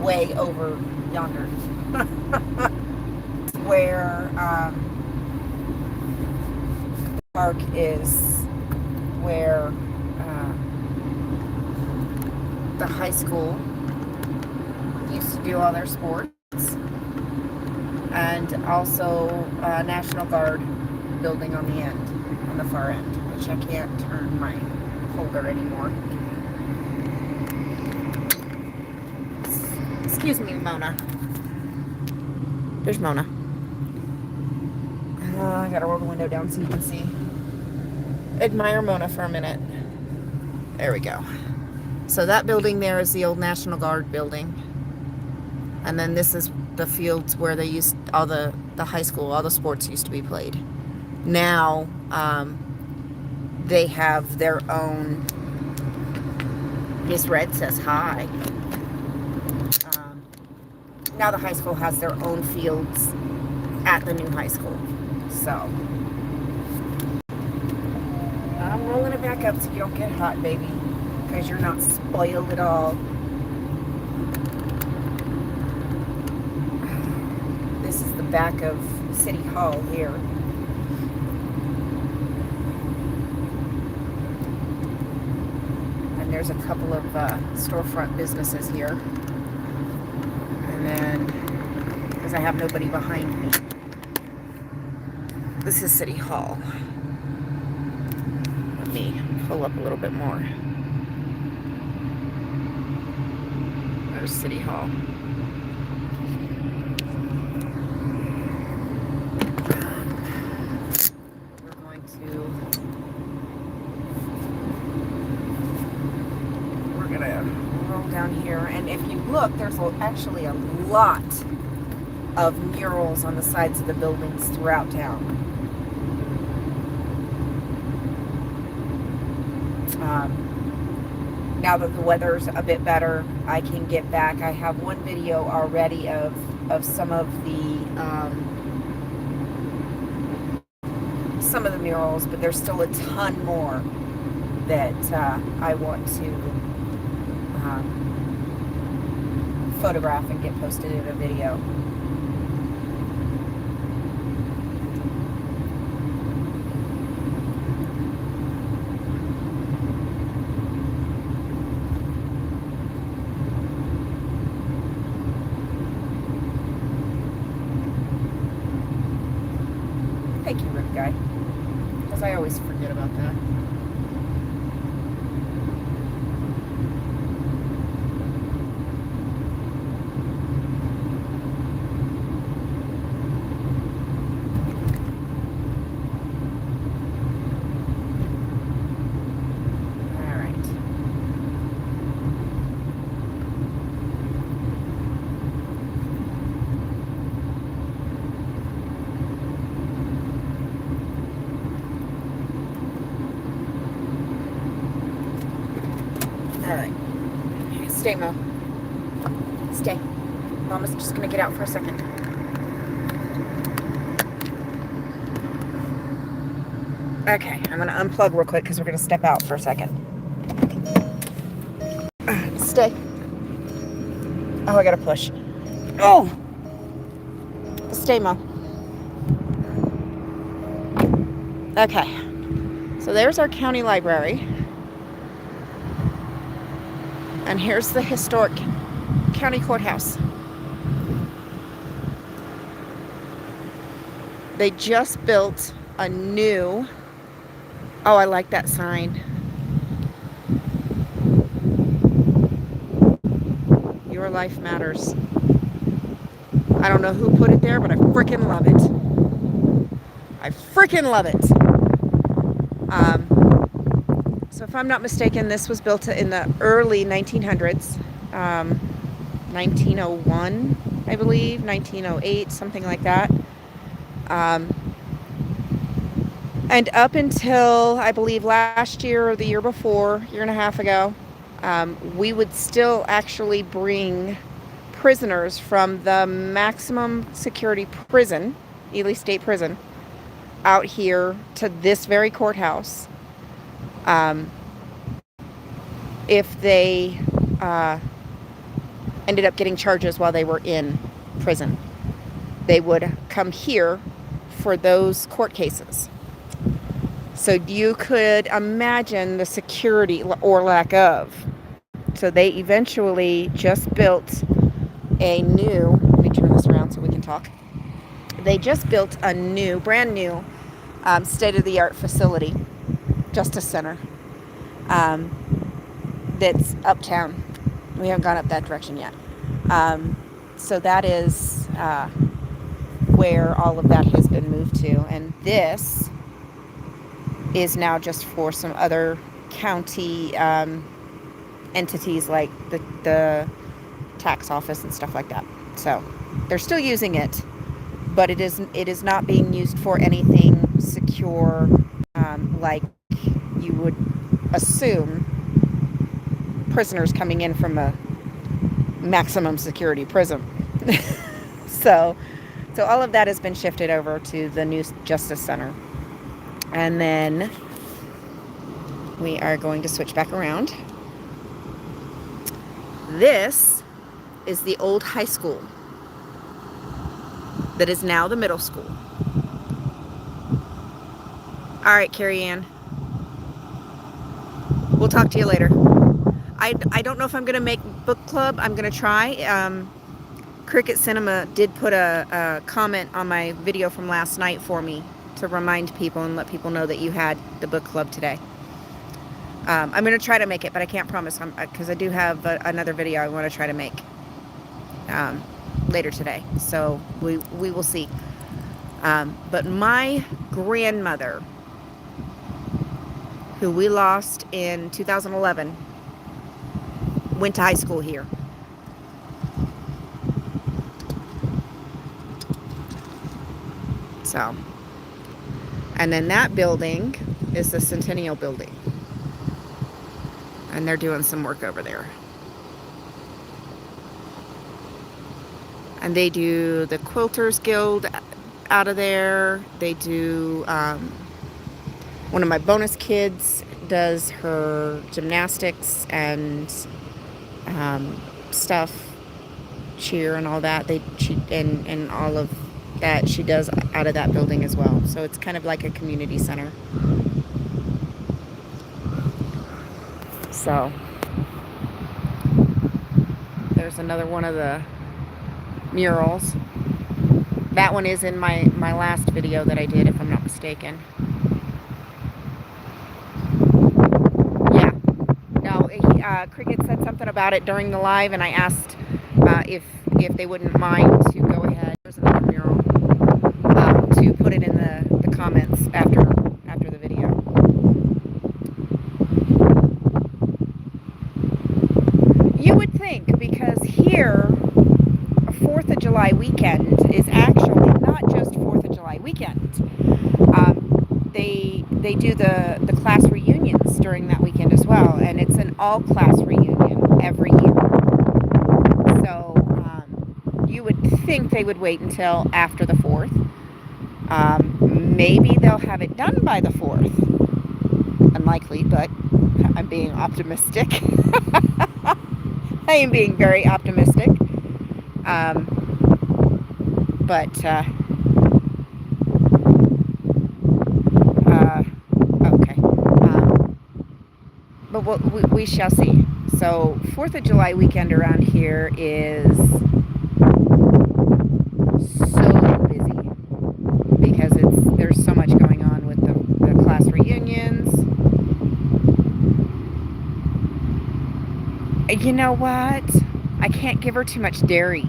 Way over yonder. Where the park is, where the high school used to do all their sports, and also National Guard building on the end, on the far end, which I can't turn my folder anymore. Excuse me, Mona. There's Mona. I gotta roll the window down so you can see. Admire Mona for a minute. There we go. So that building there is the old National Guard building. And then this is the fields where they used all the high school, all the sports used to be played. Now, they have their own, this red says hi. Now the high school has their own fields at the new high school. So, I'm rolling it back up so you don't get hot, baby. Because you're not spoiled at all. This is the back of City Hall here. And there's a couple of storefront businesses here. And then, because I have nobody behind me, this is City Hall. Let me pull up a little bit more. There's City Hall. We're gonna roll down here, and if you look, there's actually a lot of murals on the sides of the buildings throughout town. Now that the weather's a bit better, I can get back. I have one video already of some of the murals, but there's still a ton more that I want to photograph and get posted in a video. Thank you, Rip Guy. Because I always forget about that. Alright. Stay, Mo. Stay. Mama's just gonna get out for a second. Okay, I'm gonna unplug real quick because we're gonna step out for a second. Stay. Oh, I gotta push. Oh! Stay, Mo. Okay. So there's our county library. And here's the historic county courthouse. They just built a new, oh, I like that sign. Your life matters. I don't know who put it there, but I freaking love it. I freaking love it. So if I'm not mistaken, this was built in the early 1900s, 1901, I believe, 1908, something like that. And up until, I believe, last year or the year before, year and a half ago, we would still actually bring prisoners from the maximum security prison, Ely State Prison, out here to this very courthouse. If they ended up getting charges while they were in prison, they would come here for those court cases. So you could imagine the security or lack of. So they eventually just built a new, let me turn this around so we can talk. They just built a new, brand new, state-of-the-art facility, Justice Center. that's uptown. We haven't gone up that direction yet. So that is where all of that has been moved to. And this is now just for some other county entities like the tax office and stuff like that. So they're still using it, but it is not being used for anything secure, like you would assume prisoners coming in from a maximum security prison. so all of that has been shifted over to the new Justice Center. And then we are going to switch back around. This is the old high school that is now the middle school. All right, Carrie Ann. We'll talk to you later. I don't know if I'm going to make book club. I'm going to try. Cricket Cinema did put a comment on my video from last night for me to remind people and let people know that you had the book club today. I'm going to try to make it, but I can't promise because I do have another video I want to try to make later today. So we will see. But my grandmother, who we lost in 2011, went to high school here. So, and then that building is the Centennial Building. And they're doing some work over there. And they do the Quilters Guild out of there. They do, one of my bonus kids does her gymnastics and stuff, cheer and all that. And all of that she does out of that building as well. So it's kind of like a community center. So there's another one of the murals. That one is in my last video that I did, if I'm not mistaken. Yeah. No, Cricket said something about it during the live, and I asked if they wouldn't mind to go ahead. There's another mural to put it in the comments after the video. You would think, because here, a 4th of July weekend is actually not just 4th of July weekend. They do the class reunions during that weekend as well, and it's an all-class reunion every year. So you would think they would wait until after the 4th. Maybe they'll have it done by the 4th. Unlikely, but I'm being optimistic. I am being very optimistic. Okay. But we shall see. So 4th of July weekend around here is so busy because there's so much going on with the class reunions. You know what? I can't give her too much dairy.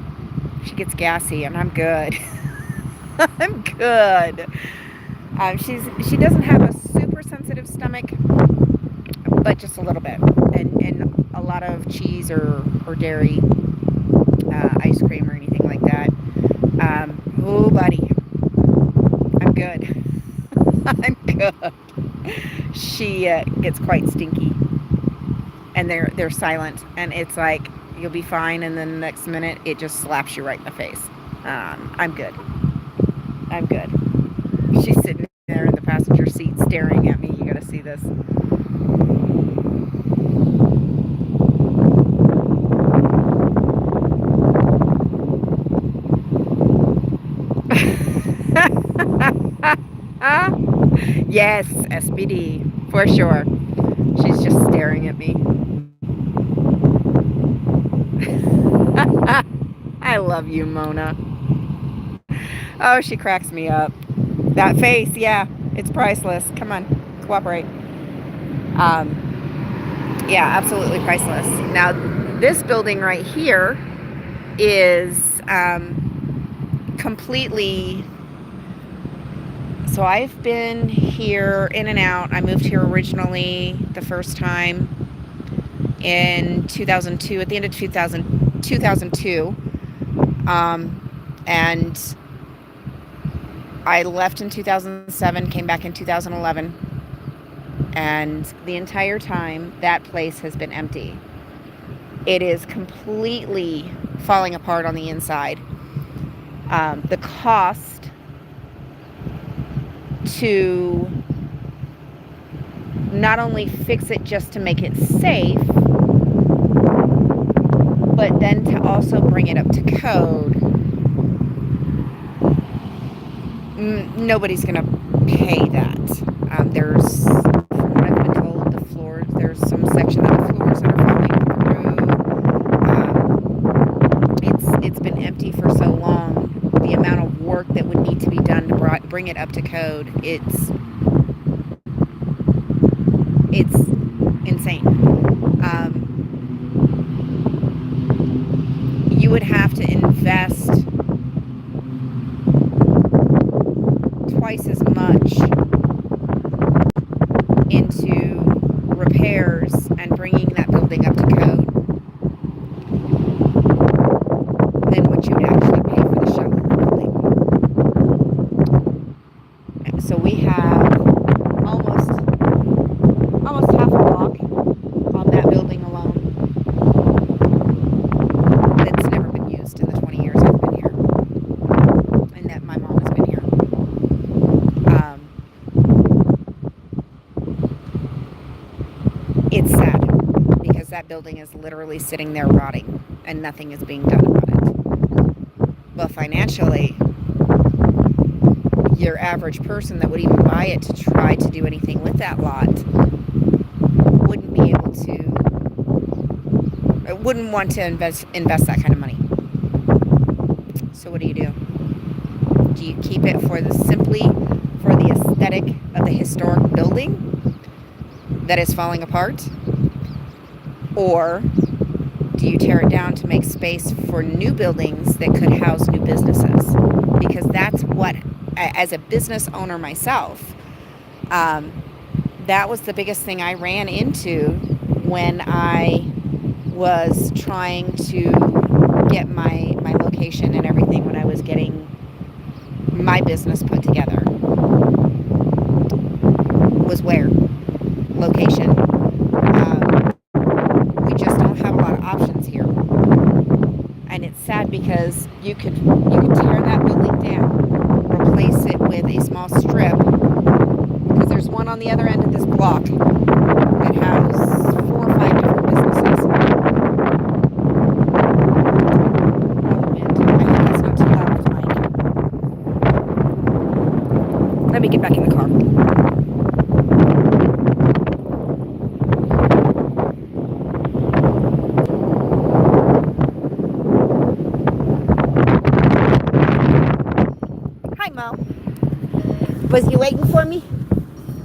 She gets gassy, and I'm good. I'm good. She doesn't have a super sensitive stomach, but just a little bit, and a lot of cheese or dairy, ice cream or anything like that. Oh, buddy, I'm good. I'm good. She gets quite stinky, and they're silent, and it's like you'll be fine, and then the next minute it just slaps you right in the face. I'm good. I'm good. She's sitting there in the passenger seat staring at me. You gotta see this. Yes, SPD, for sure. She's just staring at me. I love you, Mona. Oh, she cracks me up. That face, yeah, it's priceless. Come on, cooperate. Yeah, absolutely priceless. Now, this building right here is completely. So I've been here in and out. I moved here originally the first time in 2002, at the end of 2002. And I left in 2007, came back in 2011. And the entire time, that place has been empty. It is completely falling apart on the inside. The cost to not only fix it just to make it safe, but then to also bring it up to code, nobody's going to pay that. There's, from what I've been told, the floors, there's some section of the floors that are falling through. It's been empty for so long. The amount of work that would need to be done to bring it up to code, it's insane. You would have to invest twice as much into repairs and bringing that building up to code than what you would actually pay for the shell of the building. So we have almost half a block on that building alone that's never been used in the 20 years I've been here, and that my mom has been here. It's sad because that building is literally sitting there rotting and nothing is being done about it. Well, financially, your average person that would even buy it to try to do anything with that lot wouldn't want to invest that kind of money. So what do? Do you keep it simply for the aesthetic of the historic building that is falling apart? Or do you tear it down to make space for new buildings that could house new businesses? Because that's what, as a business owner myself, that was the biggest thing I ran into when I was trying to get my location and everything, when I was getting my business put together, was where? Location. We just don't have a lot of options here. And it's sad because you could tear that building down, replace it with a small strip, because there's one on the other end of this block that has 4 or 5 different businesses. I hope that's not too loud of a mic. Let me get back in the car. Hi, Mo. Was you waiting for me?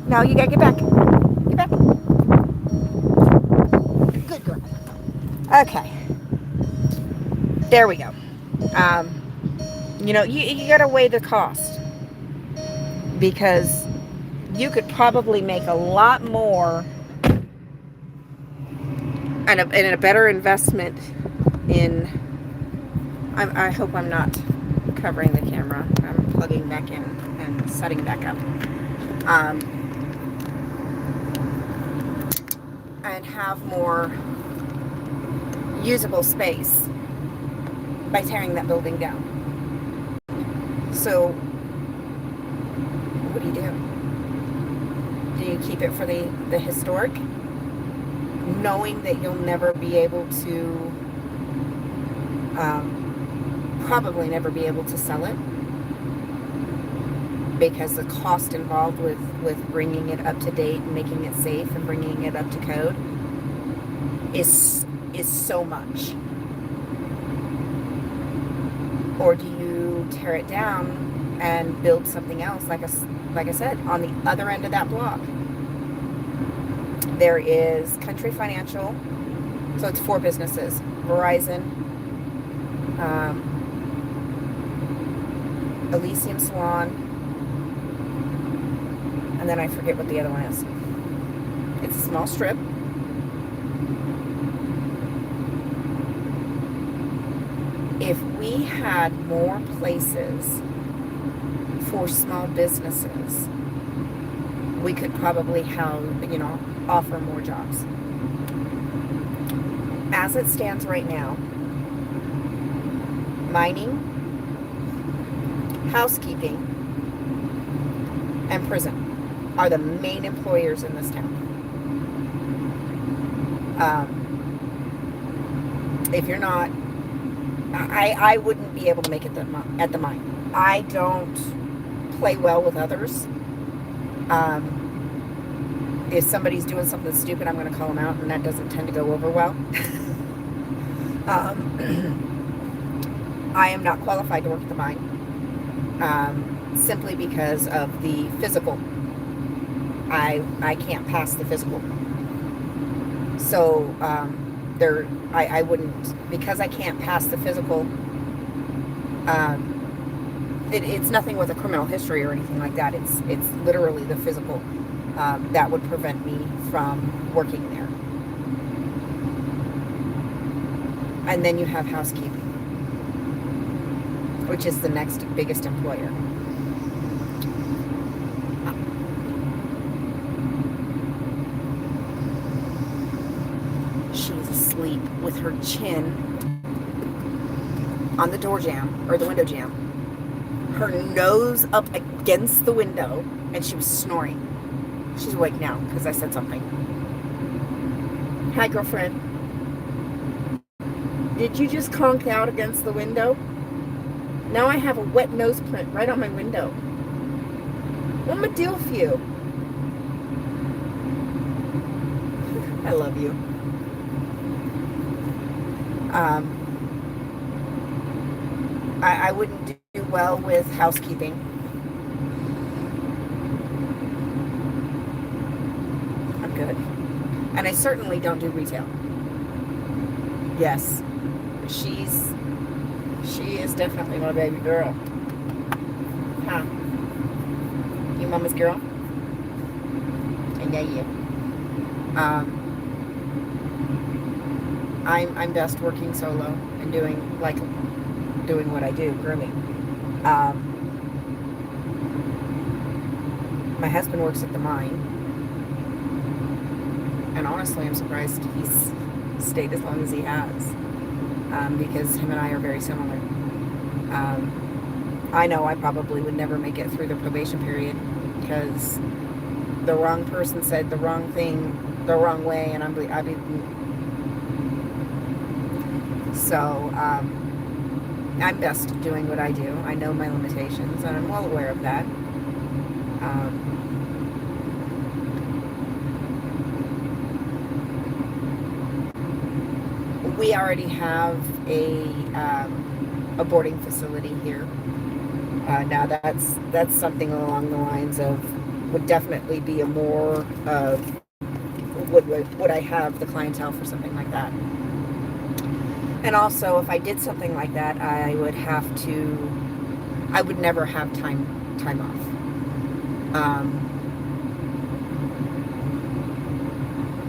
No, you gotta get back. Get back. Good girl. Okay. There we go. You gotta weigh the cost, because you could probably make a lot more and a better investment in. I hope I'm not covering the camera. I'm plugging back in and setting back up. And have more usable space by tearing that building down. So, what do you do? Do you keep it for the historic, knowing that you'll never be able to, probably never be able to sell it, because the cost involved with bringing it up to date and making it safe and bringing it up to code is so much? Or do you tear it down and build something else, like I said, on the other end of that block? There is Country Financial, so it's 4 businesses. Verizon, Elysium Salon, and then I forget what the other one is. It's a small strip. If we had more places for small businesses, we could probably offer more jobs. As it stands right now, mining, housekeeping, and prison are the main employers in this town. If you're not, I wouldn't be able to make it at the mine. I don't play well with others. If somebody's doing something stupid, I'm going to call them out, and that doesn't tend to go over well. I am not qualified to work at the mine, simply because of the physical. I can't pass the physical. So I wouldn't, because I can't pass the physical. It's nothing with a criminal history or anything like that. It's literally the physical that would prevent me from working there. And then you have housekeeping, which is the next biggest employer. She's asleep with her chin on the door jamb, or the window jamb, her nose up against the window, and she was snoring. She's awake now because I said something. Hi, girlfriend. Did you just conk out against the window? Now I have a wet nose print right on my window. What's my deal with you? I love you. I wouldn't do well with housekeeping. I'm good. And I certainly don't do retail. Yes. She is definitely my baby girl. Huh? You mama's girl? And yeah. I'm best working solo and doing what I do, grooming. My husband works at the mine, and honestly, I'm surprised he's stayed as long as he has, because him and I are very similar. I know I probably would never make it through the probation period because the wrong person said the wrong thing the wrong way, and I'd be so. I'm best doing what I do. I know my limitations, and I'm well aware of that. We already have a boarding facility here. Now that's something along the lines of would definitely be a more of would I have the clientele for something like that. And also, if I did something like that, I would never have time off.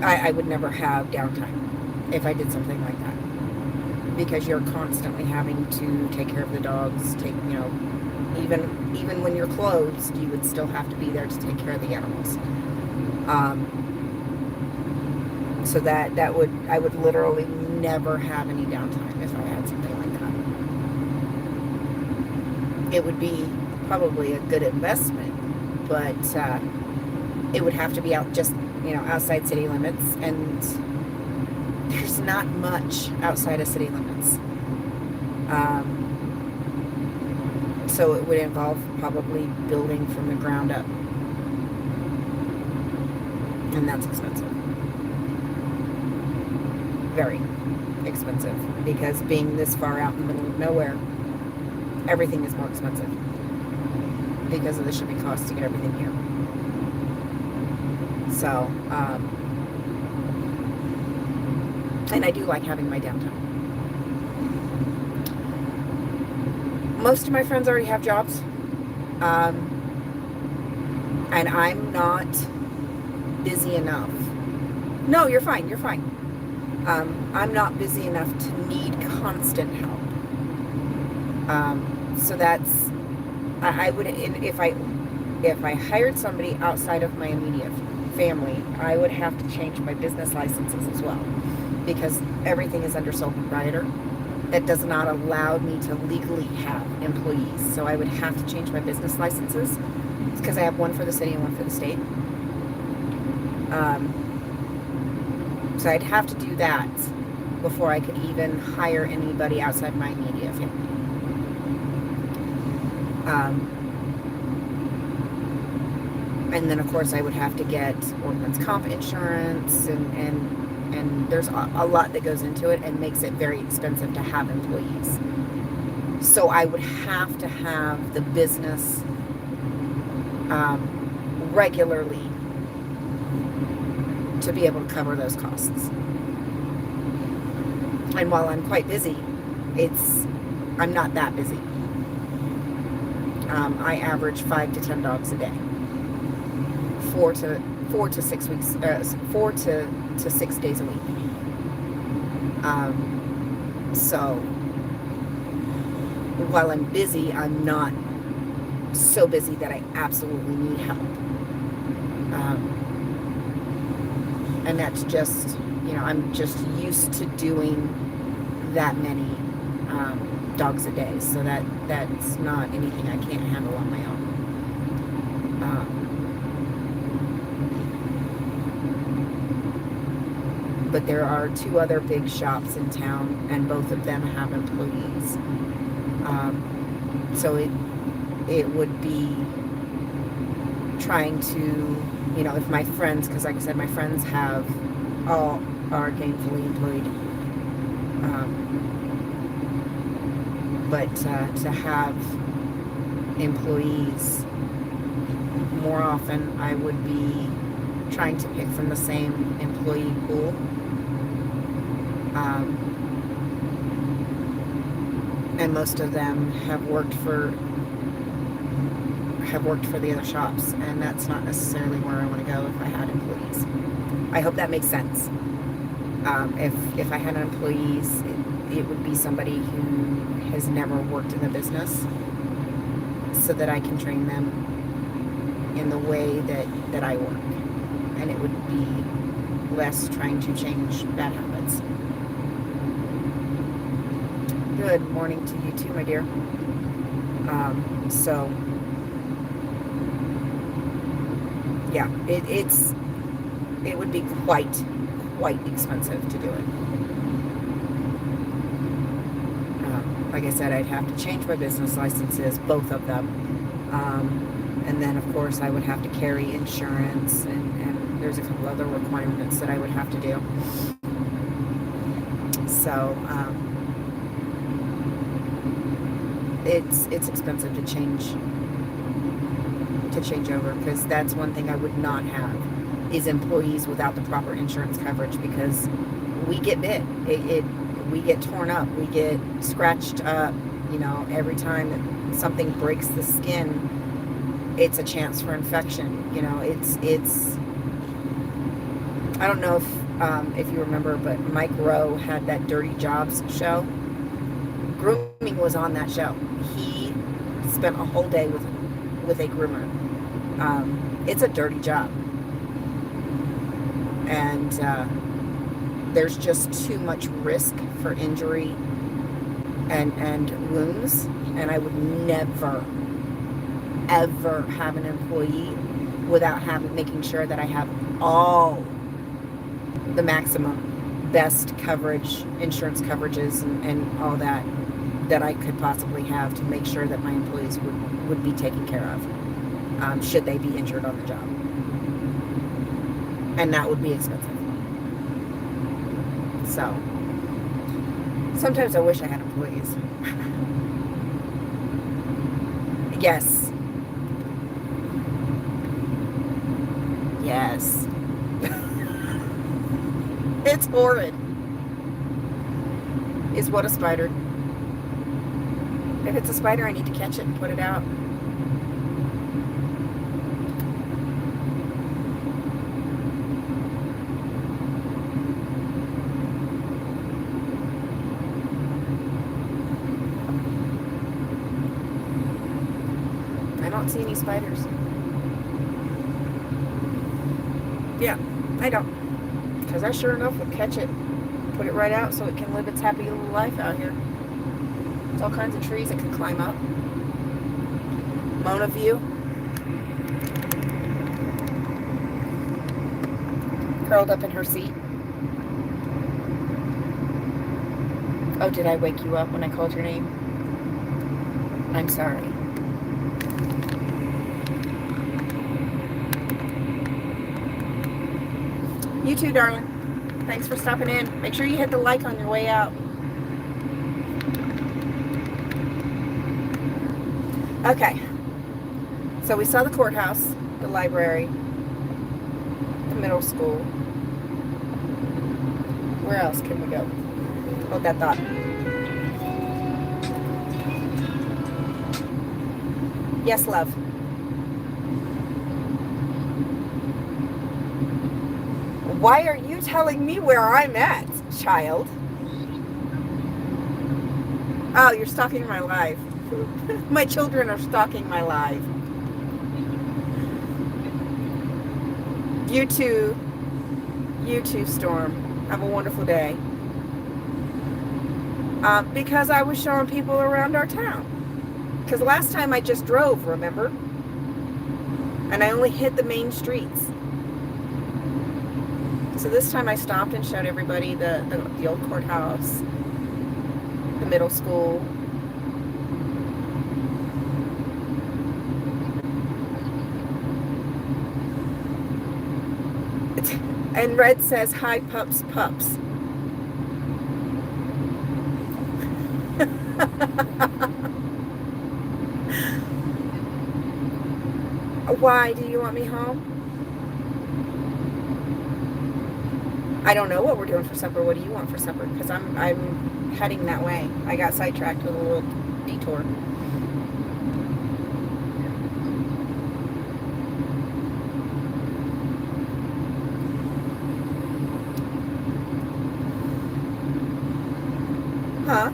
I would never have downtime if I did something like that, because you're constantly having to take care of the dogs. Even when you're closed, you would still have to be there to take care of the animals. So I would literally never have any downtime if I had something like that. It would be probably a good investment, but it would have to be outside city limits, and there's not much outside of city limits. So it would involve probably building from the ground up, and that's expensive. Very expensive, because being this far out in the middle of nowhere, everything is more expensive because of the shipping costs to get everything here. So And I do like having my downtime. Most of my friends already have jobs. And I'm not busy enough. No, you're fine. You're fine. I'm not busy enough to need constant help. So that's, I would, if I hired somebody outside of my immediate family, I would have to change my business licenses as well, because everything is under sole proprietor. That does not allow me to legally have employees. So I would have to change my business licenses, because I have one for the city and one for the state. So I'd have to do that before I could even hire anybody outside my immediate family. And then, of course, I would have to get workman's comp insurance, and there's a lot that goes into it and makes it very expensive to have employees. So I would have to have the business regularly to be able to cover those costs. And while I'm quite busy, I'm not that busy. I average 5 to 10 dogs a day, 4 to 6 weeks, 4 to 6 days a week. So while I'm busy, I'm not so busy that I absolutely need help. And that's just, I'm just used to doing that many dogs a day. So that's not anything I can't handle on my own. But there are 2 other big shops in town, and both of them have employees. So it would be trying to, if my friends, because like I said, my friends are gainfully employed. But to have employees more often, I would be trying to pick from the same employee pool. And most of them have worked for the other shops, and that's not necessarily where I want to go if I had employees. I hope that makes sense. If I had employees, it would be somebody who has never worked in the business, so that I can train them in the way that I work, and it would be less trying to change bad habits. Good morning to you too, my dear. So yeah, it would be quite expensive to do it. Like I said, I'd have to change my business licenses, both of them. And then, of course, I would have to carry insurance, and there's a couple other requirements that I would have to do. So, it's expensive to change over, because that's one thing I would not have, is employees without the proper insurance coverage, because we get bit. We get torn up, we get scratched up, every time that something breaks the skin, it's a chance for infection. It's I don't know if you remember, but Mike Rowe had that Dirty Jobs show. Grooming was on that show. He spent a whole day with a groomer. It's a dirty job, and there's just too much risk for injury and wounds, and I would never ever have an employee without making sure that I have all the maximum best coverage, insurance coverages, and all that I could possibly have, to make sure that my employees would be taken care of, should they be injured on the job. And that would be expensive. So sometimes I wish I had employees. Yes. It's horrid. Is what a spider? If it's a spider, I need to catch it and put it out. I don't see any spiders. Yeah, I don't. Because I sure enough would catch it, put it right out so it can live its happy little life out here. There's all kinds of trees it can climb up. Mona view. Curled up in her seat. Oh, did I wake you up when I called your name? I'm sorry. You too, darling. Thanks for stopping in. Make sure you hit the like on your way out. Okay. So we saw the courthouse, the library, the middle school. Where else can we go? Hold that thought. Yes, love. Why are you telling me where I'm at, child? Oh, you're stalking my life. My children are stalking my life. You too, Storm. Have a wonderful day. Because I was showing people around our town. Because last time I just drove, remember? And I only hit the main streets. So this time I stopped and showed everybody the old courthouse, the middle school. And Red says, hi, pups, pups. Why do you want me home? I don't know what we're doing for supper. What do you want for supper? Because I'm heading that way. I got sidetracked with a little detour. Huh?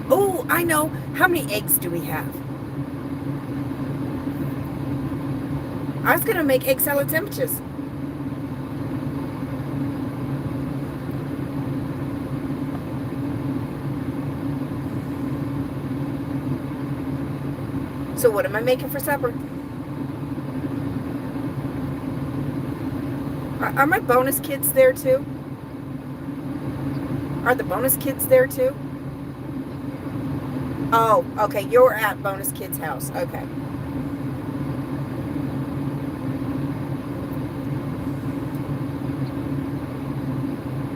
Oh, I know. How many eggs do we have? I was going to make egg salad sandwiches. So what am I making for supper? Are my bonus kids there too? Are the bonus kids there too? Oh, okay. You're at bonus kids' house. Okay.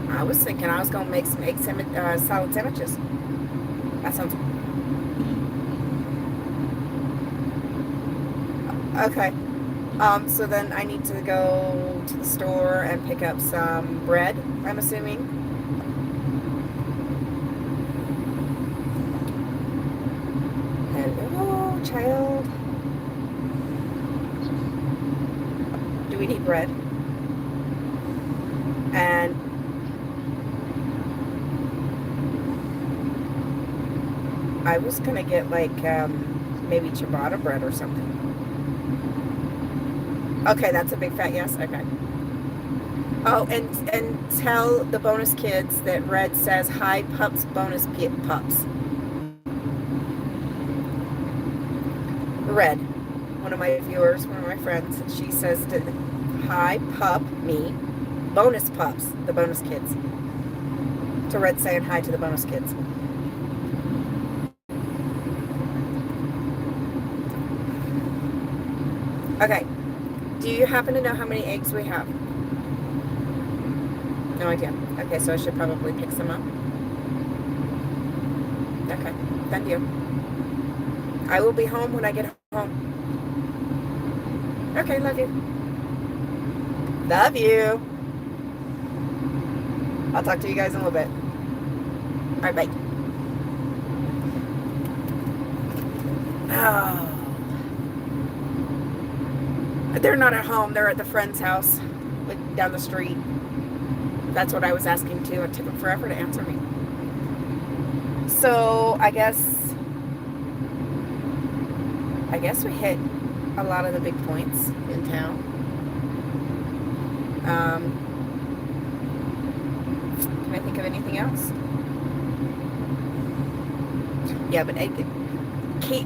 I was thinking I was going to make some egg salad sandwiches. That sounds... Okay. So then I need to go to the store and pick up some bread, I'm assuming. Hello, child. Do we need bread? And I was gonna get like maybe ciabatta bread or something. Okay, that's a big fat yes. Okay. Oh, and tell the bonus kids that Red says hi, pups, bonus pups. Red, one of my viewers, one of my friends, she says hi, pup, me, bonus pups, the bonus kids. So Red saying hi to the bonus kids. Okay. Do you happen to know how many eggs we have? No idea. Okay, so I should probably pick some up. Okay, done deal. I will be home when I get home. Okay, love you. Love you. I'll talk to you guys in a little bit. All right, bye. Oh. They're not at home. They're at the friend's house down the street. That's what I was asking too. It took them forever to answer me. So I guess we hit a lot of the big points in town. Can I think of anything else? Yeah, but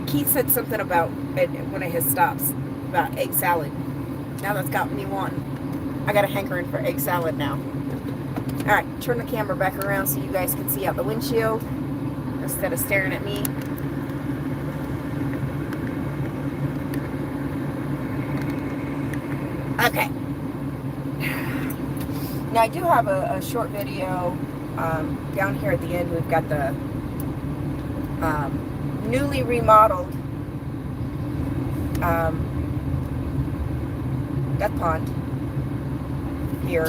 Keith said something about one of his stops about egg salad. Now that's got me wanting. I got a hankering for egg salad now. All right, turn the camera back around so you guys can see out the windshield instead of staring at me. Okay. Now I do have a short video down here at the end. We've got the newly remodeled duck pond here.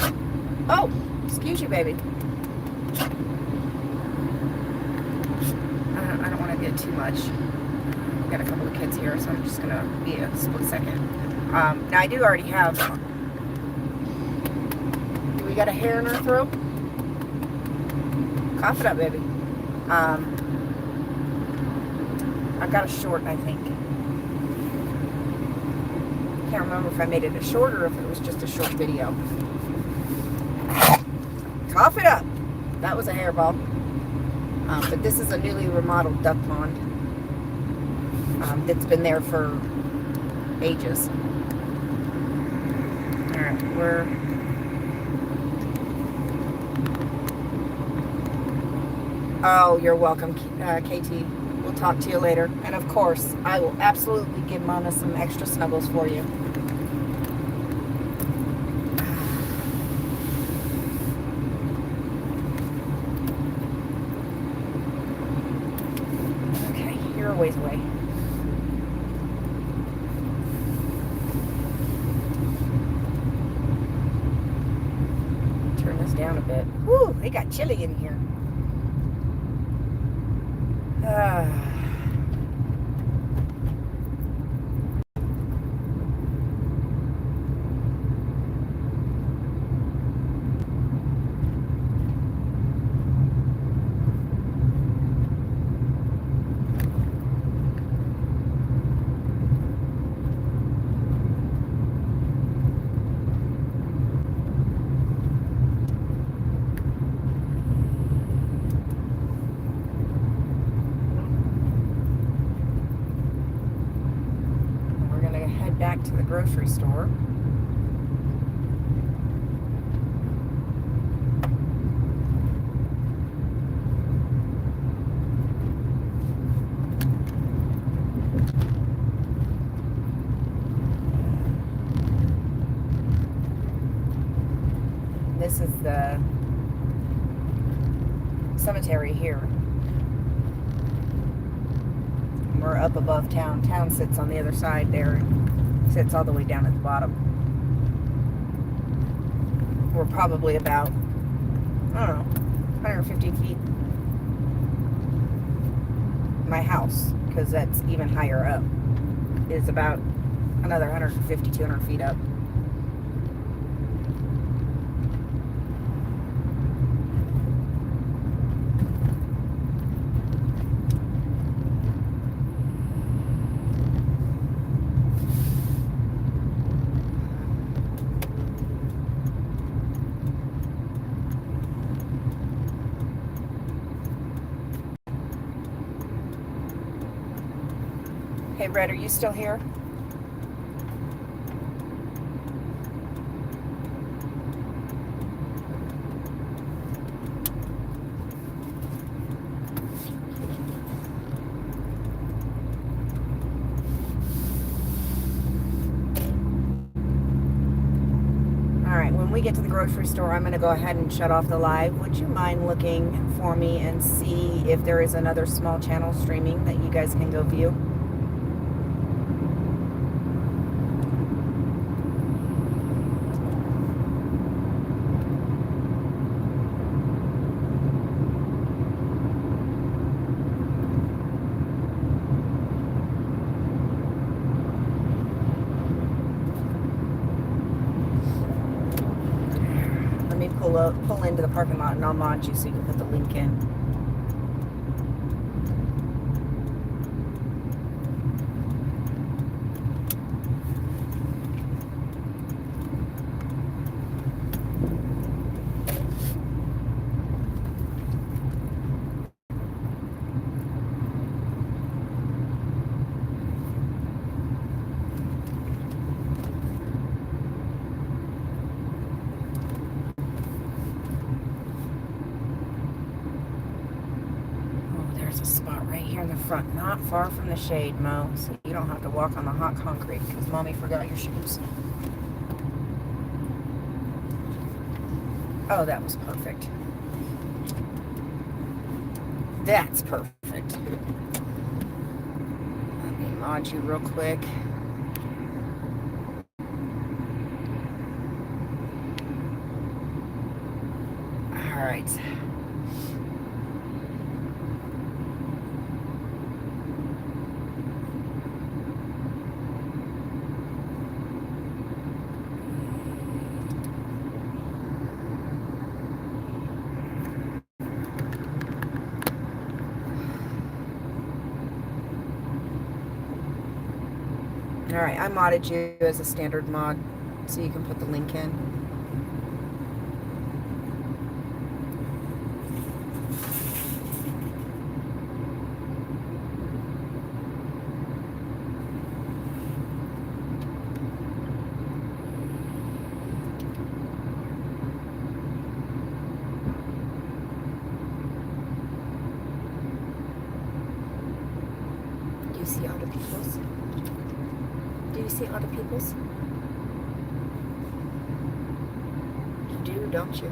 Oh, excuse you, baby. I don't want to get too much. I've got a couple of kids here, so I'm just gonna be a split second. Now I do already have. Do we got a hair in our throat? Cough it up, baby. I've got a short, I think. Can't remember if I made it a short or if it was just a short video. Cough it up. That was a hairball. But this is a newly remodeled duck pond that's been there for ages. Alright, Oh, you're welcome, KT. We'll talk to you later. And of course, I will absolutely give Mama some extra snuggles for you. Okay, you're a ways away. Turn this down a bit. Whew, it got chilly in here. Back to the grocery store. This is the cemetery here. We're up above town. Town sits on the other side there. Sits all the way down at the bottom. We're probably about, I don't know, 150 feet. My house, because that's even higher up, is about another 150, 200 feet up. Hey, Red, are you still here? Alright, when we get to the grocery store, I'm going to go ahead and shut off the live. Would you mind looking for me and see if there is another small channel streaming that you guys can go view? pull into the parking lot and I'll mod you so you can put the link in. There's a spot right here in the front, not far from the shade, Mo, so you don't have to walk on the hot concrete because Mommy forgot your shoes. Oh, that was perfect. That's perfect. Let me mod you real quick. All right. All right, I modded you as a standard mod, so you can put the link in. Do you see other people's? Do you see other people's? You do, don't you?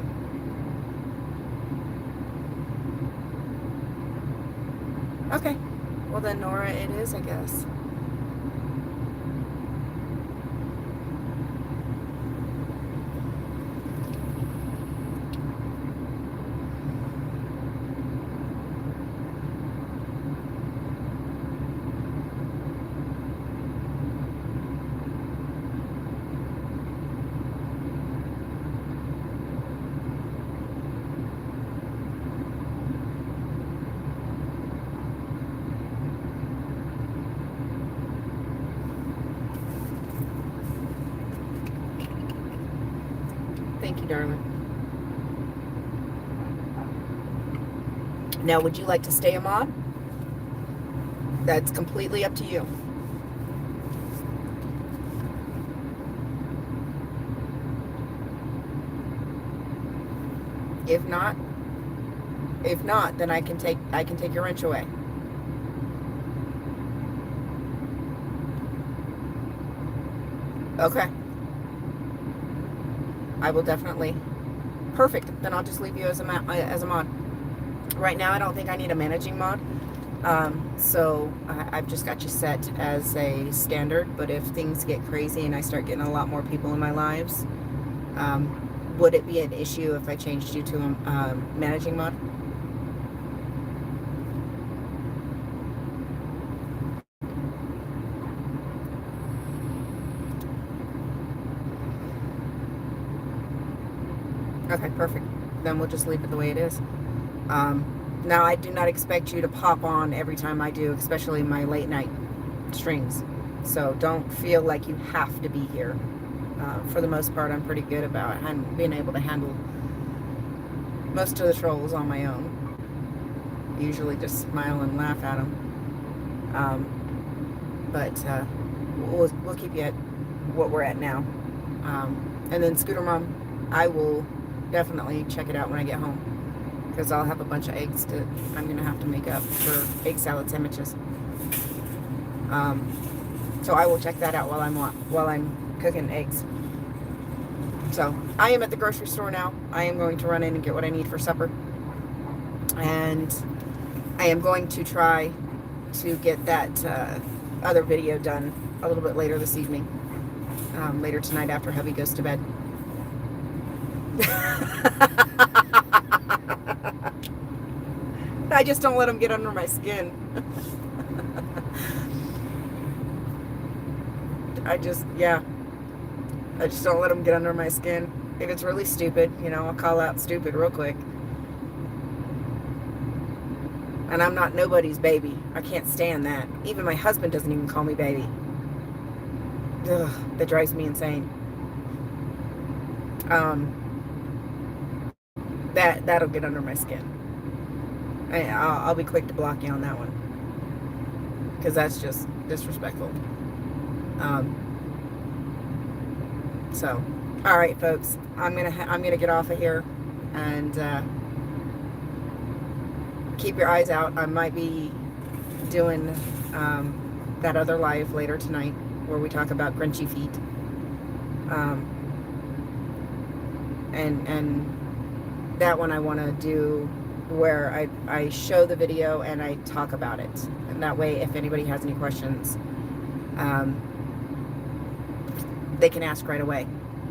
Okay. Well then, Nora, it is, I guess. Thank you, darling. Now, would you like to stay a mod? That's completely up to you. If not, then I can take your wrench away. Okay. I will definitely. Perfect. Then I'll just leave you as a mod. Right now, I don't think I need a managing mod. So I've just got you set as a standard. But if things get crazy and I start getting a lot more people in my lives, would it be an issue if I changed you to a managing mod? Okay, perfect. Then we'll just leave it the way it is. Now, I do not expect you to pop on every time I do, especially my late night streams. So don't feel like you have to be here. For the most part, I'm pretty good about being able to handle most of the trolls on my own. Usually just smile and laugh at them. But we'll keep you at what we're at now. And then Scooter Mom, I will definitely check it out when I get home, because I'll have a bunch of eggs I'm gonna have to make up for egg salad sandwiches. So I will check that out while I'm cooking eggs. So I am at the grocery store now. I am going to run in and get what I need for supper, and I am going to try to get that other video done a little bit later this evening, later tonight after hubby goes to bed. I just don't let them get under my skin. I just don't let them get under my skin. If it's really stupid, you know, I'll call out stupid real quick. And I'm not nobody's baby. I can't stand that. Even my husband doesn't even call me baby. Ugh, that drives me insane. That'll get under my skin. I'll be quick to block you on that one, because that's just disrespectful. So, all right, folks, I'm gonna get off of here, and keep your eyes out. I might be doing that other live later tonight where we talk about Grinchy feet. And that one I want to do where I show the video and I talk about it. And that way, if anybody has any questions, they can ask right away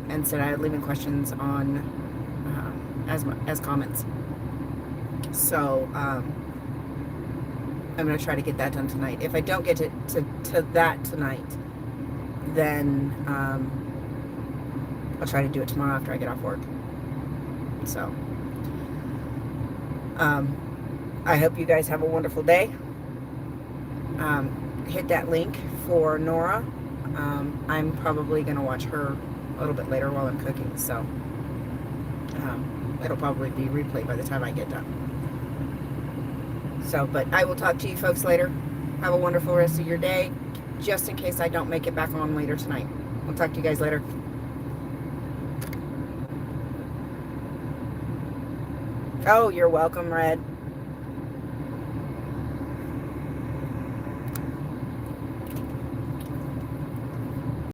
instead of leaving questions on as comments. So I'm going to try to get that done tonight. If I don't get to that tonight, then I'll try to do it tomorrow after I get off work. So I hope you guys have a wonderful day. Hit that link for Nora. I'm probably going to watch her a little bit later while I'm cooking, so it'll probably be replayed by the time I get done. So, but I will talk to you folks later. Have a wonderful rest of your day, just in case I don't make it back on later tonight. I'll talk to you guys later. Oh, you're welcome, Red.